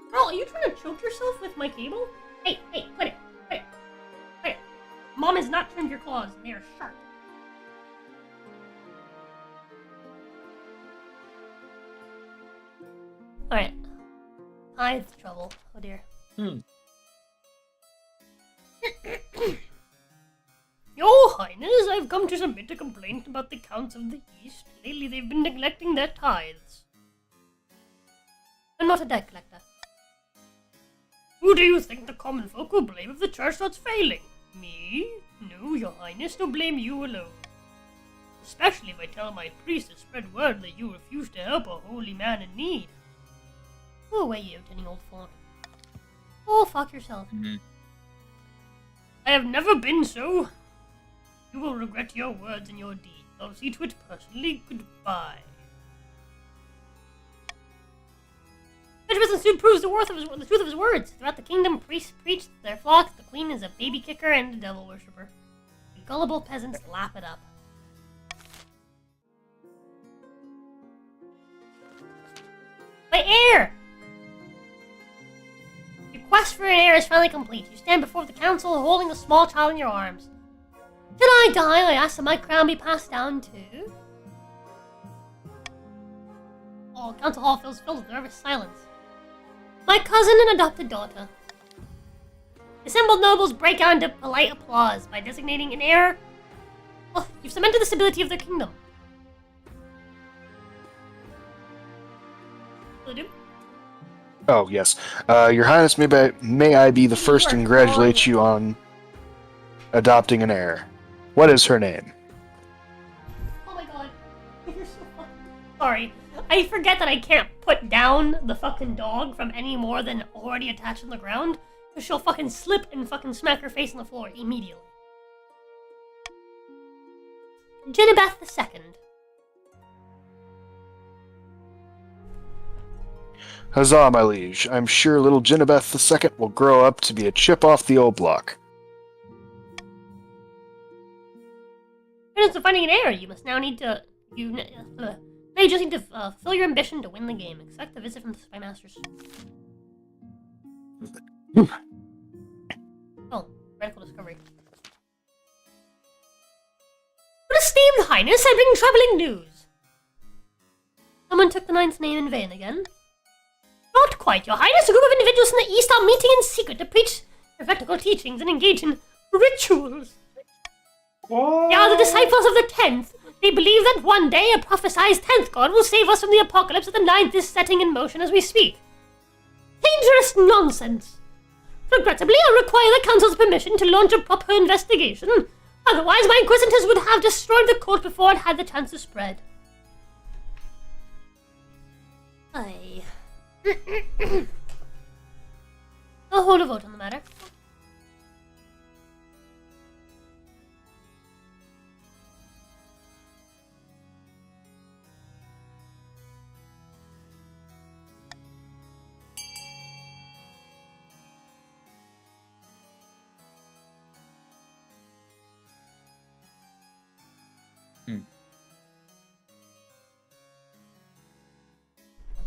Bro, are you trying to choke yourself with my cable? Hey, quit it. Mom has not trimmed your claws, they are sharp. Alright. Tithe trouble. Oh dear. Your Highness, I've come to submit a complaint about the counts of the East. Lately they've been neglecting their tithes. I'm not a debt collector. Who do you think the common folk will blame if the church starts failing? Me? No, Your Highness, they'll blame you alone. Especially if I tell my priest to spread word that you refuse to help a holy man in need. Go away, you tinny old phone. Oh, fuck yourself. I have never been so. You will regret your words and your deeds. I'll see to it personally. Goodbye. Benjamin soon proves the truth of his words. Throughout the kingdom, priests preach to their flocks. The queen is a baby kicker and a devil worshipper. The gullible peasants lap it up. My heir! Your quest for an heir is finally complete. You stand before the council holding a small child in your arms. Should I die, I ask that my crown be passed down to... Oh, council hall feels filled with nervous silence. My cousin and adopted daughter. Assembled nobles break out into polite applause by designating an heir. Oh, you've cemented the stability of their kingdom. Will do? Oh, yes. Your Highness, may I be the first to congratulate you on adopting an heir. What is her name? Oh my god. You're so fucking... Sorry. I forget that I can't put down the fucking dog from any more than already attached on the ground, so she'll fucking slip and fucking smack her face on the floor immediately. Genevieve II. Huzzah, my liege. I'm sure little Genevieve II will grow up to be a chip off the old block. In terms of finding an heir, you must now need to... Now you just need to fulfill your ambition to win the game. Expect a visit from the Spy Masters. Oh, radical discovery. But esteemed Highness, I bring troubling news. Someone took the Ninth's name in vain again. Not quite, Your Highness. A group of individuals in the East are meeting in secret to preach heretical teachings and engage in rituals. What? They are the disciples of the 10th. They believe that one day a prophesied 10th god will save us from the apocalypse that the 9th is setting in motion as we speak. Dangerous nonsense. Regrettably, I require the Council's permission to launch a proper investigation. Otherwise, my inquisitors would have destroyed the cult before it had the chance to spread. Aye. I'll hold a vote on the matter.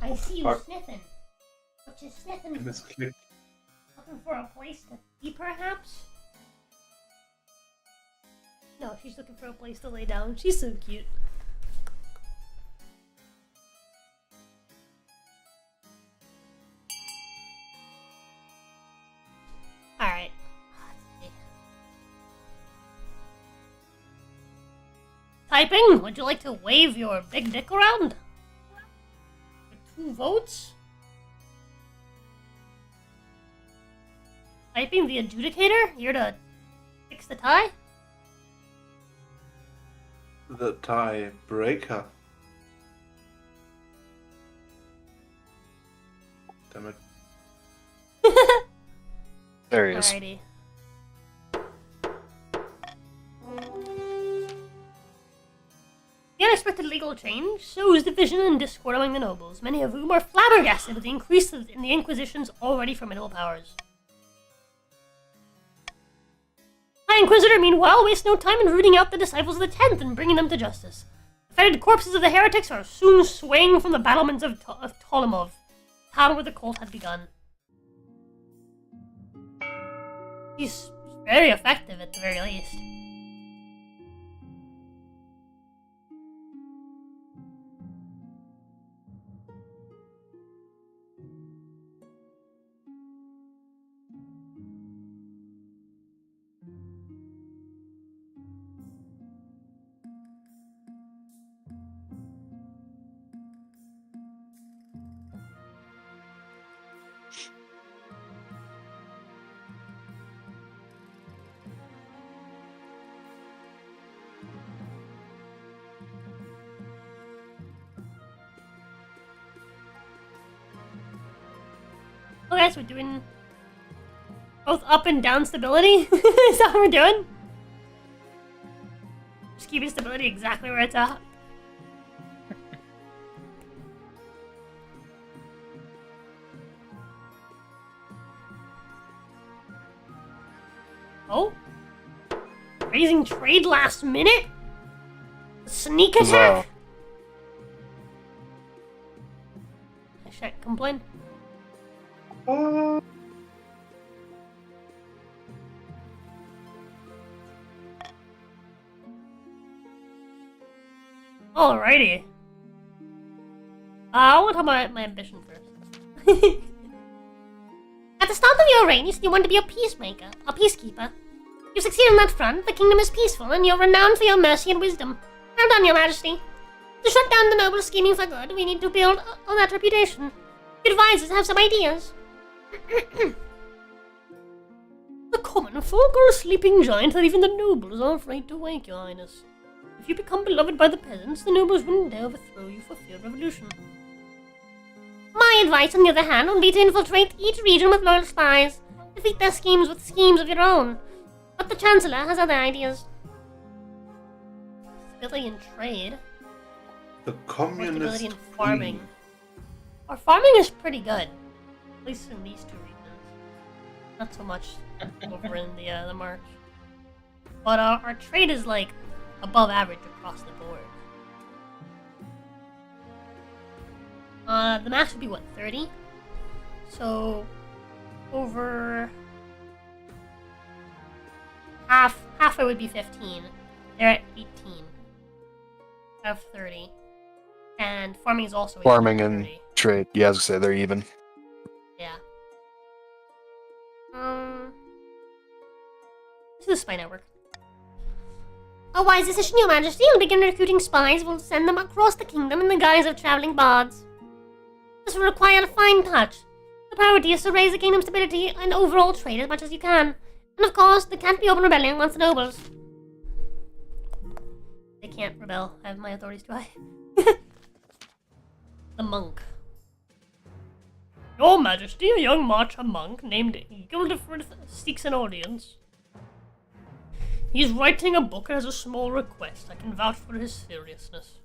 I see you Fuck. sniffing. What you sniffing? Misclick. Looking for a place to be, perhaps? No, she's looking for a place to lay down. She's so cute. Alright. Let's see. Typing, would you like to wave your big dick around? 2 votes? Typing the adjudicator? You're to fix the tie? The tie breaker. Damn it. There he is. Alrighty. The unexpected legal change sows division and discord among the nobles, many of whom are flabbergasted with the increase in the Inquisition's already formidable powers. High Inquisitor, meanwhile, wastes no time in rooting out the disciples of the 10th and bringing them to justice. The fetid corpses of the heretics are soon swaying from the battlements of Ptolemov, town where the cult had begun. He's very effective at the very least. Okay, so we're doing both up and down stability? Is that what we're doing? Just keeping stability exactly where it's at. Oh? Raising trade last minute? Sneak attack? I shan't complain. Alrighty. I want to talk about my ambition first. At the start of your reign, you said you wanted to be a peacekeeper. You succeeded on that front, the kingdom is peaceful, and you're renowned for your mercy and wisdom. Well done, your majesty. To shut down the nobles scheming for good, we need to build on that reputation. Your advisors have some ideas. The common folk are a sleeping giant that even the nobles are afraid to wake, your highness. If you become beloved by the peasants, the nobles wouldn't dare overthrow you for fear of revolution. My advice, on the other hand, would be to infiltrate each region with loyal spies. Defeat their schemes with schemes of your own. But the Chancellor has other ideas. Stability in trade. The Or communist stability in farming. queen. Our farming is pretty good. At least in these two regions. Not so much over in the March. But our trade is like above average across the board. The max would be what, 30? So over halfway would be 15. They're at 18. I have 30. And farming is also Farming and 30. trade. Yeah, I was gonna say they're even. Yeah. This is the spy network. A wise decision, your majesty. You'll begin recruiting spies. We'll send them across the kingdom in the guise of traveling bards. This will require a fine touch. The priority is to raise the kingdom's stability and overall trade as much as you can. And of course, there can't be open rebellion once the nobles. They can't rebel. I have my authorities too high. The monk. Your Majesty, a young Marcha monk named Gildefrith seeks an audience. He's writing a book and has a small request. I can vouch for his seriousness.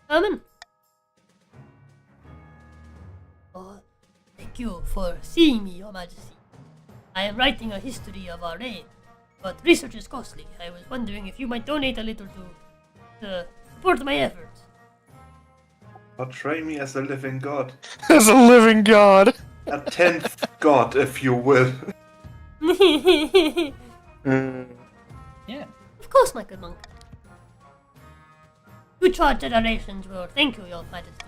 Come in. Oh, thank you for seeing me, Your Majesty. I am writing a history of our reign, but research is costly. I was wondering if you might donate a little to support my efforts. Portray me as a living god. As a living god! A 10th god, if you will. Yeah. Of course, my good monk. Future generations will thank you, Your Majesty.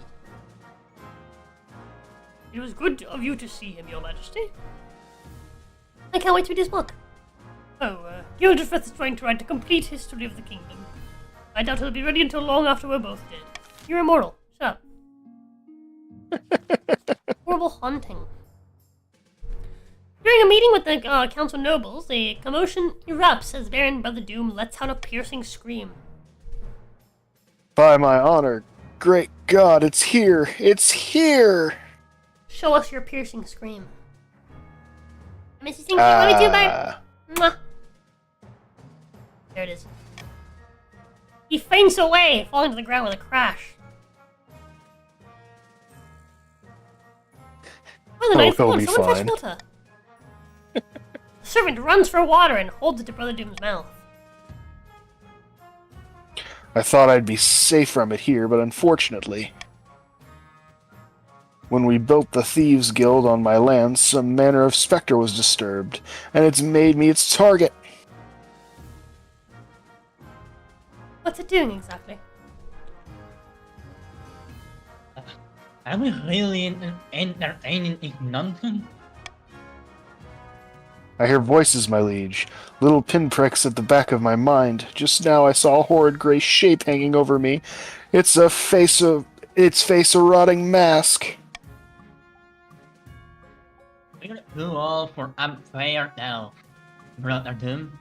It was good of you to see him, Your Majesty. I can't wait to read his book. Gildefrith is trying to write a complete history of the kingdom. I doubt he'll be ready until long after we're both dead. You're immortal. Shut up. Horrible haunting. During a meeting with the council nobles, a commotion erupts as Baron Brother Doom lets out a piercing scream. By my honor, great god, it's here! It's here! Show us your piercing scream. Mrs. Thinking, let me do my... Mwah. There it is. He faints away, falling to the ground with a crash. Oh, the ninth he'll one. be Someone fetch fine. water. The servant runs for water and holds it to Brother Doom's mouth. I thought I'd be safe from it here, but unfortunately, when we built the Thieves Guild on my land, some manner of specter was disturbed, and it's made me its target. What's it doing exactly? Are we really entertaining ignorance? I hear voices, my liege, little pinpricks at the back of my mind. Just now I saw a horrid gray shape hanging over me. Its face a rotting mask. We're too all for unfair now, Brother Doom.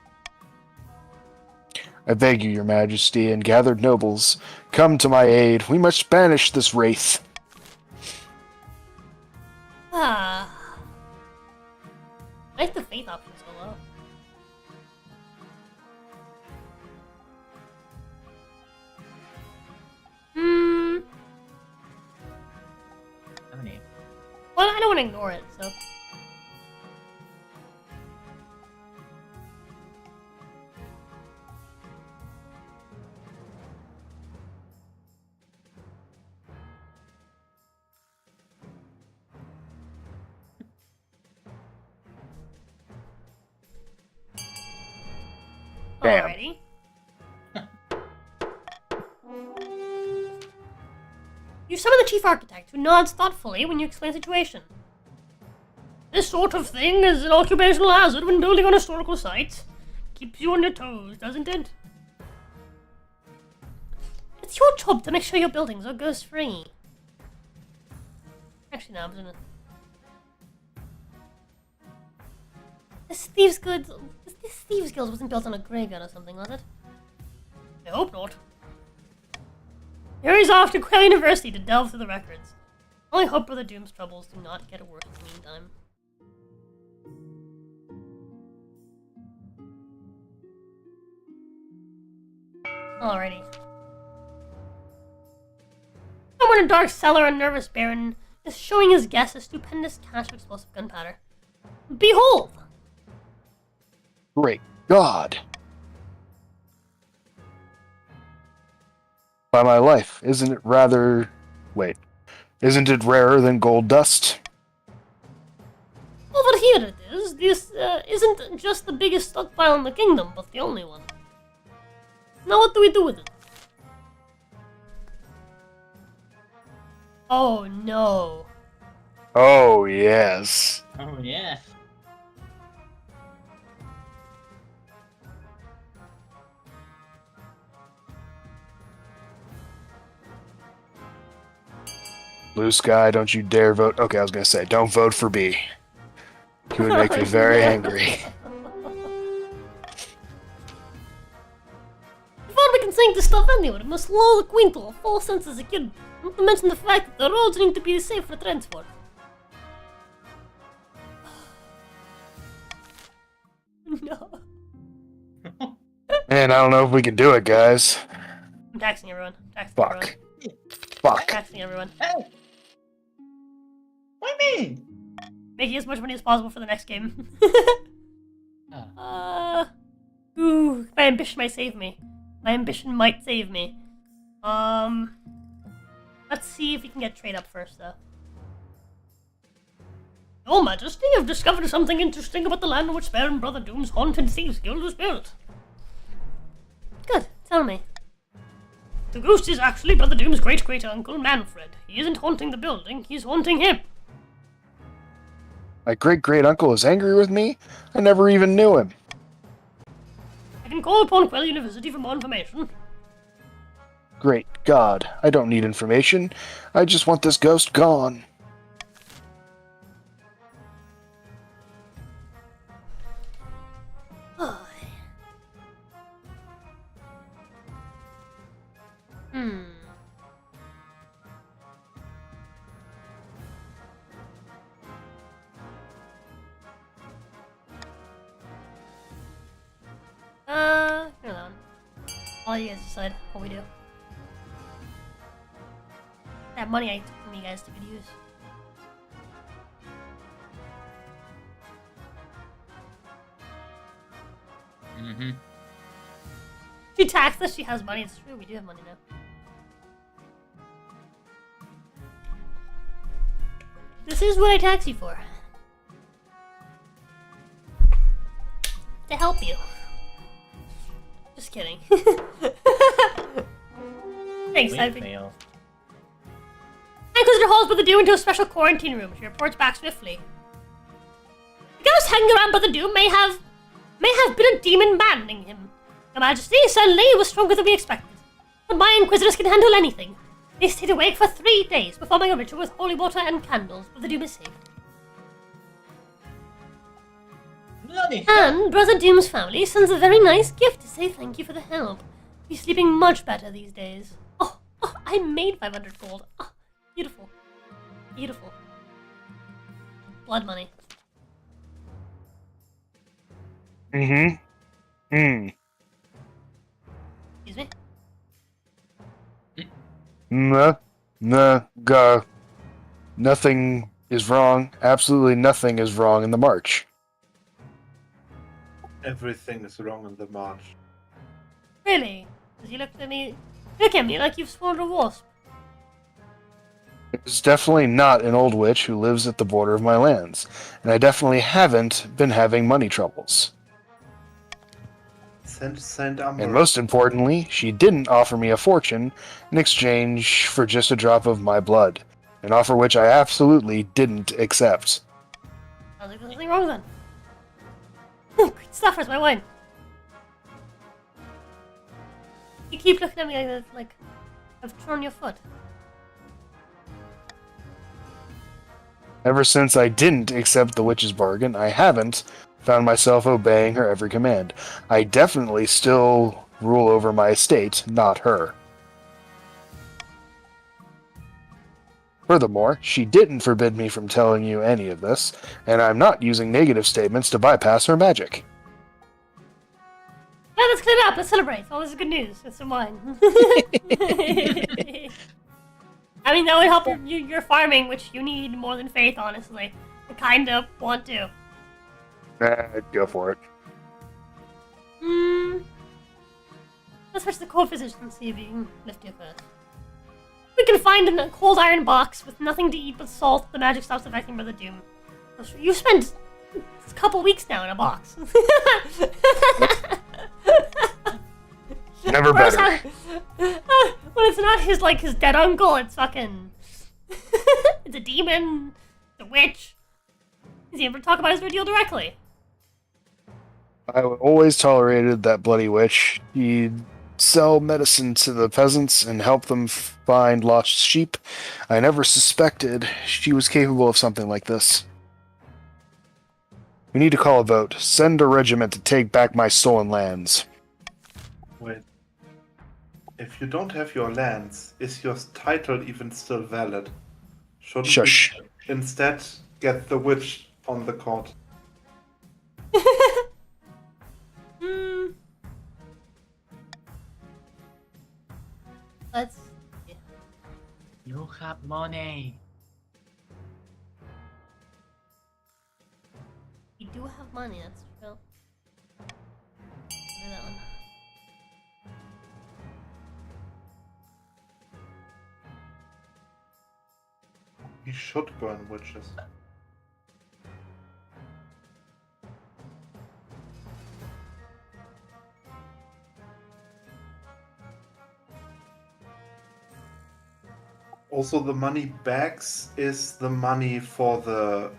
I beg you, your majesty, and gathered nobles, come to my aid. We must banish this wraith. I like the faith option so low. Well, I don't want to ignore it, so. Damn. Alrighty. You summon the chief architect, who nods thoughtfully when you explain the situation. This sort of thing is an occupational hazard when building on historical sites. Keeps you on your toes, doesn't it? It's your job to make sure your buildings are ghost-free. Actually, no, I'm gonna... This Thieves Guild wasn't built on a graveyard or something, was it? I hope not. Harry's off to Quail University to delve through the records. I only hope Brother Doom's troubles do not get worse in the meantime. Alrighty. Someone in a dark cellar, a nervous baron is showing his guests a stupendous cache of explosive gunpowder. Behold! Great God! By my life, isn't it rather... Wait. Isn't it rarer than gold dust? Over here it is. This isn't just the biggest stockpile in the kingdom, but the only one. Now what do we do with it? Oh no. Oh, yes. Oh, yes. Blue Sky, don't you dare vote. Okay, I was gonna say, don't vote for B. He would make me very angry. Before we can sink the stuff anywhere, we must load the quintal of all senses a kid. Not to mention the fact that the roads need to be safe for transport. No. Man, I don't know if we can do it, guys. I'm taxing everyone. Fuck. Fuck. Taxing everyone. Hey! What do you mean? Making as much money as possible for the next game. Ah. Ooh, my ambition might save me. My ambition might save me. Let's see if we can get trade up first, though. Your Majesty, I've discovered something interesting about the land on which Baron Brother Doom's haunted thieves guild was built. Good, tell me. The ghost is actually Brother Doom's great-great-uncle, Manfred. He isn't haunting the building, he's haunting him. My great-great-uncle is angry with me? I never even knew him. I can call upon Quell University for more information. Great God, I don't need information. I just want this ghost gone. Hold on. I'll let you guys decide what we do. That money I took from you guys to good use. Mm-hmm. She taxed us, she has money. It's true, we do have money now. This is what I tax you for. To help you. Just kidding. Thanks, I think. Fail. Inquisitor hauls Brother Doom into a special quarantine room. She reports back swiftly. The ghost hanging around Brother Doom may have been a demon maddening him. Your Majesty, suddenly he was stronger than we expected. But my Inquisitors can handle anything. They stayed awake for 3 days, performing a ritual with holy water and candles. Brother Doom is safe. Bloody And Brother Doom's family sends a very nice gift to say thank you for the help. He's sleeping much better these days. Oh, I made 500 gold. Oh, beautiful. Beautiful. Blood money. Mm-hmm. Excuse me? Go. Nothing is wrong. Absolutely nothing is wrong in the march. Everything is wrong in the march. Really? Does he look at me like you've swallowed a wasp? It's definitely not an old witch who lives at the border of my lands, and I definitely haven't been having money troubles. Saint Amber. And most importantly, she didn't offer me a fortune in exchange for just a drop of my blood. An offer which I absolutely didn't accept. Sounds like there's something wrong then. Great stuff, where's my wine? You keep looking at me like I've torn your foot. Ever since I didn't accept the witch's bargain, I haven't found myself obeying her every command. I definitely still rule over my estate, not her. Furthermore, she didn't forbid me from telling you any of this, and I'm not using negative statements to bypass her magic. Yeah, let's clear it up. Let's celebrate. Oh, this is good news. That's some wine. I mean, that would help your farming, which you need more than faith, honestly. I kind of want to. Go for it. Let's search the cold physician and see if you can lift your curse. We can find in a cold iron box with nothing to eat but salt. The magic stops affecting Brother Doom. You spent a couple weeks now in a box. Never better. When it's not his dead uncle, it's fucking... it's a demon, it's a witch. Does he ever talk about his ordeal directly? I always tolerated that bloody witch. He'd sell medicine to the peasants and help them find lost sheep. I never suspected she was capable of something like this. We need to call a vote. Send a regiment to take back my stolen lands. Wait. If you don't have your lands, is your title even still valid? Shouldn't Shush. we instead get the witch on the court? Let's... You have money. We do have money, that's true. Do that one. We should burn witches. Also, the money bags is the money for the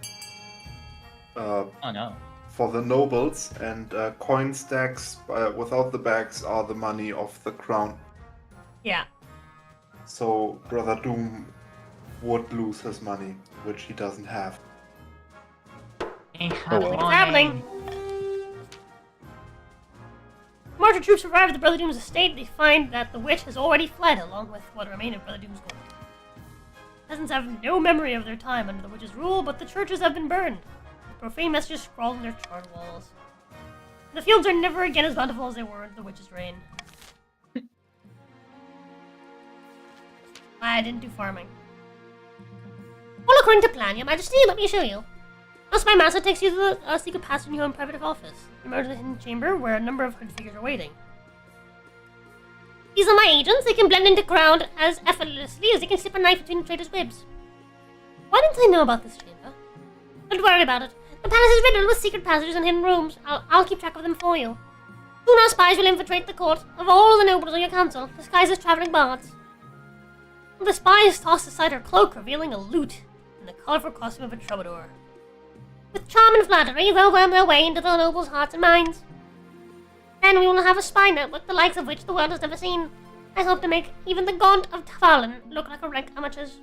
Oh no. for the nobles, and coin stacks without the bags are the money of the crown. Yeah. So Brother Doom would lose his money, which he doesn't have. He have well. What's money. happening? Marcher troops arrive at the Brother Doom's estate. They find that the witch has already fled, along with what remained of Brother Doom's gold. Peasants have no memory of their time under the witch's rule, but the churches have been burned. The profane messages scrawled on their charred walls. The fields are never again as bountiful as they were under the witch's reign. I didn't do farming. All according to plan, Your Majesty. Let me show you. Thus, my master takes you to the secret passage in your own private office. You emerge the hidden chamber where a number of hooded figures are waiting. These are my agents. They can blend into crowd as effortlessly as they can slip a knife between traitors' ribs. Why didn't I know about this chamber? Don't worry about it. The palace is riddled with secret passages and hidden rooms. I'll keep track of them for you. Soon our spies will infiltrate the court of all the nobles on your council, disguised as traveling bards. The spies tossed aside her cloak, revealing a lute in the colorful costume of a troubadour. With charm and flattery, they'll worm their way into the nobles' hearts and minds. Then we will have a spy network the likes of which the world has never seen. I hope to make even the god of Tafalin look like rank amateurs.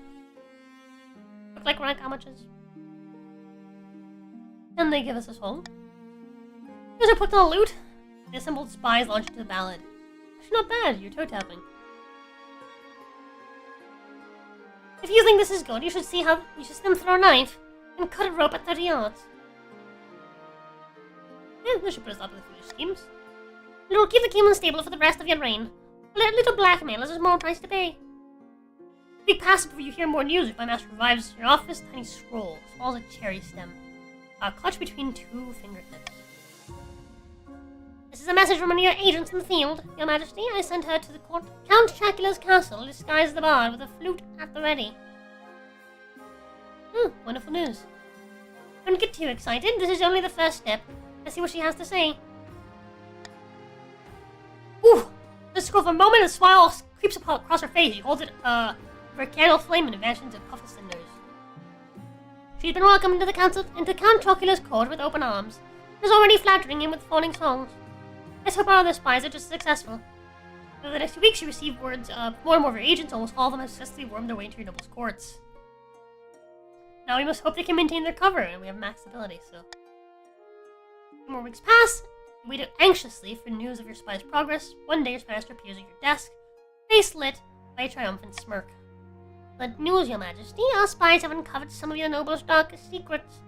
Can they give us a song? Here's our put on a lute. The assembled spies launched into the ballad. Actually not bad, you're toe tapping. If you think this is good, you should see how you should skim through a knife and cut a rope at 30 yards. Yeah, this should put a stop to the foolish schemes. It will keep the king in the stable for the rest of your reign. A little blackmail is a small price to pay. Be passive before you hear more news. If my master revives your office, tiny scroll, small as a cherry stem, clutched between two fingertips. This is a message from one of your agents in the field, Your Majesty. I sent her to the court. Count Chocula's castle, disguised as the bard, with a flute at the ready. Wonderful news. Don't get too excited. This is only the first step. Let's see what she has to say. scroll for a moment, a smile creeps across her face. She holds it for a candle flame and vanishes into a puff of cinders. She's been welcomed into Count Chocula's court with open arms, and is already flattering him with fawning songs. Let's hope our other spies are just as successful. Over the next few weeks, you receive words more and more of your agents. Almost all of them have successfully wormed their way into your noble's courts. Now we must hope they can maintain their cover, and we have max ability, so... 2 more weeks pass. You wait anxiously for news of your spy's progress. One day, your spy master appears at your desk, face lit by a triumphant smirk. Good news, your majesty. Our spies have uncovered some of your noble's darkest secrets.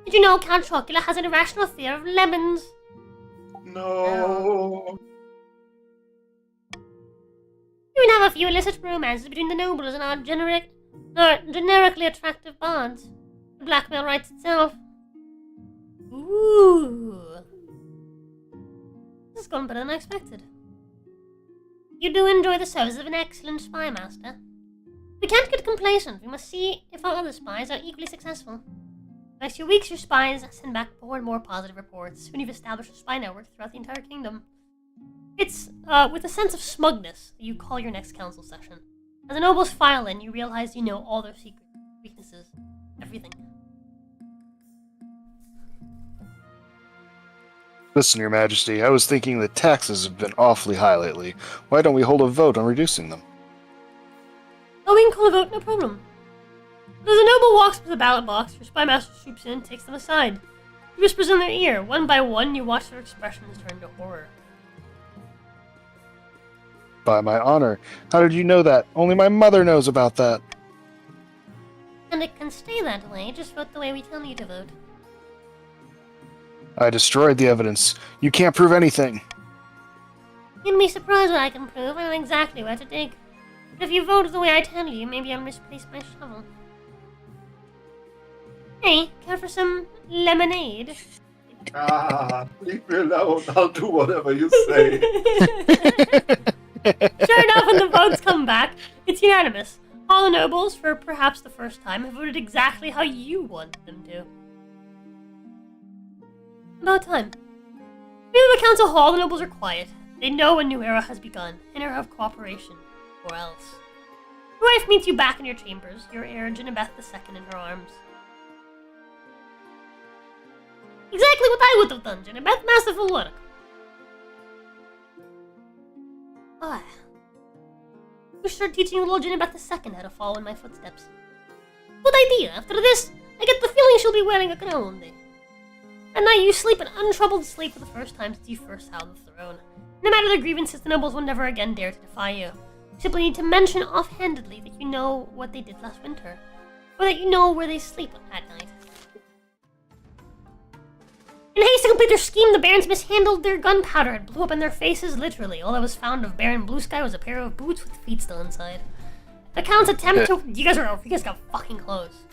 Did you know Count Chocula has an irrational fear of lemons? No. You can have a few illicit romances between the nobles and our generically attractive bards. The blackmail writes itself. Ooh. This has gone better than I expected. You do enjoy the services of an excellent spy master. We can't get complacent. We must see if our other spies are equally successful. In the next few weeks, your spies send back more and more positive reports when you've established a spy network throughout the entire kingdom. It's with a sense of smugness that you call your next council session. As the nobles file in, you realize you know all their secrets, weaknesses, everything. Listen, Your Majesty, I was thinking the taxes have been awfully high lately. Why don't we hold a vote on reducing them? Oh, we can call a vote, no problem. As a noble walks up to the ballot box, your spy master swoops in and takes them aside. He whispers in their ear. One by one, you watch their expressions turn to horror. By my honor, how did you know that? Only my mother knows about that. And it can stay that way, just vote the way we tell you to vote. I destroyed the evidence. You can't prove anything. You'd be surprised what I can prove. I know exactly where to dig. But if you vote the way I tell you, maybe I'll misplace my shovel. Hey, care for some lemonade? Leave me alone. I'll do whatever you say. Sure enough, when the votes come back, it's unanimous. All the nobles, for perhaps the first time, have voted exactly how you wanted them to. About time. Near the council hall, the nobles are quiet. They know a new era has begun, an era of cooperation, or else. Your wife meets you back in your chambers, your heir Genevieve II in her arms. Exactly what I would have done, Genevieve. Masterful work. Ah. We should start teaching little Genevieve II how to follow in my footsteps. Good idea. After this, I get the feeling she'll be wearing a crown one day. At night, you sleep an untroubled sleep for the first time since you first held the throne. No matter the grievances, the nobles will never again dare to defy you. You simply need to mention offhandedly that you know what they did last winter, or that you know where they sleep at night. In haste to complete their scheme, the barons mishandled their gunpowder and blew up in their faces, literally. All that was found of Baron Blue Sky was a pair of boots with feet still inside. The Count's attempt to... You guys got fucking close.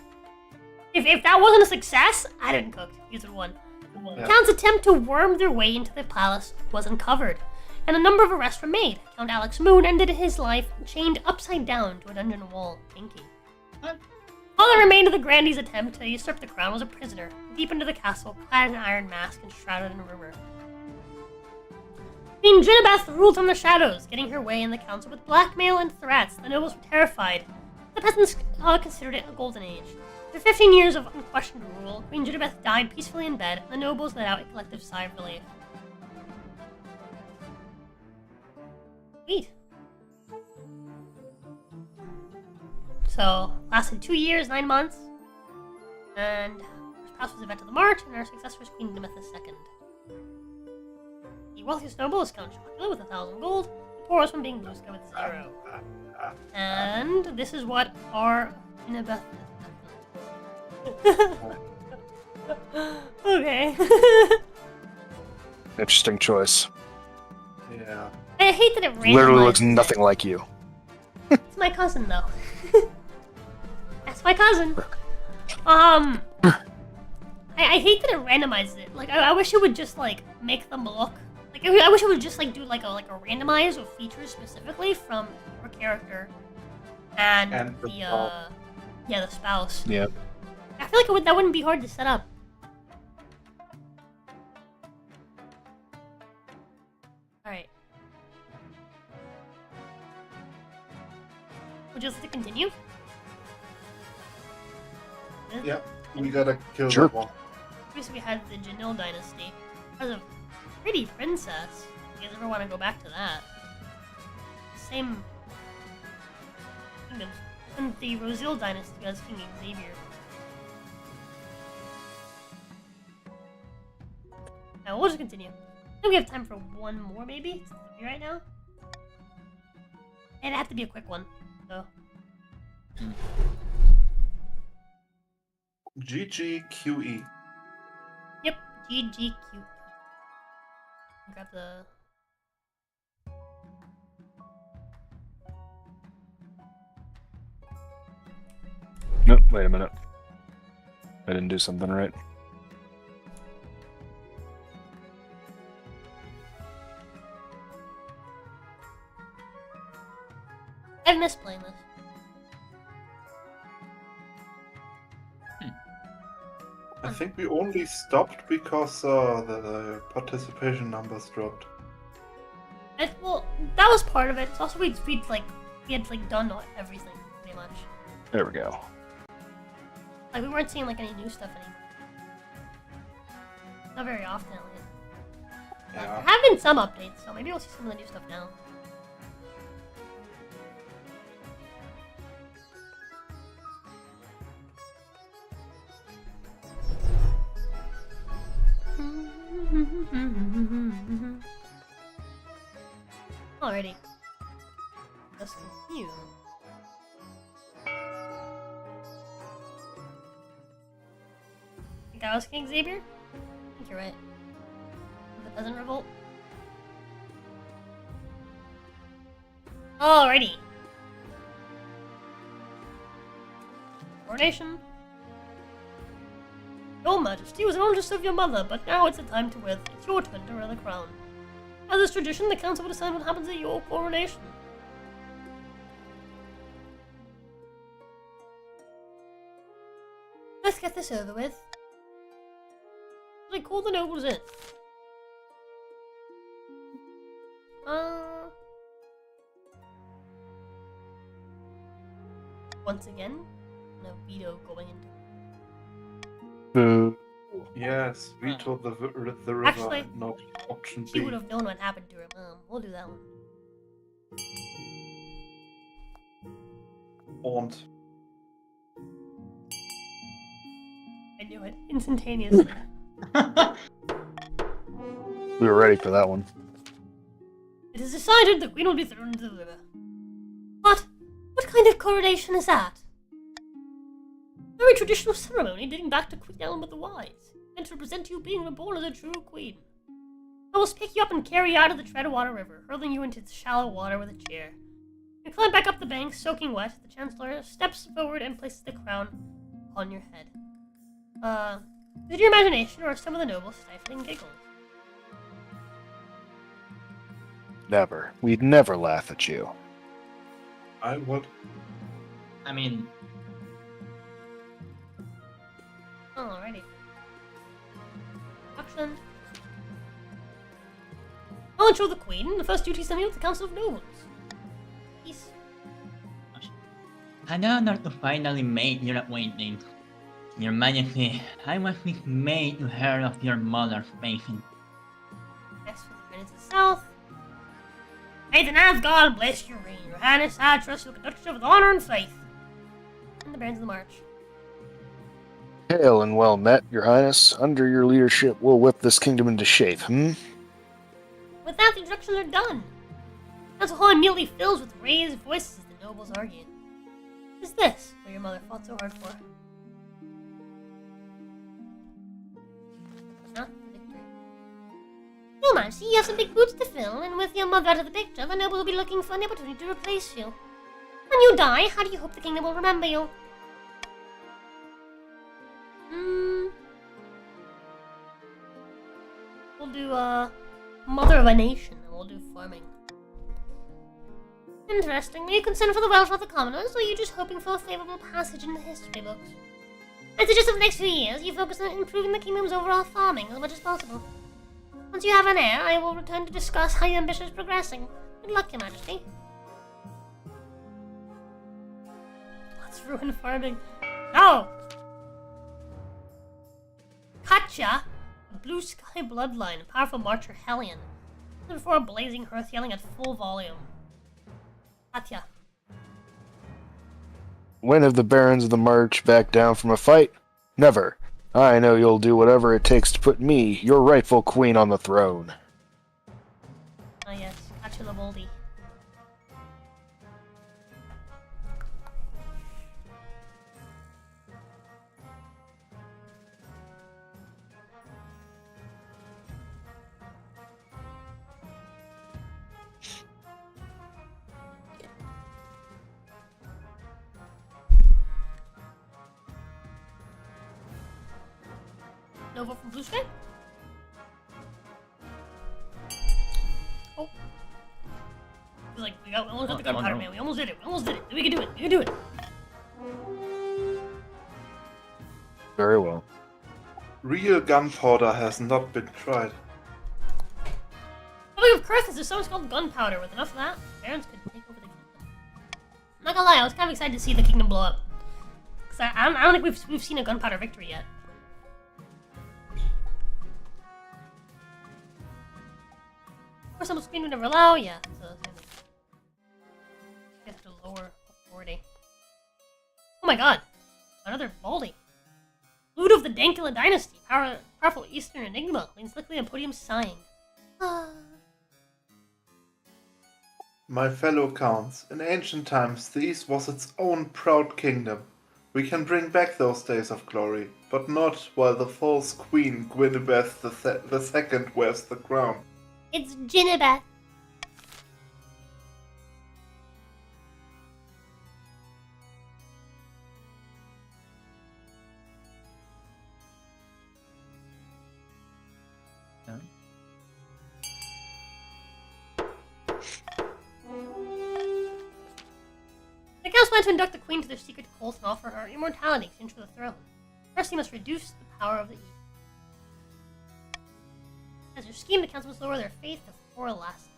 If that wasn't a success, I didn't cook. You guys won. The Count's attempt to worm their way into the palace was uncovered, and a number of arrests were made. Count Alex Moon ended his life chained upside down to a dungeon wall. Pinky. All that remained of the Grandee's attempt to usurp the crown was a prisoner, deep into the castle, clad in an iron mask and shrouded in rumor. Queen Genevieve ruled from the shadows, getting her way in the council with blackmail and threats. The nobles were terrified. The peasants considered it a golden age. After 15 years of unquestioned rule, Queen Genevieve died peacefully in bed, and the nobles let out a collective sigh of relief. Sweet. So, lasted 2 years, 9 months, and our spouse was event of the March, and our successor was Queen Genevieve II. The wealthiest noble is Count Chocula with 1,000 gold, the poorest one being Blue Sky with 0. And this is what our Genevieve Okay. Interesting choice. Yeah. I hate that it randomizes. Literally looks nothing like you. It's my cousin, though. That's my cousin. I hate that it randomizes it. Like, I wish it would just, like, make them look... Like, I wish it would just, like, do, like, a randomize of features specifically from your character and the spouse. Yeah. I feel like that wouldn't be hard to set up. Alright. Would you like to continue? Yeah, we gotta kill Sure. that one. First we had the Janil dynasty. As a pretty princess. If you guys ever want to go back to that. Same kingdoms. And the Rosil dynasty has King Xavier. Now we'll just continue. I think we have time for one more maybe? It's 3 right now. And it'd have to be a quick one, so. GGQE. Yep, GGQ. Grab the. Nope, wait a minute. I didn't do something right. I've missed playing this. I think we only stopped because the participation numbers dropped. Well, that was part of it. It's also we had done everything pretty much. There we go. Like we weren't seeing any new stuff anymore. Not very often at least. There Yeah. have been some updates, so maybe we'll see some of the new stuff now. Alrighty. Let's continue. Think I was King Xavier? I think you're right. The Peasant Revolt. Alrighty. Coronation. Your Majesty was an oldest of your mother, but now it's the time to wear. It's your turn to wear the crown. As is tradition, the council will decide what happens at your coronation. Let's get this over with. They call the nobles in. Once again, no veto going into. Boo. Yes, veto the river, Actually, and not option She B. would have known what happened to her. We'll do that one. And I knew it instantaneously. We were ready for that one. It is decided the queen will be thrown into the river. What? What kind of coronation is that? A very traditional ceremony dating back to Queen Ellen the Wise, meant to represent you being reborn as a true queen. I will pick you up and carry you out of the Treadwater River, hurling you into the shallow water with a chair. You climb back up the bank, soaking wet. The Chancellor steps forward and places the crown on your head. Is it your imagination, or are some of the nobles stifling giggles? Never. We'd never laugh at you. I would. I mean, Alrighty. Action. I'll ensure the Queen. The first duty is sending out the Council of Nobles. Peace. an honor to finally make your acquaintance. Your Majesty, I was dismayed to hear of your mother's passing. Next for the Prince of the South. May the Nath God bless your reign. Your Highness, I trust you'll conduct yourself with honor and faith. And the Barons of the March. Hail and well met, your highness. Under your leadership, we'll whip this kingdom into shape, With that, the introductions are done. Council Hall immediately fills with raised voices as the nobles argue. Is this what your mother fought so hard for? Not the victory. Your Majesty, you have some big boots to fill, and with your mother out of the picture, the nobles will be looking for an opportunity to replace you. When you die, how do you hope the kingdom will remember you? We'll do, Mother of a Nation, and we'll do farming. Interesting. Are you concerned for the welfare of the commoners, or are you just hoping for a favorable passage in the history books? I suggest for the next few years you focus on improving the kingdom's overall farming as much as possible. Once you have an heir, I will return to discuss how your ambition is progressing. Good luck, Your Majesty. It's ruined farming. No! Katya, a blue sky bloodline, a powerful marcher Hellion. Before a blazing hearth yelling at full volume. Katya. When have the barons of the March backed down from a fight? Never. I know you'll do whatever it takes to put me, your rightful queen, on the throne. Ah yes, Katya Lavoldi. No vote from Blue Sky? Oh. It was like, we almost got the gunpowder, man. We almost did it. We can do it. We can do it. Very well. Real gunpowder has not been tried. Speaking of curses, there's so much called gunpowder. With enough of that, barons could take over the kingdom. I'm not gonna lie, I was kind of excited to see the kingdom blow up. Because I don't think we've seen a gunpowder victory yet. Of course, I'm screen would never allow, yeah. So get to lower authority. Oh my god, another Baldy. Loot of the Dankula dynasty, powerful Eastern enigma, leans slickly on podium sighing. My fellow counts, in ancient times the East was its own proud kingdom. We can bring back those days of glory, but not while the false queen Gwynebeth the Second wears the crown. It's Ginebeth. The Council plan to induct the Queen to their secret cult and offer her immortality in exchange for the throne. First, he must reduce the power of the East. As their scheme, the Council must lower their faith to 4 last.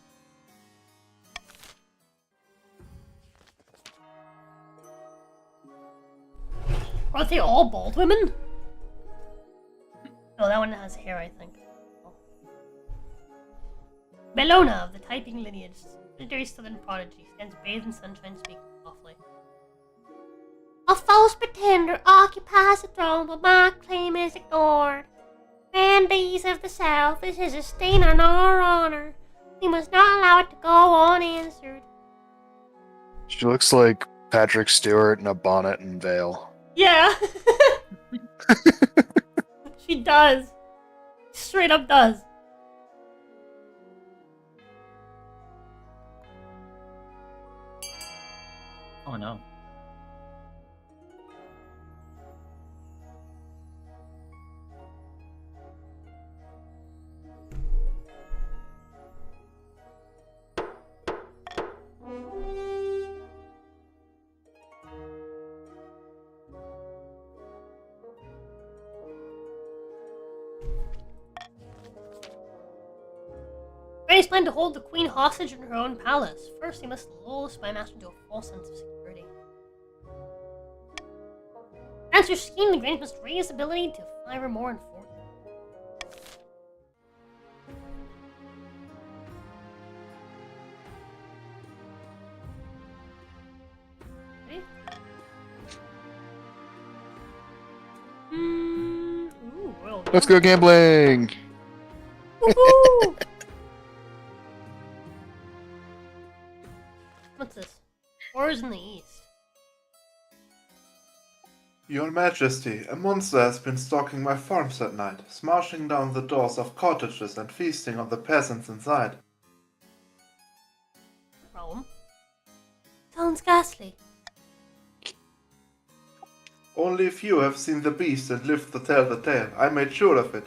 Aren't they all bald women? Oh, that one has hair, I think. Bellona of the typing lineage, legendary southern prodigy, stands bathed in sunshine, speaking softly. A false pretender occupies the throne, but my claim is ignored. Grandees of the South, this is a stain on our honor. We must not allow it to go unanswered. She looks like Patrick Stewart in a bonnet and veil. Yeah. She does. Straight up does. Oh no. Granny's plan to hold the Queen hostage in her own palace. First, he must lull the spy master into a false sense of security. As her scheme, the Granny must raise his ability to fire more and forth. Ready? Ooh, royal Let's go gambling! Woohoo! What's this? Wars in the East. Your Majesty, a monster has been stalking my farms at night, smashing down the doors of cottages and feasting on the peasants inside. Problem? Sounds ghastly. Only a few have seen the beast and lived to tell the tale. I made sure of it.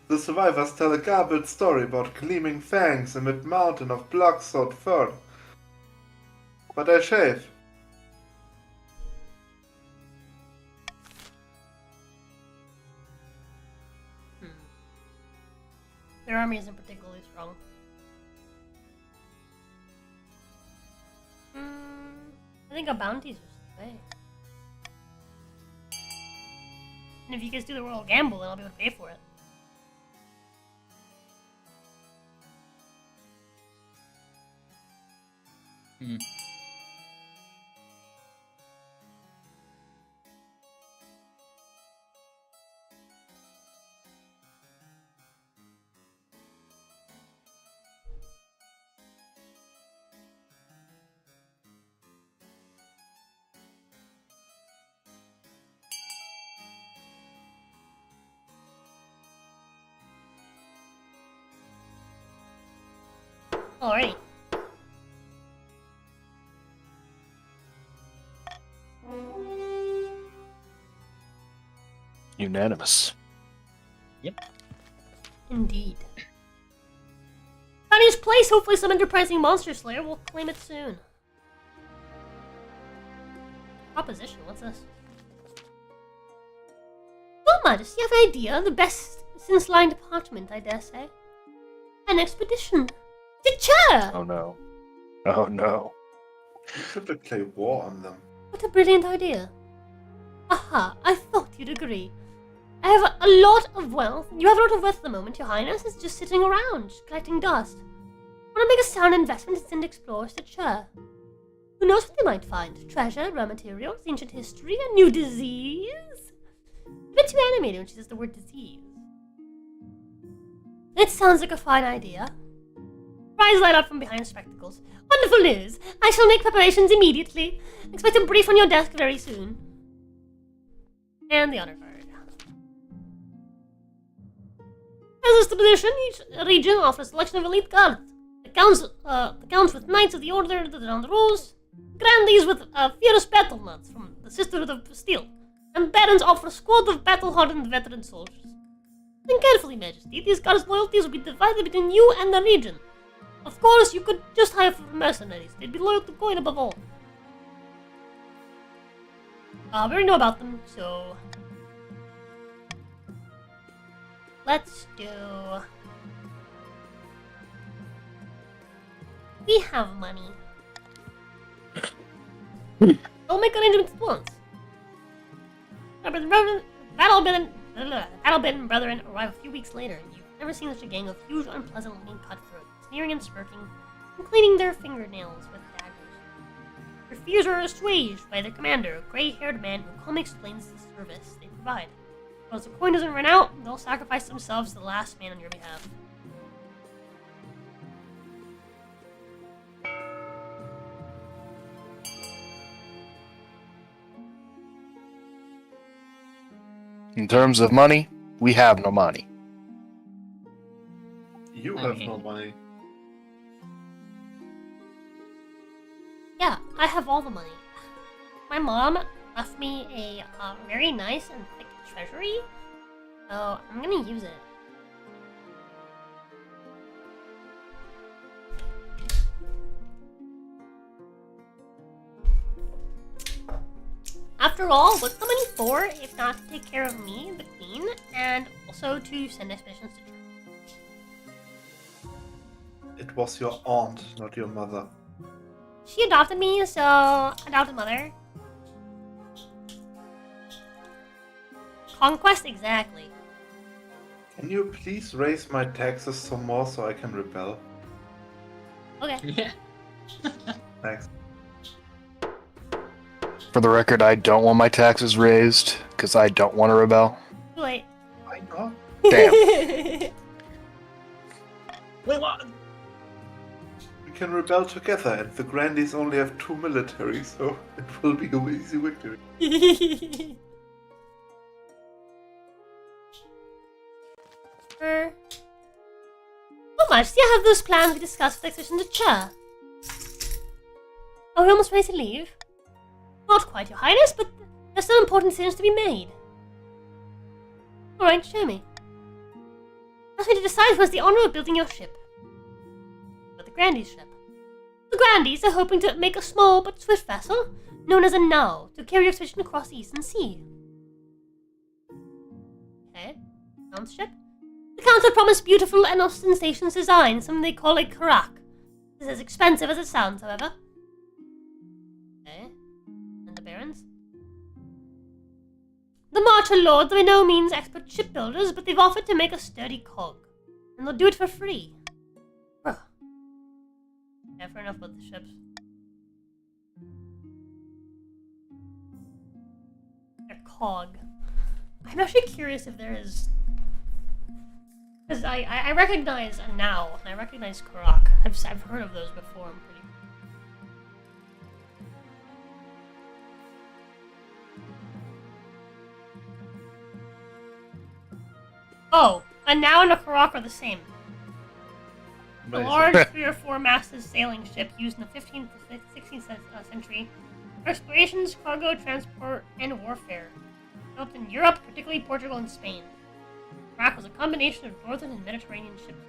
The survivors tell a garbled story about gleaming fangs amid mountain of blood-soaked fur. But I shave. Their army isn't particularly strong. think our bounties are still away. And if you guys do the royal gamble, then I'll be able to pay for it. Hmm. Alrighty. Unanimous. Indeed. Found his place. Hopefully some enterprising monster slayer will claim it soon. Proposition, what's this? Well, Majesty, you have an idea. The best since line department, I dare say. An expedition. To Chur! Oh no. Oh no. We could declare war on them. What a brilliant idea. Aha, I thought you'd agree. I have a lot of wealth. You have a lot of wealth at the moment, Your Highness. It's just sitting around, collecting dust. Want to make a sound investment and send explorers to Chur. Who knows what they might find? Treasure, raw materials, ancient history, a new disease? A bit too animated when she says the word disease. It sounds like a fine idea. Eyes light up from behind spectacles. Wonderful news! I shall make preparations immediately. Expect a brief on your desk very soon. And the honor card. As this position, each region offers a selection of elite guards. The counts with knights of the order that are on the rules. Grandees with fierce battle nuts from the Sisterhood of Steel. And barons offer a squad of battle-hardened veteran soldiers. Think carefully, Majesty. These guards' loyalties will be divided between you and the region. Of course, you could just hire for mercenaries. They'd be loyal to coin above all. We already know about them, so... Let's do... We have money. We'll make arrangements at once. Battle-bitten brethren arrive a few weeks later, and you've never seen such a gang of huge, unpleasant-looking cutthroats, sneering and smirking, and cleaning their fingernails with daggers. Your fears are assuaged by their commander, a gray-haired man who calmly explains the service they provide. Once the coin doesn't run out, they'll sacrifice themselves to the last man on your behalf. In terms of money, we have no money. You have no money. Yeah, I have all the money. My mom left me a very nice and thick treasury, so I'm gonna use it. After all, what's the money for if not to take care of me, the queen, and also to send expeditions to Chur? It was your aunt, not your mother. She adopted me, so adopted mother. Conquest, exactly. Can you please raise my taxes some more so I can rebel? Okay. Yeah. Thanks. For the record, I don't want my taxes raised, because I don't want to rebel. Too late. Why not? Damn. Wait, what? We can rebel together, and the Grandies only have 2 military, so it will be an easy victory. How much do you have those plans we discussed for the expedition to Chur? Are we almost ready to leave? Not quite, Your Highness, but there's still important decisions to be made. Alright, show me. Ask me to decide who has the honor of building your ship. But the Grandees' ship. The Grandees are hoping to make a small but swift vessel, known as a Now, to carry your expedition across the Eastern Sea. Okay, Count's ship. The Count have promised beautiful and ostentatious design, something they call a Karak. This is as expensive as it sounds, however. Okay. The Marcher Lords are by no means expert shipbuilders, but they've offered to make a sturdy cog. And they'll do it for free. Bruh. Yeah, fair enough about the ships. Their cog. I'm actually curious if there is... Because I recognize a Now, and I recognize Karak. I've heard of those before, I'm pretty... Oh, a Now and a Karak are the same. A large 3 or 4 masted sailing ship used in the 15th to 16th century for explorations, cargo, transport, and warfare. Built in Europe, particularly Portugal and Spain. Karak was a combination of northern and Mediterranean ships.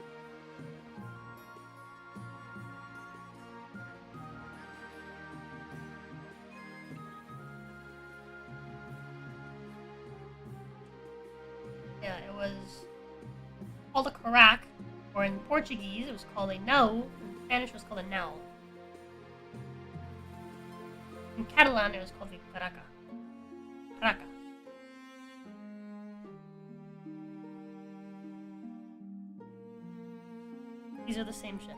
Yeah, it was called a Karak, or in Portuguese it was called a Nau, in Spanish it was called a Nau. In Catalan it was called a Caraca. Caraca. These are the same ship.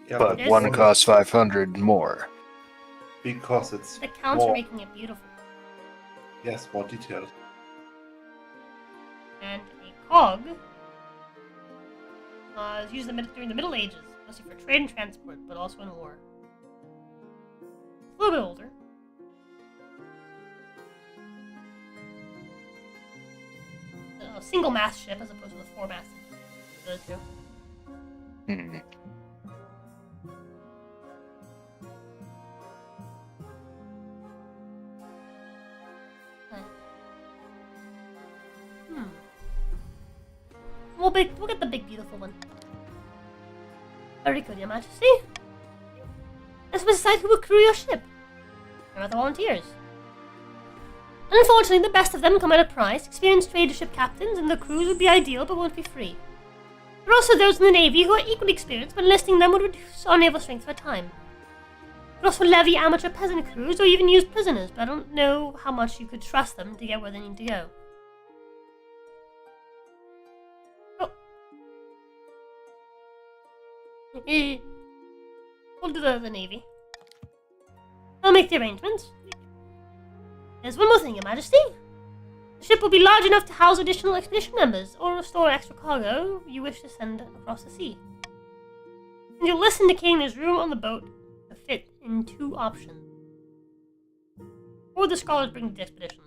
Yeah, But Yes. one costs 500 more. because it's The counts are more, making it beautiful. yes, more detailed. And a cog is used during the Middle Ages, mostly for trade and transport, but also in war. It's a little bit older. A single mast ship as opposed to the 4-masted. Those two. Hmm. We'll get the big beautiful one. Very good, Your Majesty. Let's decide who will crew your ship. How about the volunteers? Unfortunately, the best of them come at a price. Experienced trader ship captains and the crews would be ideal, but won't be free. There are also those in the Navy who are equally experienced, but enlisting them would reduce our naval strength for a time. You could also levy amateur peasant crews, or even use prisoners, but I don't know how much you could trust them to get where they need to go. We'll do the Navy. I'll make the arrangements. There's one more thing, Your Majesty. The ship will be large enough to house additional expedition members, or store extra cargo you wish to send across the sea. And you'll list indicating there's room on the boat to fit in 2 options. Or the scholars bring to the expedition.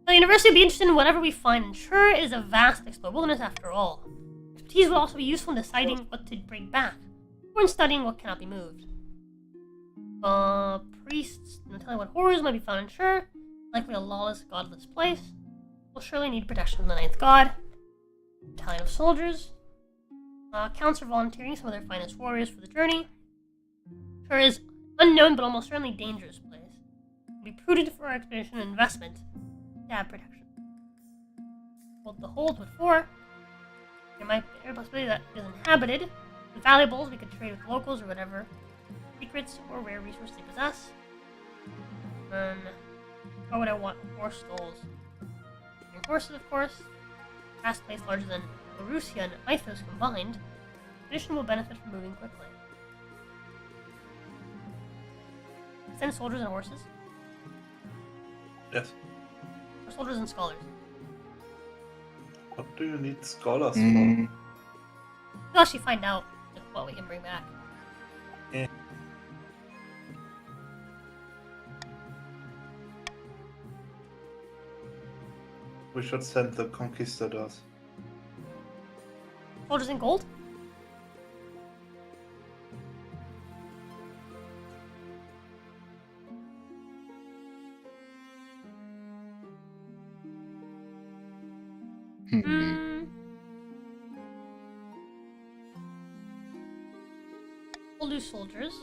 The university will be interested in whatever we find, and sure, it is a vast explored wilderness after all. Expertise will also be useful in deciding what to bring back, or in studying what cannot be moved. Priests, and telling what horrors might be found in Shur, likely a lawless, godless place, will surely need protection from the Ninth God. Battalion of soldiers. Counts are volunteering some of their finest warriors for the journey. Shur is unknown but almost certainly dangerous place. It will be prudent for our expedition and investment to have protection. Hold the hold with 4. There might be a possibility that it is inhabited. With valuables, we could trade with locals or whatever secrets or rare resources they possess. What would I want? Horse stalls. And horses, of course. Vast place larger than Borussia and Ithos combined. Expedition will benefit from moving quickly. Send soldiers and horses. Yes. Or soldiers and scholars. What do you need scholars for? Mm, We'll actually find out what we can bring back. Yeah. We should send the conquistadors. Soldiers in gold? hmm. We'll do soldiers.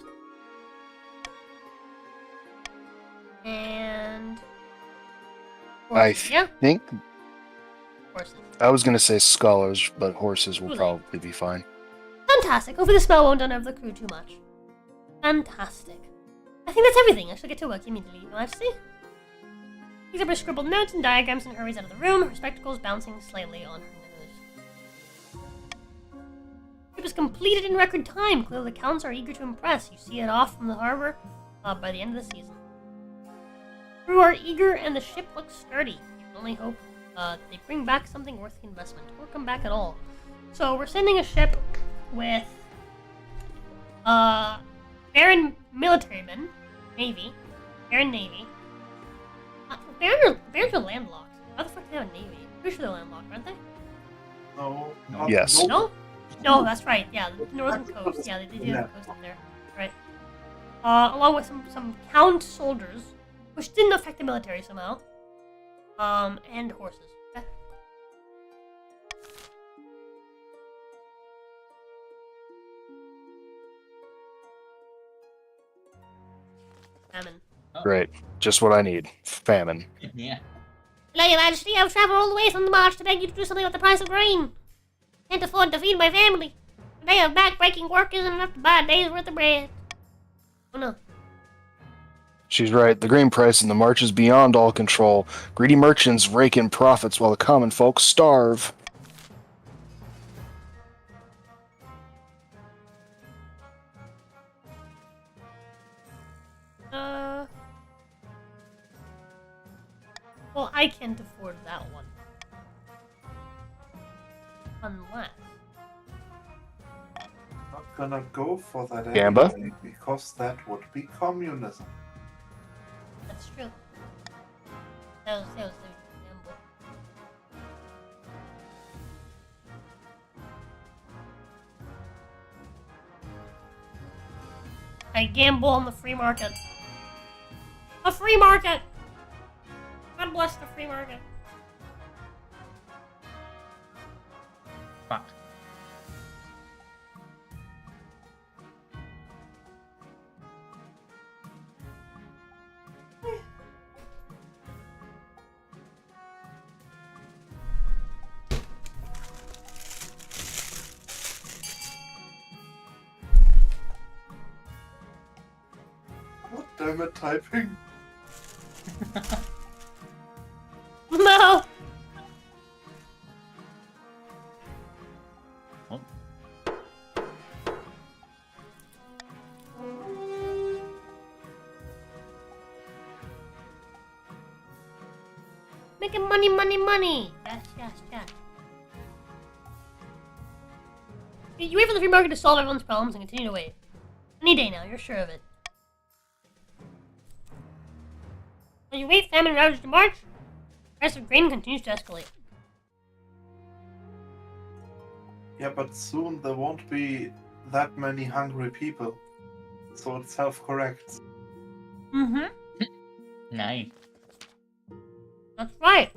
And... I horses. Yeah, think horses. I was gonna say scholars, but horses will Really? probably be fine. Fantastic. Hopefully the smell won't unnerve the crew too much. Fantastic. I think that's everything. I shall get to work immediately, Your Majesty. Picks up her scribbled notes and diagrams and hurries out of the room, her spectacles bouncing slightly on her nose. It was completed in record time. Clearly the counts are eager to impress. You see it off from the harbor by the end of the season. Crew are eager and the ship looks sturdy. You can only hope they bring back something worth the investment, or come back at all. So we're sending a ship with Baron military men, Navy, Baron Navy. Barons are landlocked. How the fuck do they have a Navy? Pretty sure they're landlocked, aren't they? No. Yes. No? No, that's right. Yeah, the northern coast. Yeah, they do have a coast up there. Right. Along with some count soldiers, which didn't affect the military somehow. And horses. Okay. Famine. Great. Just what I need. Famine. Yeah. Hello, Your Majesty. I've traveled all the way from the marsh to beg you to do something with the price of grain. Can't afford to feed my family. A day of back-breaking work isn't enough to buy a day's worth of bread. Oh no. She's right. The grain price in the march is beyond all control. Greedy merchants rake in profits while the common folk starve. Well, I can't afford that one. Unless... Not gonna go for that Gamba? anyway, because that would be communism. That's true. That was the gamble. I gamble on the free market. A free market! God bless the free market. Fuck. God damn it, typing. No! Oh. Making money, money, money. Yes, yes, yes. You wait for the free market to solve everyone's problems and continue to wait. Any day now, you're sure of it. While you wait, famine ravages the march. The price of grain continues to escalate. Yeah, but soon there won't be that many hungry people. So it self-corrects. Mm-hmm. Nice. That's right.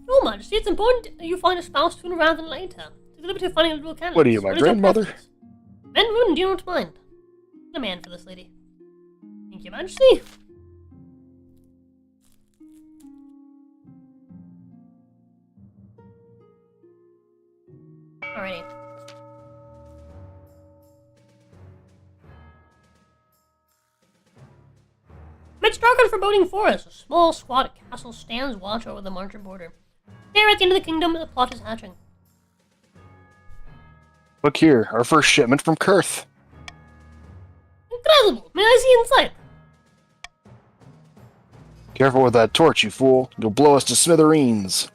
Your Majesty, it's important that you find a spouse sooner rather than later. It's a little bit too funny with dual candidates. What are you, my What is your grandmother? preference? Men, women, do you not mind? The man for this lady. Thank you, Majesty. Alrighty. Amidst dark and foreboding forest, a small, squat castle stands watch over the marcher border. There, at the end of the kingdom, the plot is hatching. Look here, our first shipment from Kurth. Incredible! May I see inside? Careful with that torch, you fool. You'll blow us to smithereens.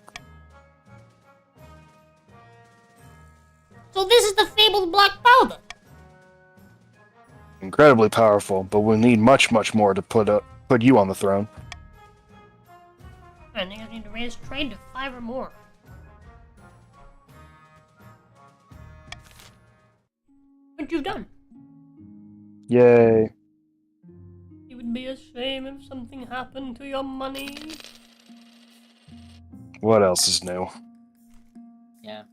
So this is the fabled black powder. Incredibly powerful, but we'll need much, much more to put you on the throne. I think I need to raise trade to 5 or more. What you've done? Yay. It would be a shame if something happened to your money. What else is new? Yeah.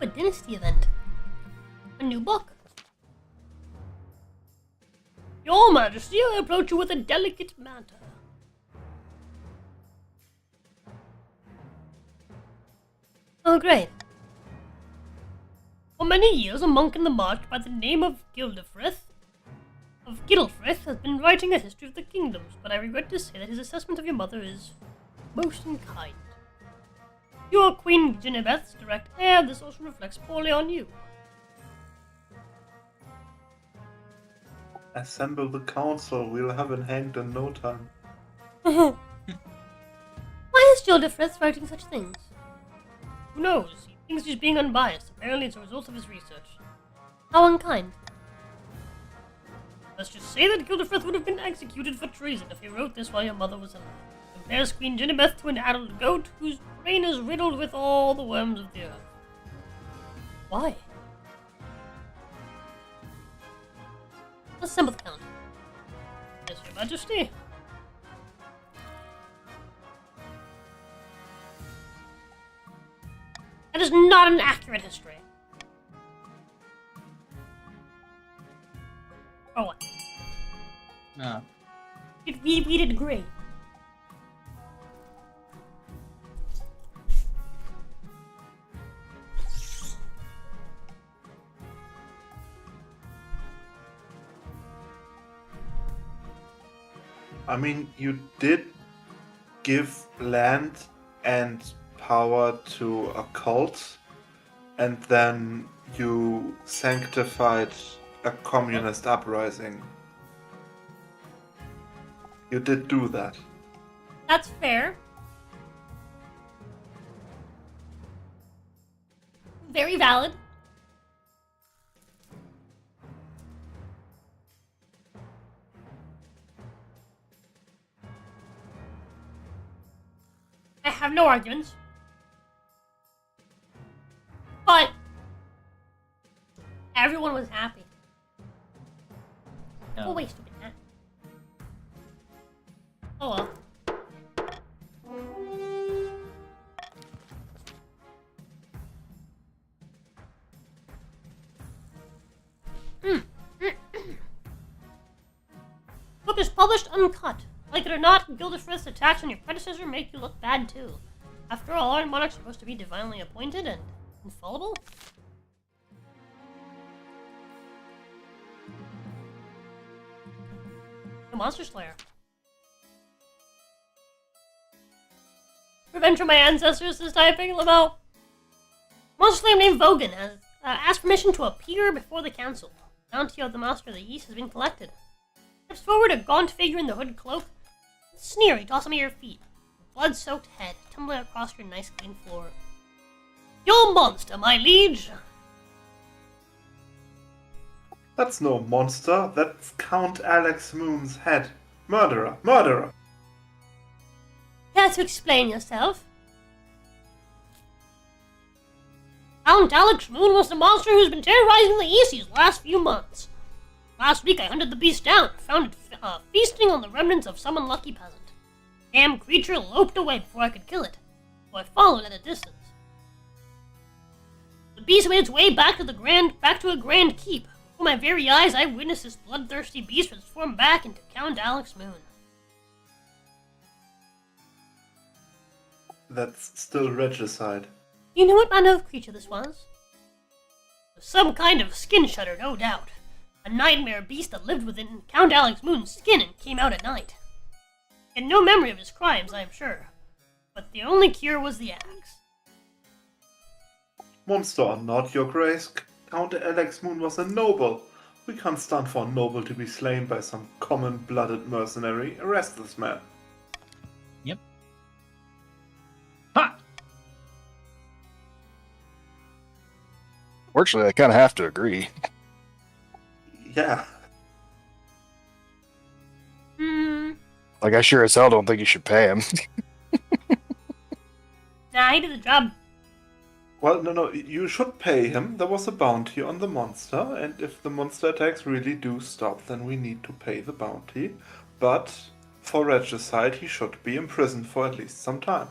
A dynasty event. A new book. Your Majesty, I approach you with a delicate matter. Oh, great. For many years, a monk in the marsh by the name of Gildefrith has been writing a history of the kingdoms, but I regret to say that his assessment of your mother is most unkind. You are Queen Geneviève's direct heir, this also reflects poorly on you. Assemble the council, we'll have him hanged in no time. Why is Gildefrith writing such things? Who knows? He thinks he's being unbiased. Apparently it's a result of his research. How unkind. Let's just say that Gildefrith would have been executed for treason if he wrote this while your mother was alive. Compares Queen Geneviève to an adult goat whose brain is riddled with all the worms of the earth. Why? Assemble the count. Yes, your majesty. That is not an accurate history. Or what? No. We did great. I mean, you did give land and power to a cult, and then you sanctified a communist uprising. You did do that. That's fair. Very valid. I have no arguments. But everyone was happy. No. Oh, wait, stupid cat. Oh well. Book is published uncut. Like it or not, Gildefrith's attacks on your predecessor make you look bad too. After all, our monarchs are supposed to be divinely appointed and infallible? The Monster Slayer. Revenge from my ancestors is typing, Lamau. Monster Slayer named Vogan has asked permission to appear before the council. Bounty of the Master of the East has been collected. Steps forward a gaunt figure in the hooded cloak. Sneery, toss him at your feet. Blood-soaked head tumbling across your nice clean floor. Your monster, my liege! That's no monster, that's Count Alex Moon's head. Murderer, murderer! Care to explain yourself? Count Alex Moon was the monster who's been terrorizing the East these last few months. Last week I hunted the beast down, found it feasting on the remnants of some unlucky peasant. Damn creature loped away before I could kill it, so I followed at a distance. The beast made its way back to a grand keep. Before my very eyes, I witnessed this bloodthirsty beast transform back into Count Alex Moon. That's still regicide. You know what manner of creature this was? Some kind of skin shudder, no doubt. A nightmare beast that lived within Count Alex Moon's skin and came out at night. He had no memory of his crimes, I am sure. But the only cure was the axe. Monster or not, your grace, Count Alex Moon was a noble. We can't stand for a noble to be slain by some common-blooded mercenary. Arrest this man. Yep. Ha! Fortunately, I kind of have to agree. Yeah. Like, I sure as hell don't think you should pay him. Nah, he did the job. Well, no, you should pay him. There was a bounty on the monster, and if the monster attacks really do stop, then we need to pay the bounty. But for regicide, he should be imprisoned for at least some time.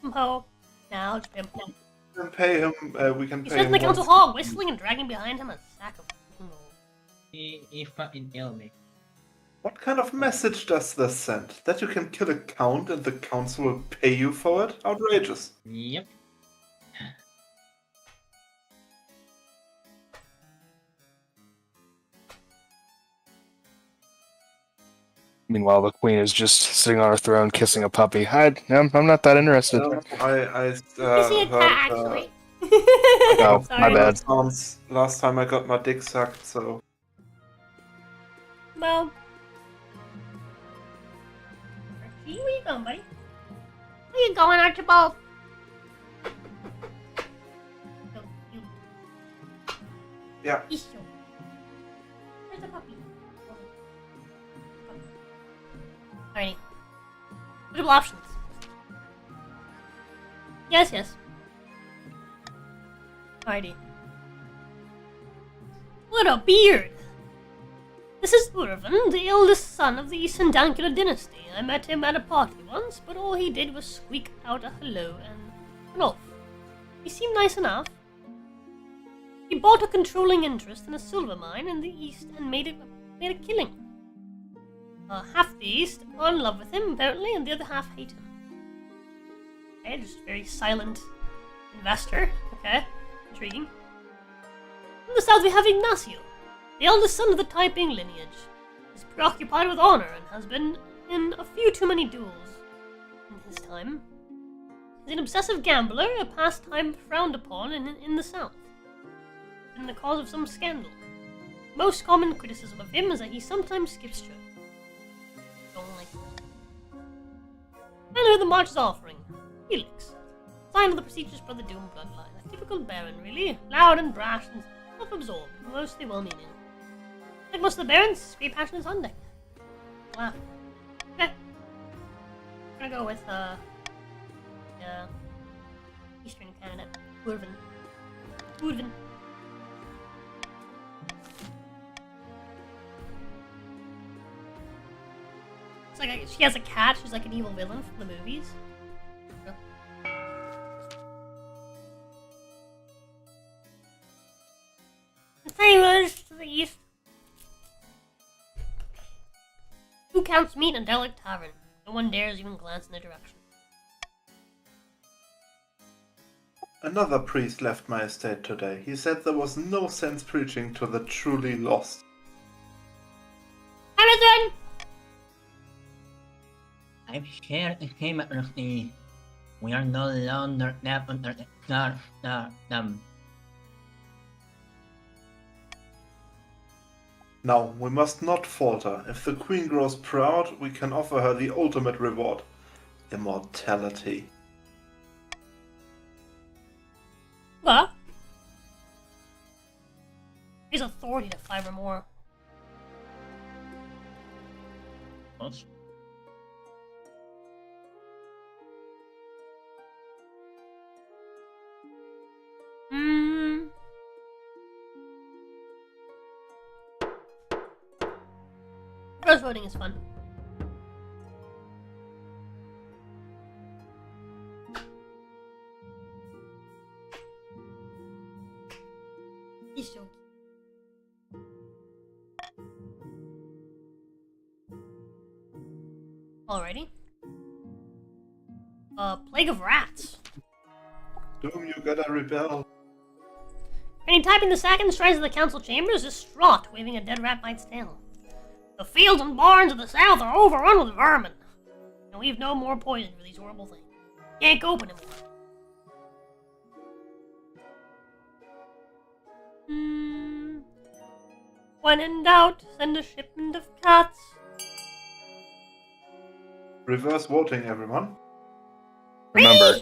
Somehow, now it's been pulled. We can pay him. We can He pay sits in him. the council hall, whistling and dragging behind him a sack of gold. He fucking ill me. What kind of message does this send? That you can kill a count and the council will pay you for it? Outrageous. Yep. Meanwhile, the queen is just sitting on her throne kissing a puppy. I'm not that interested. I Kissing a heard cat, actually. Oh, my Sorry. bad. sounds last time I got my dick sucked, so Well. Archie, where you going, buddy? Where you going, Archibald? You. yeah. Isho. Where's the puppy? Alrighty. Suitable options. Yes, yes. Alrighty. What a beard! This is Urvan, the eldest son of the Sandankula dynasty. I met him at a party once, but all he did was squeak out a hello and off. He seemed nice enough. He bought a controlling interest in a silver mine in the east and made a killing. Half the east are in love with him, apparently, and the other half hate him. Okay, just very silent investor. Okay, intriguing. In the south we have Ignacio, the eldest son of the Taiping lineage. He's preoccupied with honor and has been in a few too many duels in his time. He's an obsessive gambler, a pastime frowned upon in the south, in the cause of some scandal. Most common criticism of him is that he sometimes skips church. Don't like that. And who the march is offering? Felix. Sign of the prestigious Brother Doom bloodline. A typical baron, really. Loud and brash and self-absorbed, mostly well-meaning. Like most of the barons, great passion is on deck. Wow. Okay. I'm gonna go with, Eastern Canada. Urvan. It's like she has a cat, she's like an evil villain from the movies. The famous to the east. 2 counts meet in a derelict tavern. No one dares even glance in their direction. Another priest left my estate today. He said there was no sense preaching to the truly lost. Amazon! I've shared the same with me. We are no longer left under the them. Now, we must not falter. If the queen grows proud, we can offer her the ultimate reward. Immortality. What? He's authority to 5 or more. Us? Cross voting is fun. He's joking. Alrighty. Plague of Rats. Doom, you gotta rebel. Any typing the sack in the strides of the council chambers, distraught, waving a dead rat by its tail. The fields and barns of the south are overrun with vermin, and we've no more poison for these horrible things. Can't cope anymore. When in doubt, send a shipment of cats. Reverse voting, everyone. Remember.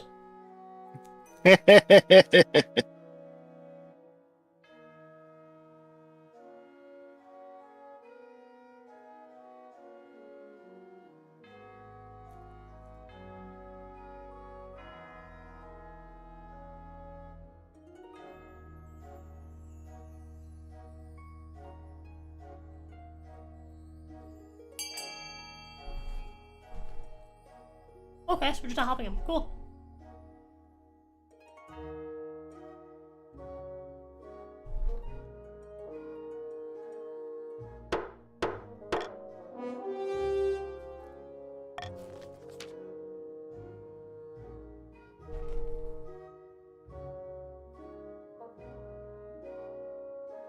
Okay, so we're just not helping him. Cool.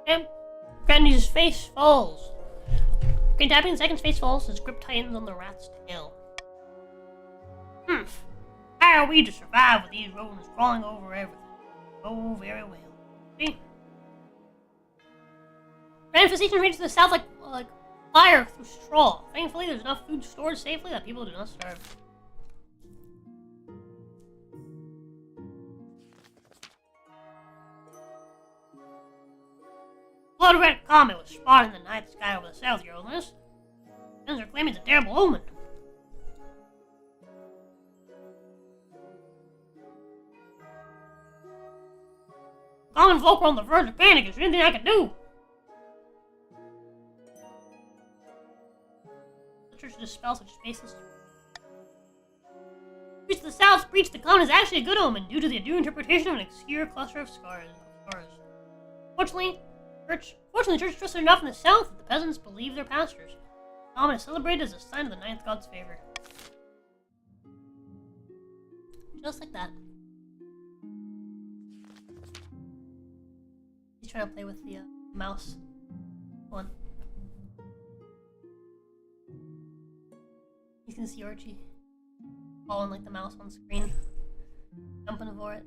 And Granny's face falls. Screen tapping, the second space falls, his grip tightens on the rat's tail. Humph. How are we to survive with these rodents crawling over everything? Oh, very well. See? Grand infestation reaches the south like fire through straw. Thankfully, there's enough food stored safely that people do not starve. Blood red comet was spotted in the night sky over the south, Your Holiness. Friends are claiming it's a terrible omen. Common folk are on the verge of panic. Is there anything I can do? The church dispels such spaces. Breach to the south, breach the comet is actually a good omen due to the due interpretation of an obscure cluster of scars. Fortunately, the church trusted enough in the south that the peasants believe their pastors. The comet is celebrated as a sign of the ninth god's favor. Just like that. He's trying to play with the mouse. One. You can see Archie following like the mouse on screen, jumping over it.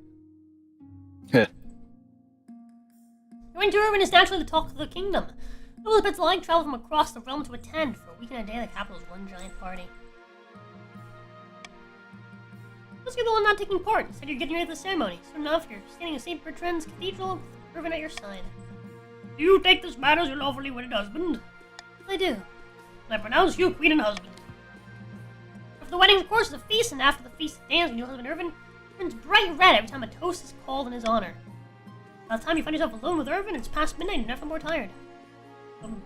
Going to Irvin is naturally the talk of the kingdom. Elizabeth's line traveled from across the realm to attend. For a week and a day, the capital is one giant party. Plus, you're the one not taking part. Instead, you're getting ready for the ceremony. Soon enough, you're standing in St. Bertrand's Cathedral with Irvin at your side. Do you take this matter as your lawfully wedded husband? I do. I pronounce you queen and husband. After the wedding, of course, is a feast, and after the feast, the dance with your husband Irvin turns bright red every time a toast is called in his honor. By the time you find yourself alone with Irvin, it's past midnight and you're never more tired. Hello.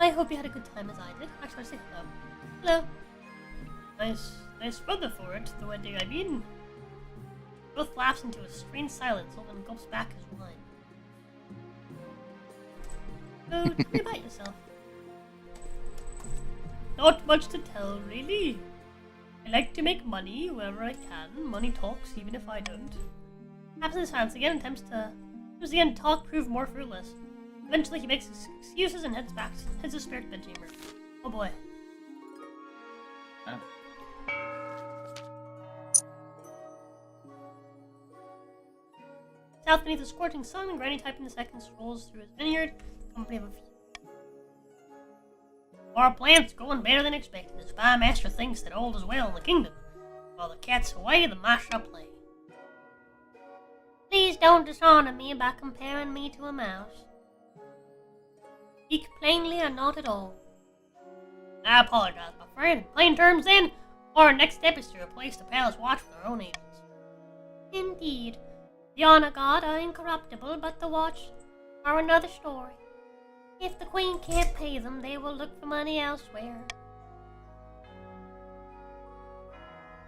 I hope you had a good time as I did. Actually, I'll say hello. Hello. Nice weather for it, the wedding I mean. Both laughs into a strange silence, Sultan gulps back his wine. So, tell me about yourself. Not much to tell, really. I like to make money wherever I can. Money talks, even if I don't. Absence hands again, attempts to talk prove more fruitless. Eventually, he makes excuses and heads to the spirit bedchamber. Oh boy. South beneath the scorching sun, Granny typing the second strolls through his vineyard, company of a few. Our plant's going better than expected. The spy master thinks that all is well in the kingdom. While the cat's away, the mice shall play. Please don't dishonor me by comparing me to a mouse. Speak plainly or not at all. I apologize, my friend. In plain terms, then, our next step is to replace the palace watch with our own agents. Indeed. The honor guard are incorruptible, but the watch are another story. If the queen can't pay them, they will look for money elsewhere.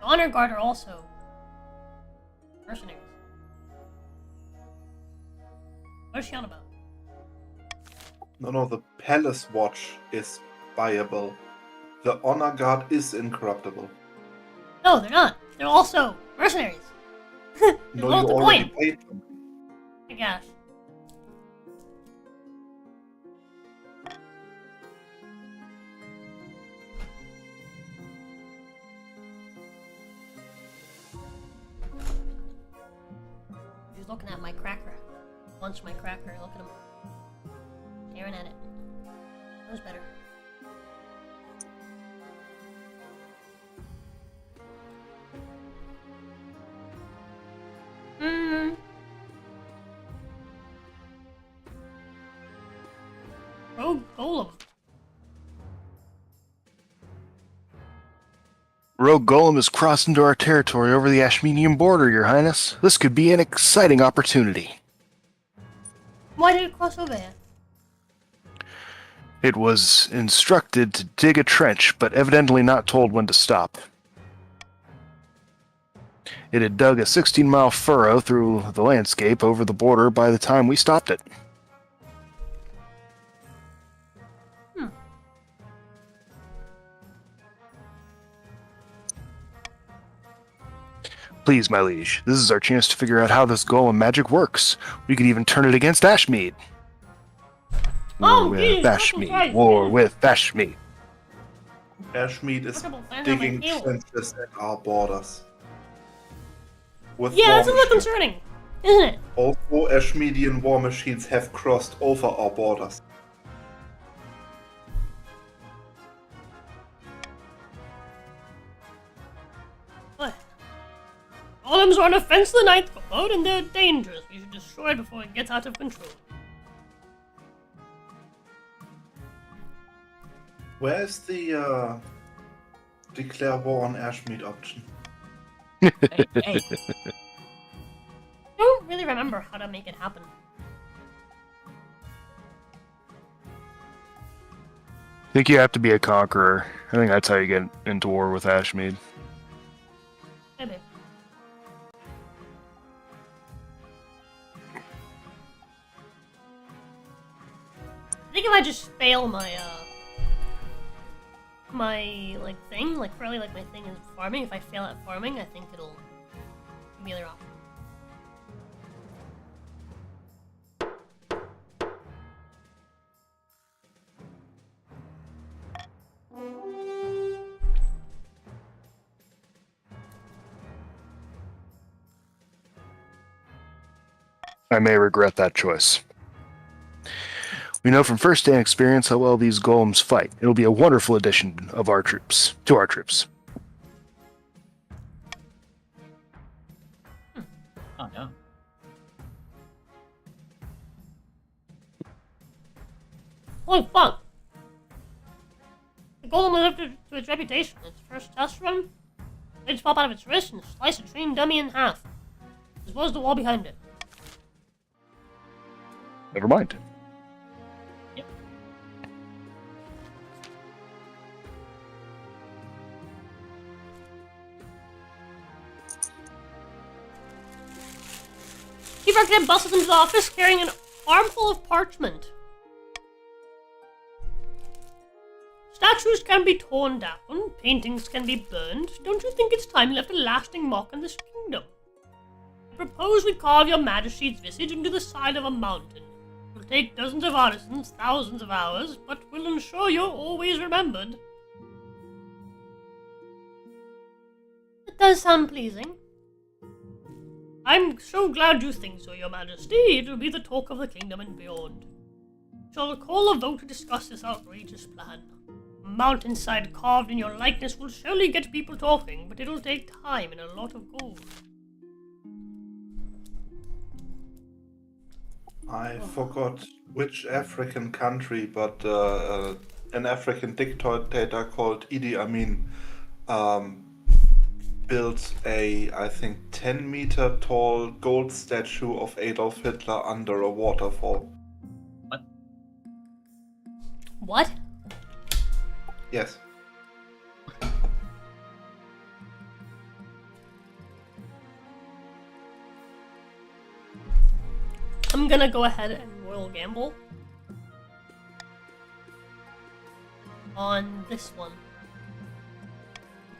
The honor guard are also mercenaries. What is she on about? No, the palace watch is buyable. The honor guard is incorruptible. No, they're not. They're also mercenaries. No, you already paid them. I guess. He's looking at my cracker. Lunch my cracker. Look at him. Staring at it. Knows better. Rogue Golem. Rogue Golem has crossed into our territory over the Ashmenian border, Your Highness. This could be an exciting opportunity. Why did it cross over here? It was instructed to dig a trench, but evidently not told when to stop. It had dug a 16-mile furrow through the landscape over the border by the time we stopped it. Please, my liege, this is our chance to figure out how this golem magic works. We could even turn it against Ashmead. Oh, War Jesus with fucking Ashmead. Christ, War Jesus. with Ashmead. Ashmead is Portable fan on my digging table. trenches at our borders. With Yeah, war that's a little machines. concerning, isn't it? Also, Ashmeadian war machines have crossed over our borders. What? Golems are an offense to the ninth code, and they're dangerous. We should destroy it before it gets out of control. Where's the declare war on Ashmead option? Hey, hey, I don't really remember how to make it happen. I think you have to be a conqueror. I think that's how you get into war with Ashmead. Maybe. I think if I just fail my my thing, fairly my thing is farming. If I fail at farming, I think it'll give me the other option. I may regret that choice. We know from first-hand experience how well these golems fight. It'll be a wonderful addition of our troops to our troops. oh no. Holy fuck! The golem lived up to its reputation. Its first test run, blades pop out of its wrist and slice a trained dummy in half, as well as the wall behind it. Never mind. Yep. ZephyrKing busts into the office carrying an armful of parchment. Statues can be torn down, paintings can be burned. Don't you think it's time you left a lasting mark on this kingdom? I propose we carve your majesty's visage into the side of a mountain. It will take dozens of artisans, thousands of hours, but will ensure you're always remembered. It does sound pleasing. I'm so glad you think so, your majesty. It will be the talk of the kingdom and beyond. We shall call a vote to discuss this outrageous plan. A mountainside carved in your likeness will surely get people talking, but it'll take time and a lot of gold. I forgot which African country, but an African dictator called Idi Amin built a, I think, 10-meter tall gold statue of Adolf Hitler under a waterfall. What? Yes. I'm gonna go ahead and royal gamble on this one.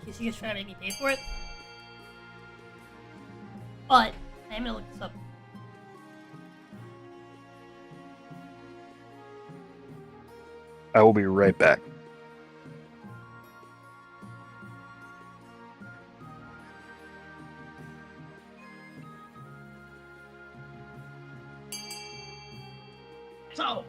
In case you guys try to make me pay for it. But I am gonna look this up. I will be right back. So,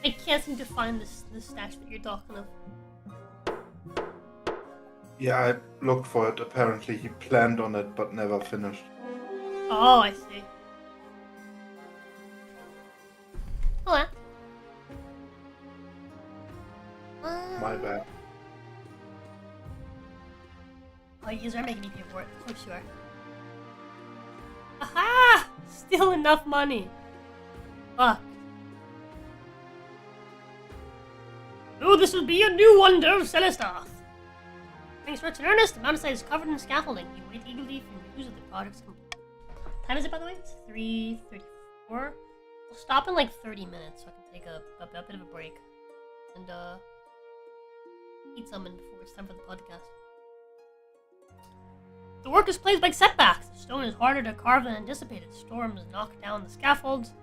I can't seem to find this statue that you're talking of. Yeah, I looked for it. Apparently, he planned on it but never finished. Oh, I see. Hello. My bad. Oh, you are making me pay for it. Of course you are. Aha! Still enough money. Fuck. Oh, this will be a new wonder of Celestarth. Thanks for in earnest. The mountainside is covered in scaffolding. You wait eagerly for news of the project's complete. What time is it, by the way? It's 3:34. We'll stop in like 30 minutes so I can take a bit of a break. And, eat something before it's time for the podcast. The work is plagued by setbacks. The stone is harder to carve than anticipated. Storms knock down the scaffolds.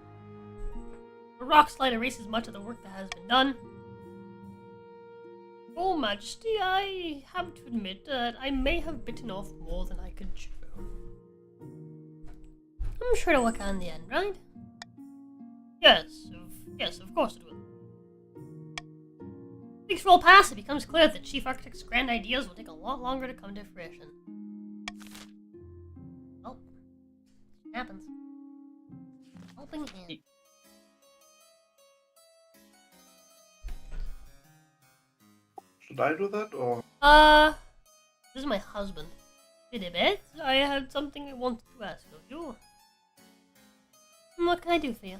The rock slide erases much of the work that has been done. Oh, Majesty, I have to admit that I may have bitten off more than I could chew. I'm sure it'll work out in the end, right? Yes, of course it will. Weeks roll past, it becomes clear that the Chief Architect's grand ideas will take a lot longer to come to fruition. Oh, it happens. Helping hand. Should I do that or? This is my husband. Bit, I had something I wanted to ask of you. What can I do for you?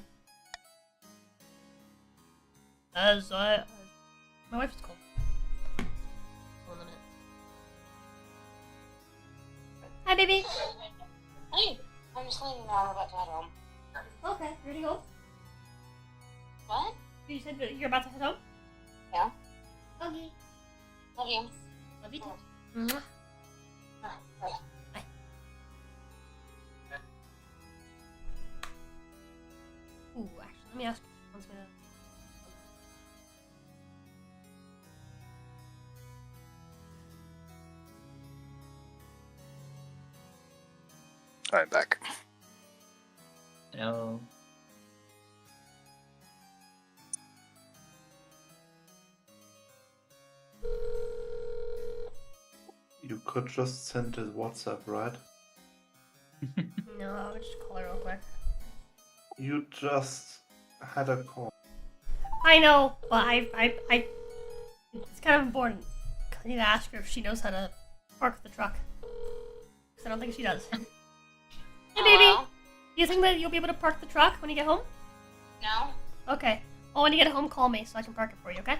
My wife's called. Hold on a minute. Hi, baby. Hey, I'm just leaving now. I'm about to head home. Okay, you ready to go? What? You said that you're about to head home? Yeah. Okay. Love you. Love you too. Mwah. Bye. Bye. Ooh, actually, let me ask you. One's gonna... I'm back. Hello. You could just send his WhatsApp, right? No, I'll just call her real quick. You just had a call. I know, but I it's kind of important. I need to ask her if she knows how to park the truck. Because I don't think she does. Hey, baby! Hello? Do you think that you'll be able to park the truck when you get home? No? Okay. Well, when you get home, call me so I can park it for you, okay?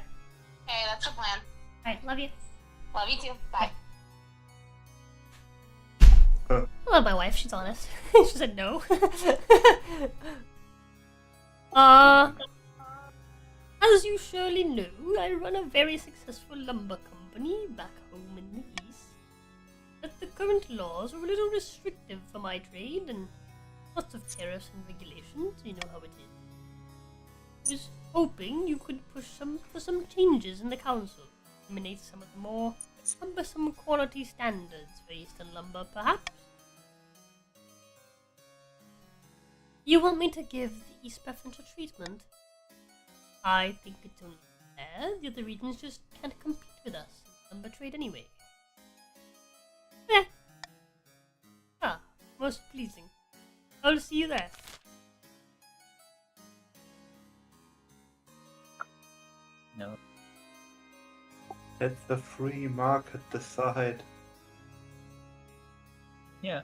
Hey, that's the plan. Alright, love you. Love you too. Bye. I love my wife, she's honest. She said no. As you surely know, I run a very successful lumber company back home in the east. But the current laws are a little restrictive for my trade, and lots of tariffs and regulations, you know how it is. I was hoping you could push for some changes in the council. Eliminate some of the more cumbersome quality standards for Eastern lumber, perhaps? You want me to give the East preferential treatment? I think it's only fair. The other regions just can't compete with us in lumber trade anyway. Eh. Ah, most pleasing. I'll see you there. No. Let the free market decide. Yeah.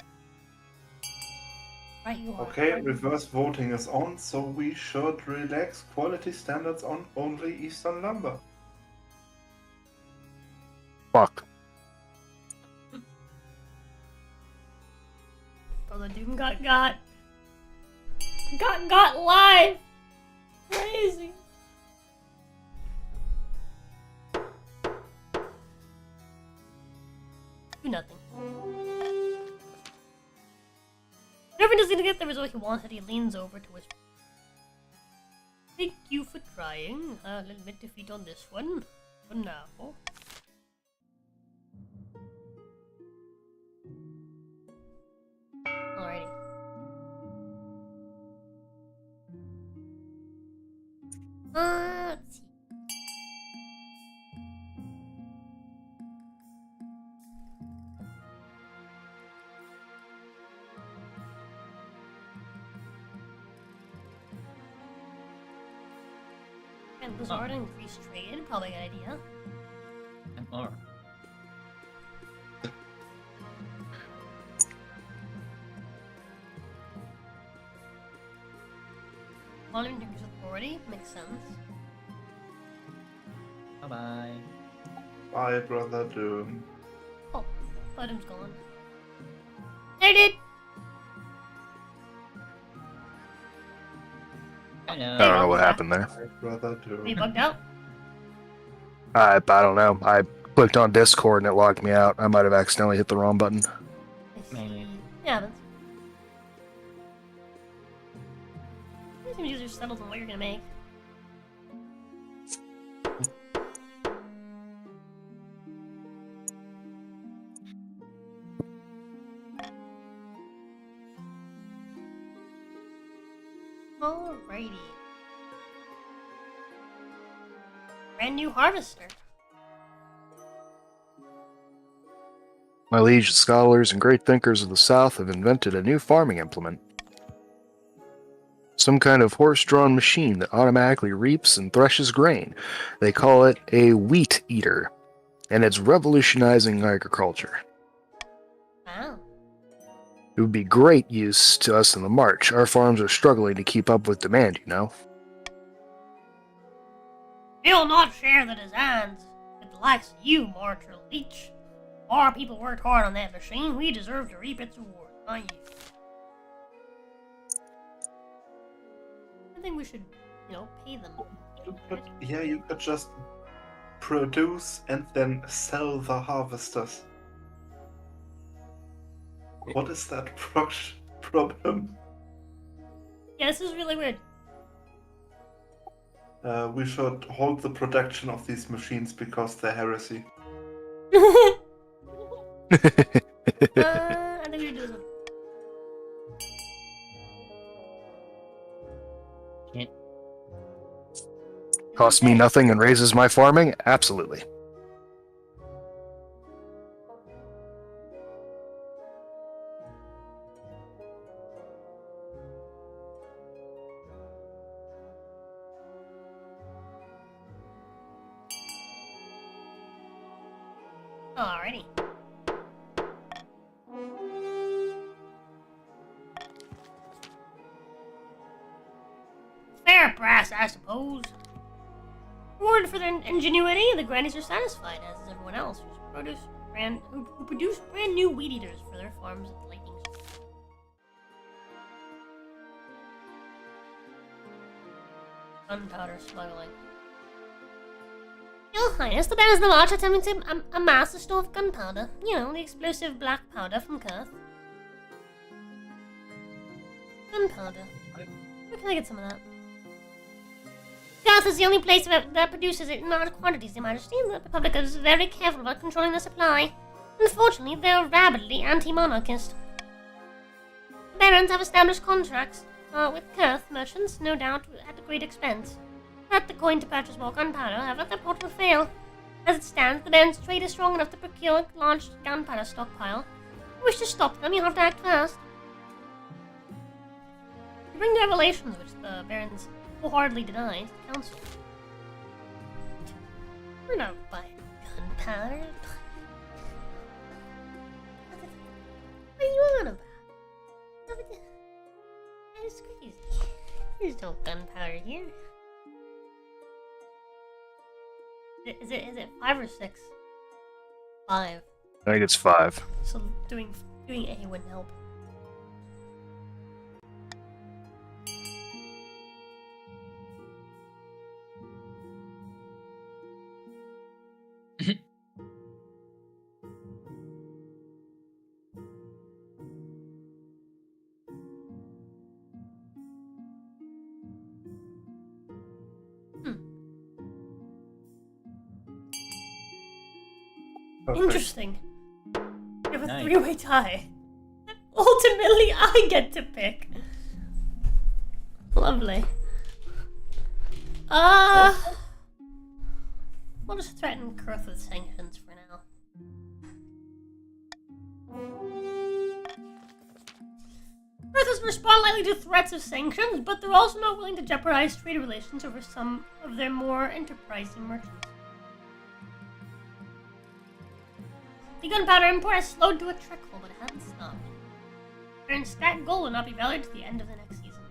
Right, you are. Okay, reverse voting is on, so we should relax quality standards on only Eastern lumber. Fuck. Brother Doom got live. Crazy. Do nothing. Whenever doesn't get the result he wanted, he leans over to whisper. Thank you for trying. I'll admit defeat on this one. For now. Alrighty. Let's see. And Blizzard increased trade, probably a good idea. And or. Volume increase authority, makes sense. Bye bye. Bye, Brother Doom. Oh, Bottom's gone. There it is! Hello. I don't know what happened there. Bye, Brother Are you Doom. bugged out? I don't know. I clicked on Discord and it locked me out. I might have accidentally hit the wrong button. I see. Maybe. Yeah, happens. Some users settled on what you're gonna make. Alrighty. Brand new harvester. My liege scholars and great thinkers of the South have invented a new farming implement. Some kind of horse-drawn machine that automatically reaps and threshes grain. They call it a wheat eater, and it's revolutionizing agriculture. Wow. It would be great use to us in the march. Our farms are struggling to keep up with demand, you know. We'll not share the designs with the likes of you, Marshal Leech. Our people worked hard on that machine. We deserve to reap its reward, not you. I think we should, pay them. You could just produce and then sell the harvesters. What is that problem? Yeah, this is really weird. We should hold the production of these machines because they're heresy. I think we should do this one. Costs me nothing and raises my farming? Absolutely. Alrighty. Fair price, I suppose. Reward for their ingenuity, the grannies are satisfied, as is everyone else who produce brand new weed eaters for their farms at Lightning Street. Gunpowder smuggling. Your Highness, the Barons of the March are attempting to amass a store of gunpowder. You know, the explosive black powder from Kurth. Gunpowder. Where can I get some of that? Kurth is the only place that produces it in large quantities, Your Majesty, and the Republic is very careful about controlling the supply. Unfortunately, they are rabidly anti-monarchist. The Barons have established contracts with Kurth merchants, no doubt at a great expense. At the coin to purchase more gunpowder, however, their plot will fail. As it stands, the Baron's trade is strong enough to procure a large gunpowder stockpile. If you wish to stop them, you have to act fast. You bring the revelations which the Barons wholeheartedly deny to the Council. We're not buying gunpowder. What are you on about? That's crazy. There's no gunpowder here. Is it 5 or 6? 5. I think it's 5. So doing A wouldn't help. Perfect. Interesting. We have a Nice. 3-way tie. Ultimately, I get to pick. Lovely. We'll just threaten Kurth with sanctions for now. Earth has responded lightly to threats of sanctions, but they're also not willing to jeopardize trade relations over some of their more enterprising merchants. The gunpowder import has slowed to a trickle, but it hasn't stopped. Iron stack gold will not be valid to the end of the next season.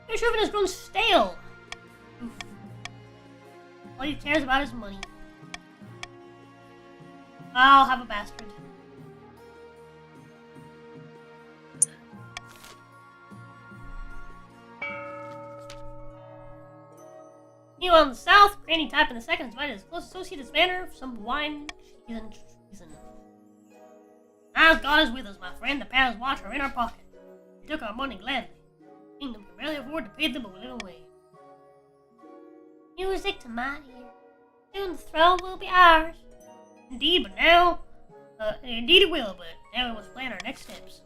Your servant has grown stale. Oof. All he cares about is money. I'll have a bastard. Meanwhile, in the south, Granny Type in the second invited his close associate as manner of some wine, cheese, and treason. As God is with us, my friend, the palace watch are in our pocket. We took our money gladly. The kingdom can barely afford to pay them, but we live away. Music to my ear. Soon the throne will be ours. Indeed, but now, indeed it will, but now we must plan our next steps.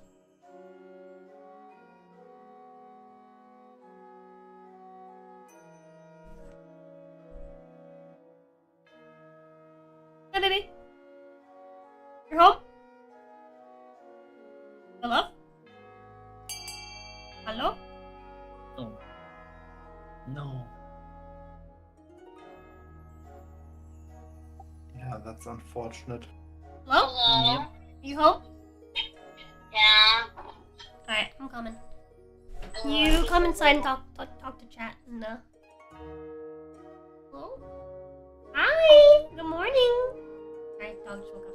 Hey, baby. You're home? Hello? Hello? Oh. No. Yeah, that's unfortunate. Hello? Hello? Yep. You home? Yeah. Alright, I'm coming. You come inside and talk to chat and hello? Hi! Good morning! Alright, dog just woke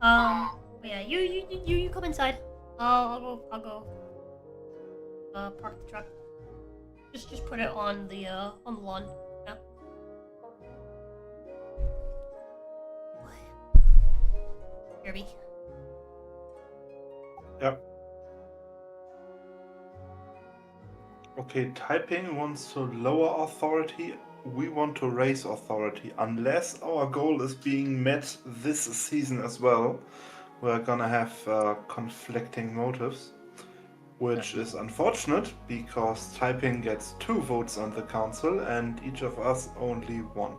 up. But yeah, you come inside. I'll go park the truck. Just put it on the lawn. Yeah. Kirby. Yep. Okay, typing wants to lower authority. We want to raise authority. Unless our goal is being met this season as well, we're gonna have conflicting motives. Which is unfortunate, because typing gets 2 votes on the council and each of us only 1.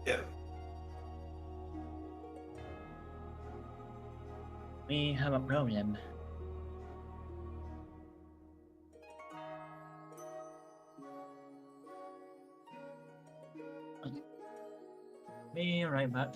Yeah. We have a problem. Be right back.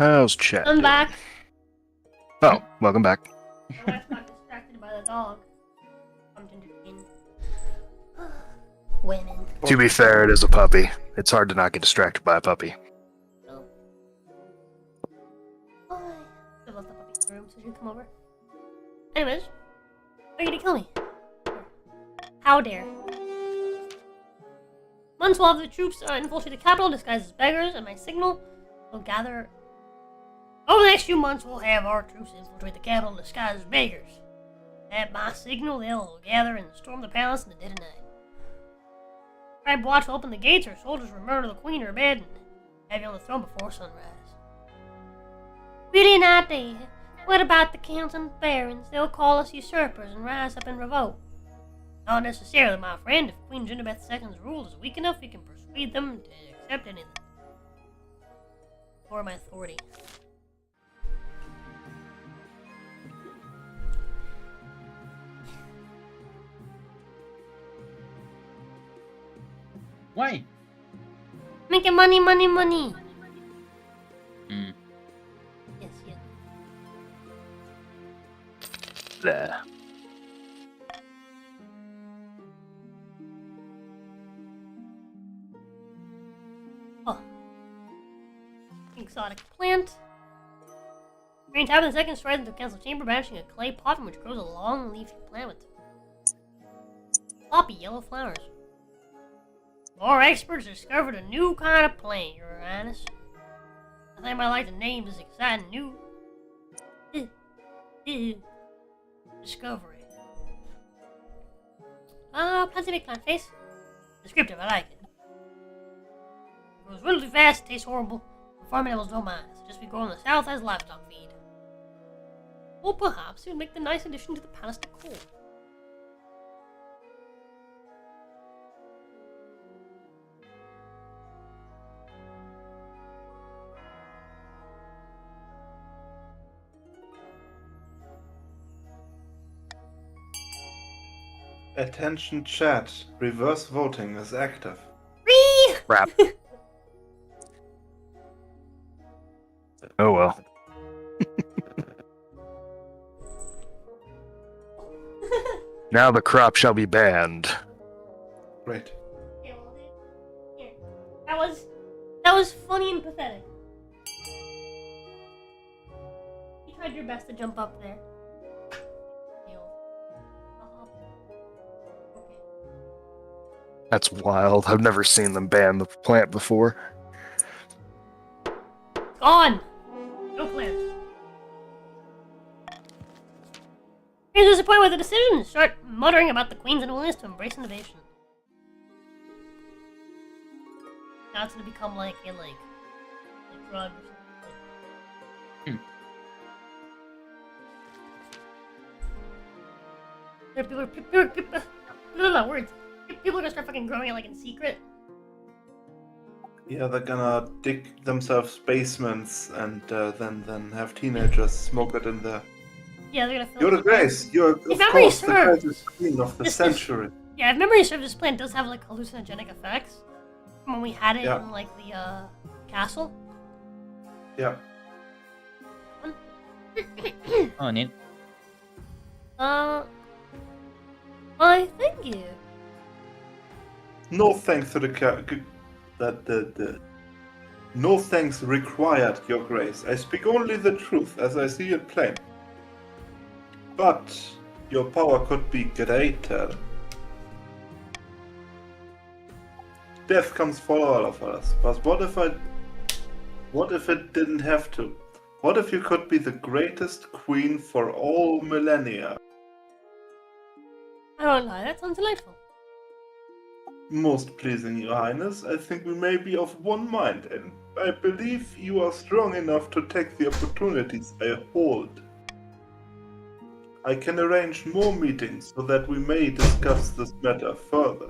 How's chat I'm doing? back. Oh, welcome back. My wife got distracted by the dog. I'm entertained. Women. To be fair, it is a puppy. It's hard to not get distracted by a puppy. So. I left the puppy in the room, so she'd come over. Anyways, are you gonna kill me? How dare. Months will have the troops infiltrate the capital disguised as beggars, and my signal will gather. Over the next few months, we'll have our troops infiltrate the capital disguised as beggars. At my signal, they'll gather and storm the palace in the dead of night. Tribe watch will open the gates, or soldiers will murder the queen in her bed and have you on the throne before sunrise. Really an idea. What about the counts and barons? They'll call us usurpers and rise up in revolt. Not necessarily, my friend. If Queen Ginebeth II's rule is weak enough, we can persuade them to accept anything. For my authority. Why? Making money, money, money. Hmm. Yes, yes. There. Oh. Exotic plant. Green tab in the second strides into the council chamber, banishing a clay pot from which grows a long leafy plant with floppy yellow flowers. More experts discovered a new kind of plant, Your Highness. I think I like the name is exciting new discovery. Plenty of big plant face. Descriptive, I like it. It grows really fast, tastes horrible. The farming animals don't mind. It's just we grow in the south as livestock feed. Or perhaps it would make the nice addition to the palace decor. Attention chat. Reverse voting is active. Whee! Crap. Oh well. Now the crop shall be banned. Great. Yeah, well, yeah. That was funny and pathetic. You tried your best to jump up there. Okay. That's wild. I've never seen them ban the plant before. Gone! No plans. Here's the point with the decision. Start muttering about the Queen's unwillingness to embrace innovation. Now it's gonna become like a drug or something. Words. People are gonna start fucking growing it like in secret. Yeah, they're gonna dig themselves basements and then have teenagers smoke it in there. Yeah, they're gonna fill You're it the Grace. You're of If memory course the serves, greatest queen of the this- century. Yeah, if memory serves, this plant does have like hallucinogenic effects from when we had it Yeah. in like the castle. Yeah. Oh, neat. Why, thank you. No thanks to the No thanks required, Your Grace. I speak only the truth as I see it plain. But your power could be greater. Death comes for all of us. But what if it didn't have to? What if you could be the greatest queen for all millennia? I don't lie, that sounds delightful. Most pleasing, Your Highness. I think we may be of one mind, and I believe you are strong enough to take the opportunities I hold. I can arrange more meetings so that we may discuss this matter further.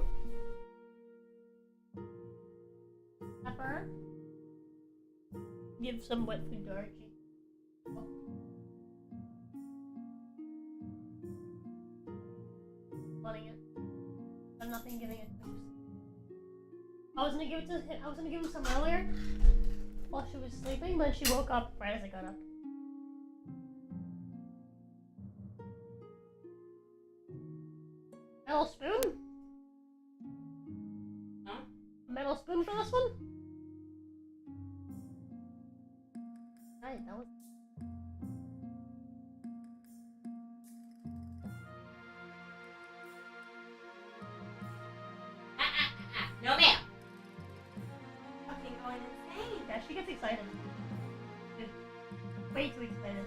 Pepper? Give some wet food to Archie. Wanting it. I'm nothing giving it. I was gonna give him some earlier. while she was sleeping, then she woke up right as I got up. Metal spoon? Huh? A metal spoon for this one? Right, that was. No, ma'am. Fucking going insane. Yeah, she gets excited. Dude, way too excited.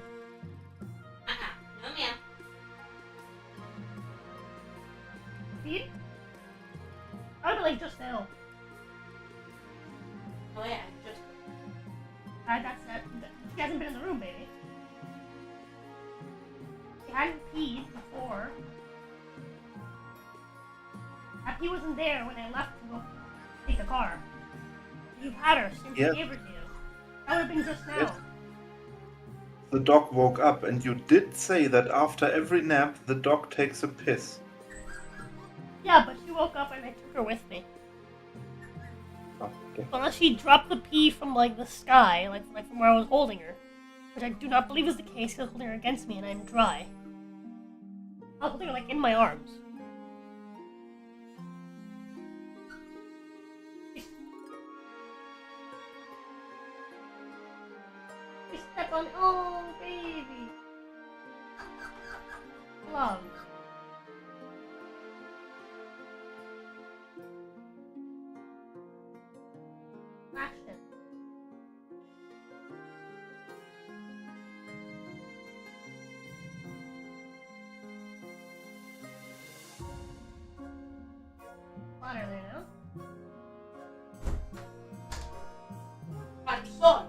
No, ma'am. Feed? I would be like, just now. Oh yeah, just. That's that. She hasn't been in the room, baby. She hadn't peed before. That pee wasn't there when I left to go take the car. You've had her since Yeah. I gave her to you. That would have been just now. Yes. The dog woke up, and you did say that after every nap, the dog takes a piss. Yeah, but she woke up and I took her with me. Oh, okay. Unless she dropped the pee from like the sky, like from where I was holding her, which I do not believe is the case. Because I was holding her against me and I'm dry. I was holding her like in my arms. She stepped on. Oh, baby. Love. Ashton. Water there now. Son.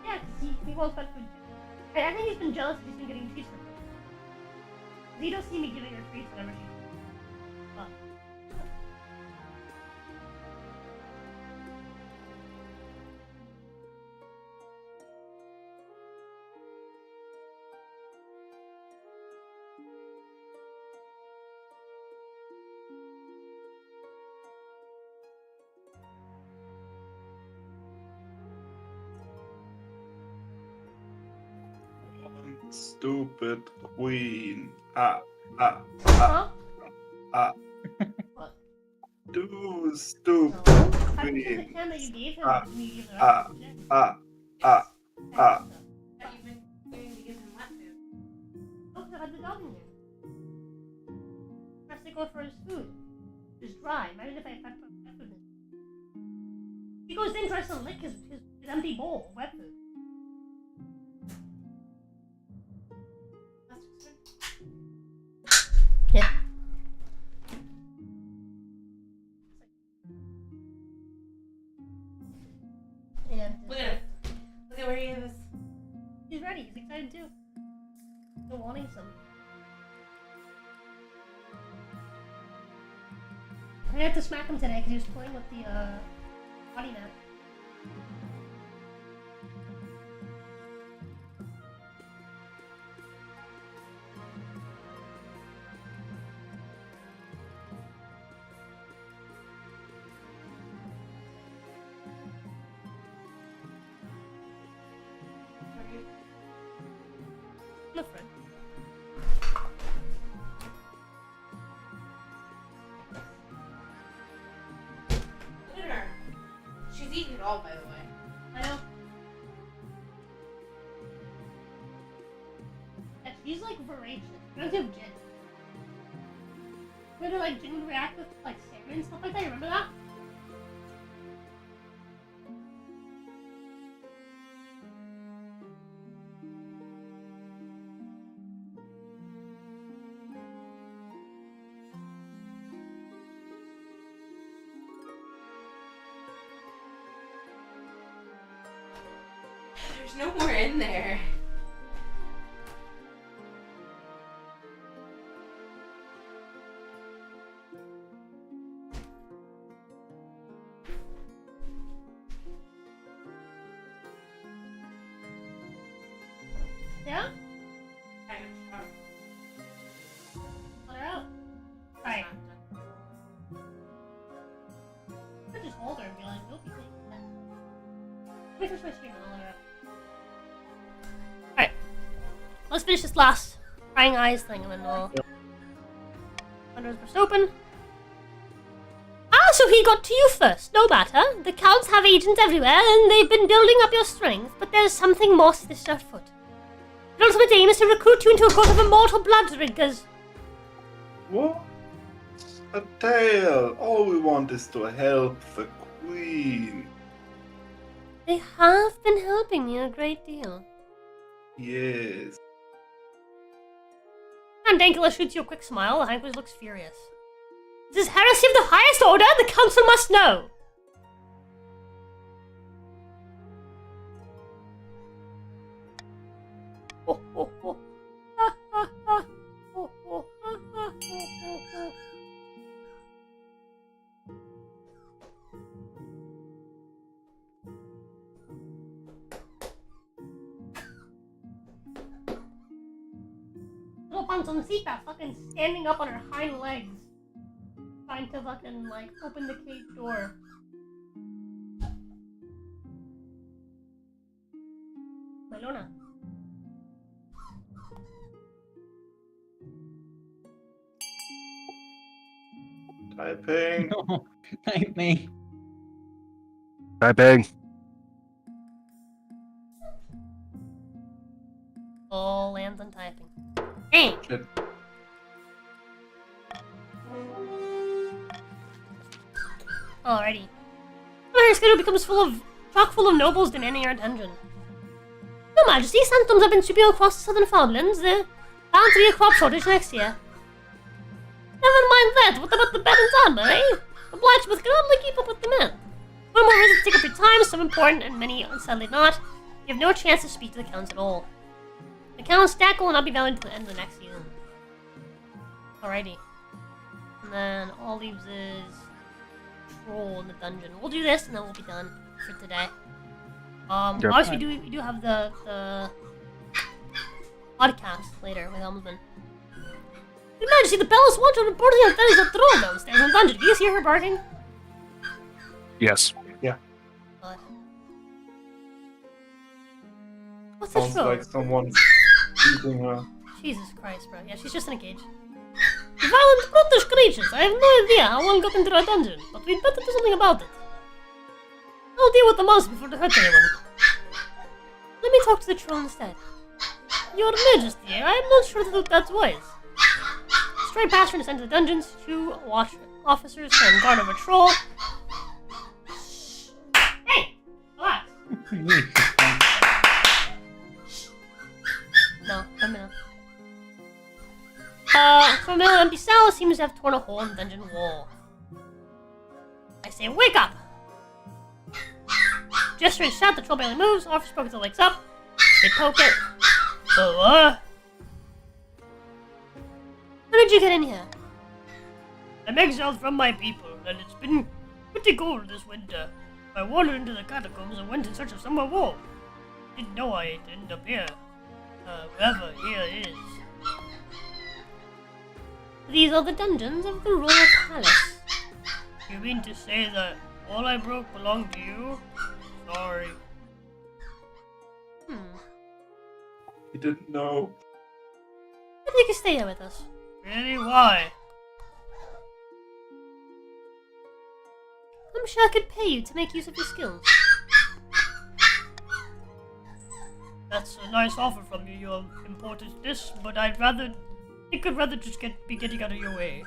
Yeah, 'cause he wants pet food. I think he's been jealous that he's been getting treats for food. 'Cause he don't see me giving her treats whenever she. Well, Stupid queen. huh? What? Do stupid No. How much is the queen. can that you gave him? Ah, When you gave the ah, rest of the shit? Ah. That you've been doing to give him wet food. Oh, 'cause I had the dog in there. Has to go for his food. It's dry. Imagine if I had pet food in it. He goes in, tries to lick his empty bowl of wet food. That's just Yeah. Yeah. Look at him. Look at where he is. He's ready. He's excited too. Still wanting some. I had to smack him today because he was playing with the body mat. My friend. Look at her. She's eating it all, by the way. I know. Yeah, she's like voracious. She reminds me of Jin. Remember like Jin would react with like salmon and stuff like that? You remember that? There's no more in there. finish my stream earlier. Alright. Let's finish this last prying eyes thing and then we'll... Windows burst open. Ah, so he got to you first. No matter. The counts have agents everywhere and they've been building up your strength, but there's something more sinister afoot. Your ultimate aim is to recruit you into a court of immortal blood drinkers. What? A tale. All we want is to help the queen. They have been helping me a great deal. Yes. And Dankula shoots you a quick smile. Hankus looks furious. This is heresy of the highest order. The council must know. Oh, oh, oh. Ha, ha, ha. Oh, oh, ha, ha. Oh, oh, oh. Little Panzoncita fucking standing up on her hind legs. Trying to fucking, like, open the cage door. Melona. Typing. No, typing. Typing. All lands on typing. Hey! Shit. Alrighty. Our schedule becomes chock full of nobles demanding our attention. Your Majesty, sandstorms have been sweeping across the southern Fowlands. There bound to be a crop shortage next year. Never mind that. What about the bed and armor, eh? Obliged but can only keep up with demand. One more visit to take up your time, some important and many sadly not. You have no chance to speak to the counts at all. The count's stack will not be valid until the end of the next season. Alrighty. And then all leaves is troll in the dungeon. We'll do this and then we'll be done for today. Yep. Obviously we do have the podcast later with Helmsman. Your Majesty, the Palace Watcher reporting that there is a troll downstairs in the dungeon. Do you guys hear her barking? Yes. God. What's the Sounds troll? like someone's eating her. Jesus Christ, bro. Yeah, she's just in a cage. Violent brutish creatures. I have no idea how one got into our dungeon, but we'd better do something about it. I'll deal with the monster before they hurt anyone. Let me talk to the troll instead. Your Majesty, I'm not sure that that's wise. Stray password is sent to the dungeons. 2 watch officers and guard over troll. Hey! Relax. No, I'm gonna. From an empty cell seems to have torn a hole in the dungeon wall. I say, wake up! Gesture and shout, the troll barely moves. Officer pokes the legs up. They poke it. How did you get in here? I'm exiled from my people, and it's been pretty cold this winter. I wandered into the catacombs and went in search of somewhere warm. Didn't know I'd end up here. Wherever here is. These are the dungeons of the royal palace. You mean to say that all I broke belonged to you? Sorry. He didn't know. I think you stay here with us. Really? Why? I'm sure I could pay you to make use of your skills. That's a nice offer from you, your importance, but I could rather just be getting out of your way.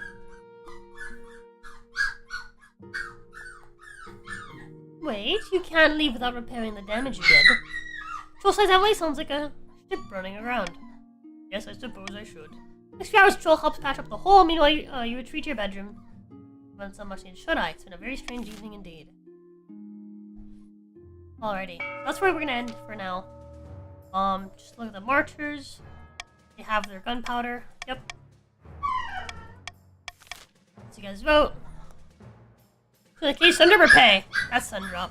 Wait, you can't leave without repairing the damage you did. Troll size that way sounds like a ship running around. Yes, I suppose I should. Next few hours, Troll helps patch up the hole. Meanwhile, you retreat to your bedroom. Haven't so much need, should I? It's been a very strange evening indeed. Alrighty, that's where we're gonna end for now. Just look at the marchers. They have their gunpowder. Yep. So you guys vote. In the case, Sun pay. That's Sundrop.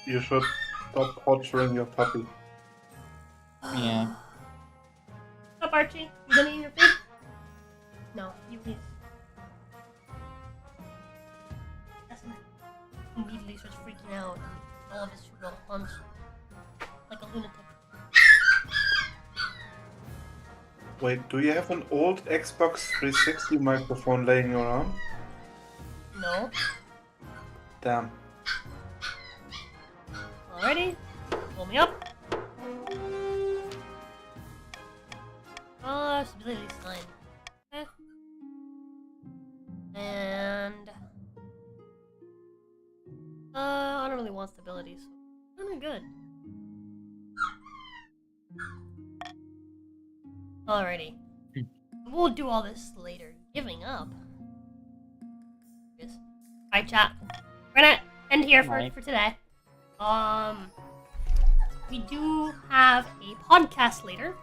You should stop torturing your puppy. Yeah. What's up, Archie? You done eating your food? No, you eat. That's not. Immediately starts freaking out. All of his food all at once. Like a lunatic. Wait, do you have an old Xbox 360 microphone laying around? No. Damn. Alrighty. Pull me up. Stability sign. Okay. And I don't really want stability, so kind of good. Alrighty. We'll do all this later. Giving up. Yes. Alright, chat. We're gonna end here for today. We do have a podcast later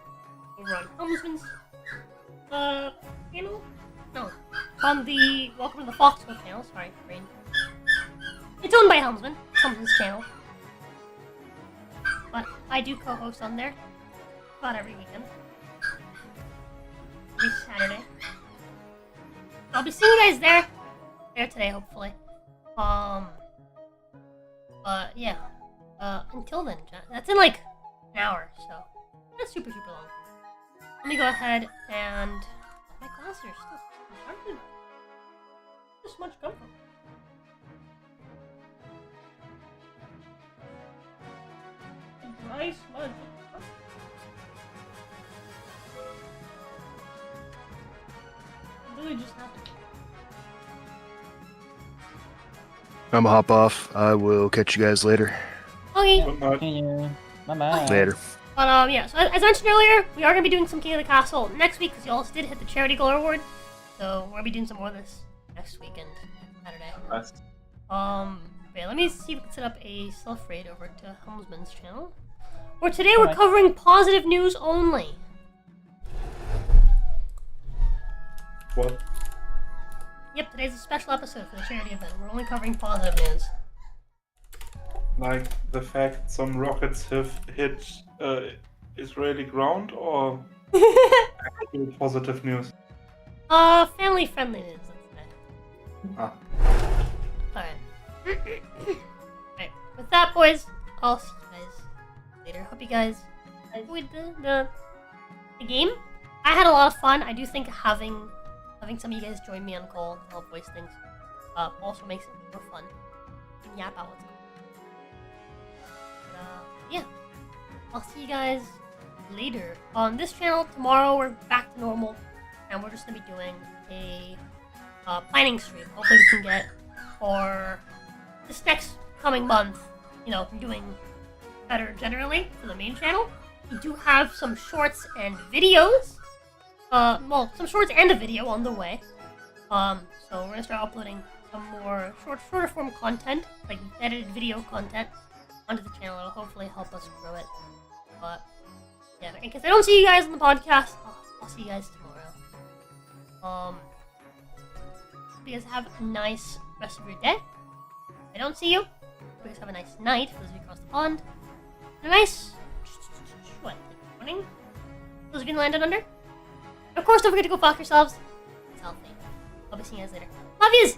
over on Helmsman's channel. No, on the Welcome to the Foxhole channel. Sorry, brain. It's owned by Helmsman. Helmsman's channel. But I do co-host on there about every weekend. Every Saturday. So I'll be seeing you guys there today, hopefully. But yeah. Until then, that's in like an hour, so that's super long. Let me go ahead and my glasses are still. How did this much come from? Nice smudge. Really just happened. I'm gonna hop off. I will catch you guys later. Okay. Good night. See you. Bye-bye. Later. But yeah, so as mentioned earlier, we are going to be doing some King of the Castle next week because you all did hit the Charity Goal Award. So we're going to be doing some more of this next weekend, Saturday. Nice. Yeah, let me see if we can set up a self-raid over to Helmsman's channel. Where today we're covering positive news only. What? Yep, today's a special episode for the charity event. We're only covering positive news. Like the fact some rockets have hit Israeli ground, or actual positive news? Family-friendly news, let's say. Ah. Alright. Alright, with that, boys, I'll see you guys later. Hope you guys enjoyed the game. I had a lot of fun. I do think having some of you guys join me on call to help voice things also makes it more fun. You can yap out what's going on. Yeah. I'll see you guys later. On this channel, tomorrow we're back to normal, and we're just going to be doing a planning stream. Hopefully we can get for this next coming month, doing better generally for the main channel. We do have some shorts and videos. Some shorts and a video on the way. So we're gonna start uploading some more shorter form content, like edited video content, onto the channel. It'll hopefully help us grow it. But yeah, in case I don't see you guys on the podcast, I'll see you guys tomorrow. Hope you guys have a nice rest of your day. If I don't see you, hope you guys have a nice night for those of you across the pond. And a nice morning. Those of you in Land Down Under. Of course, don't forget to go fuck yourselves. It's healthy. I'll be seeing you guys later. Love yous!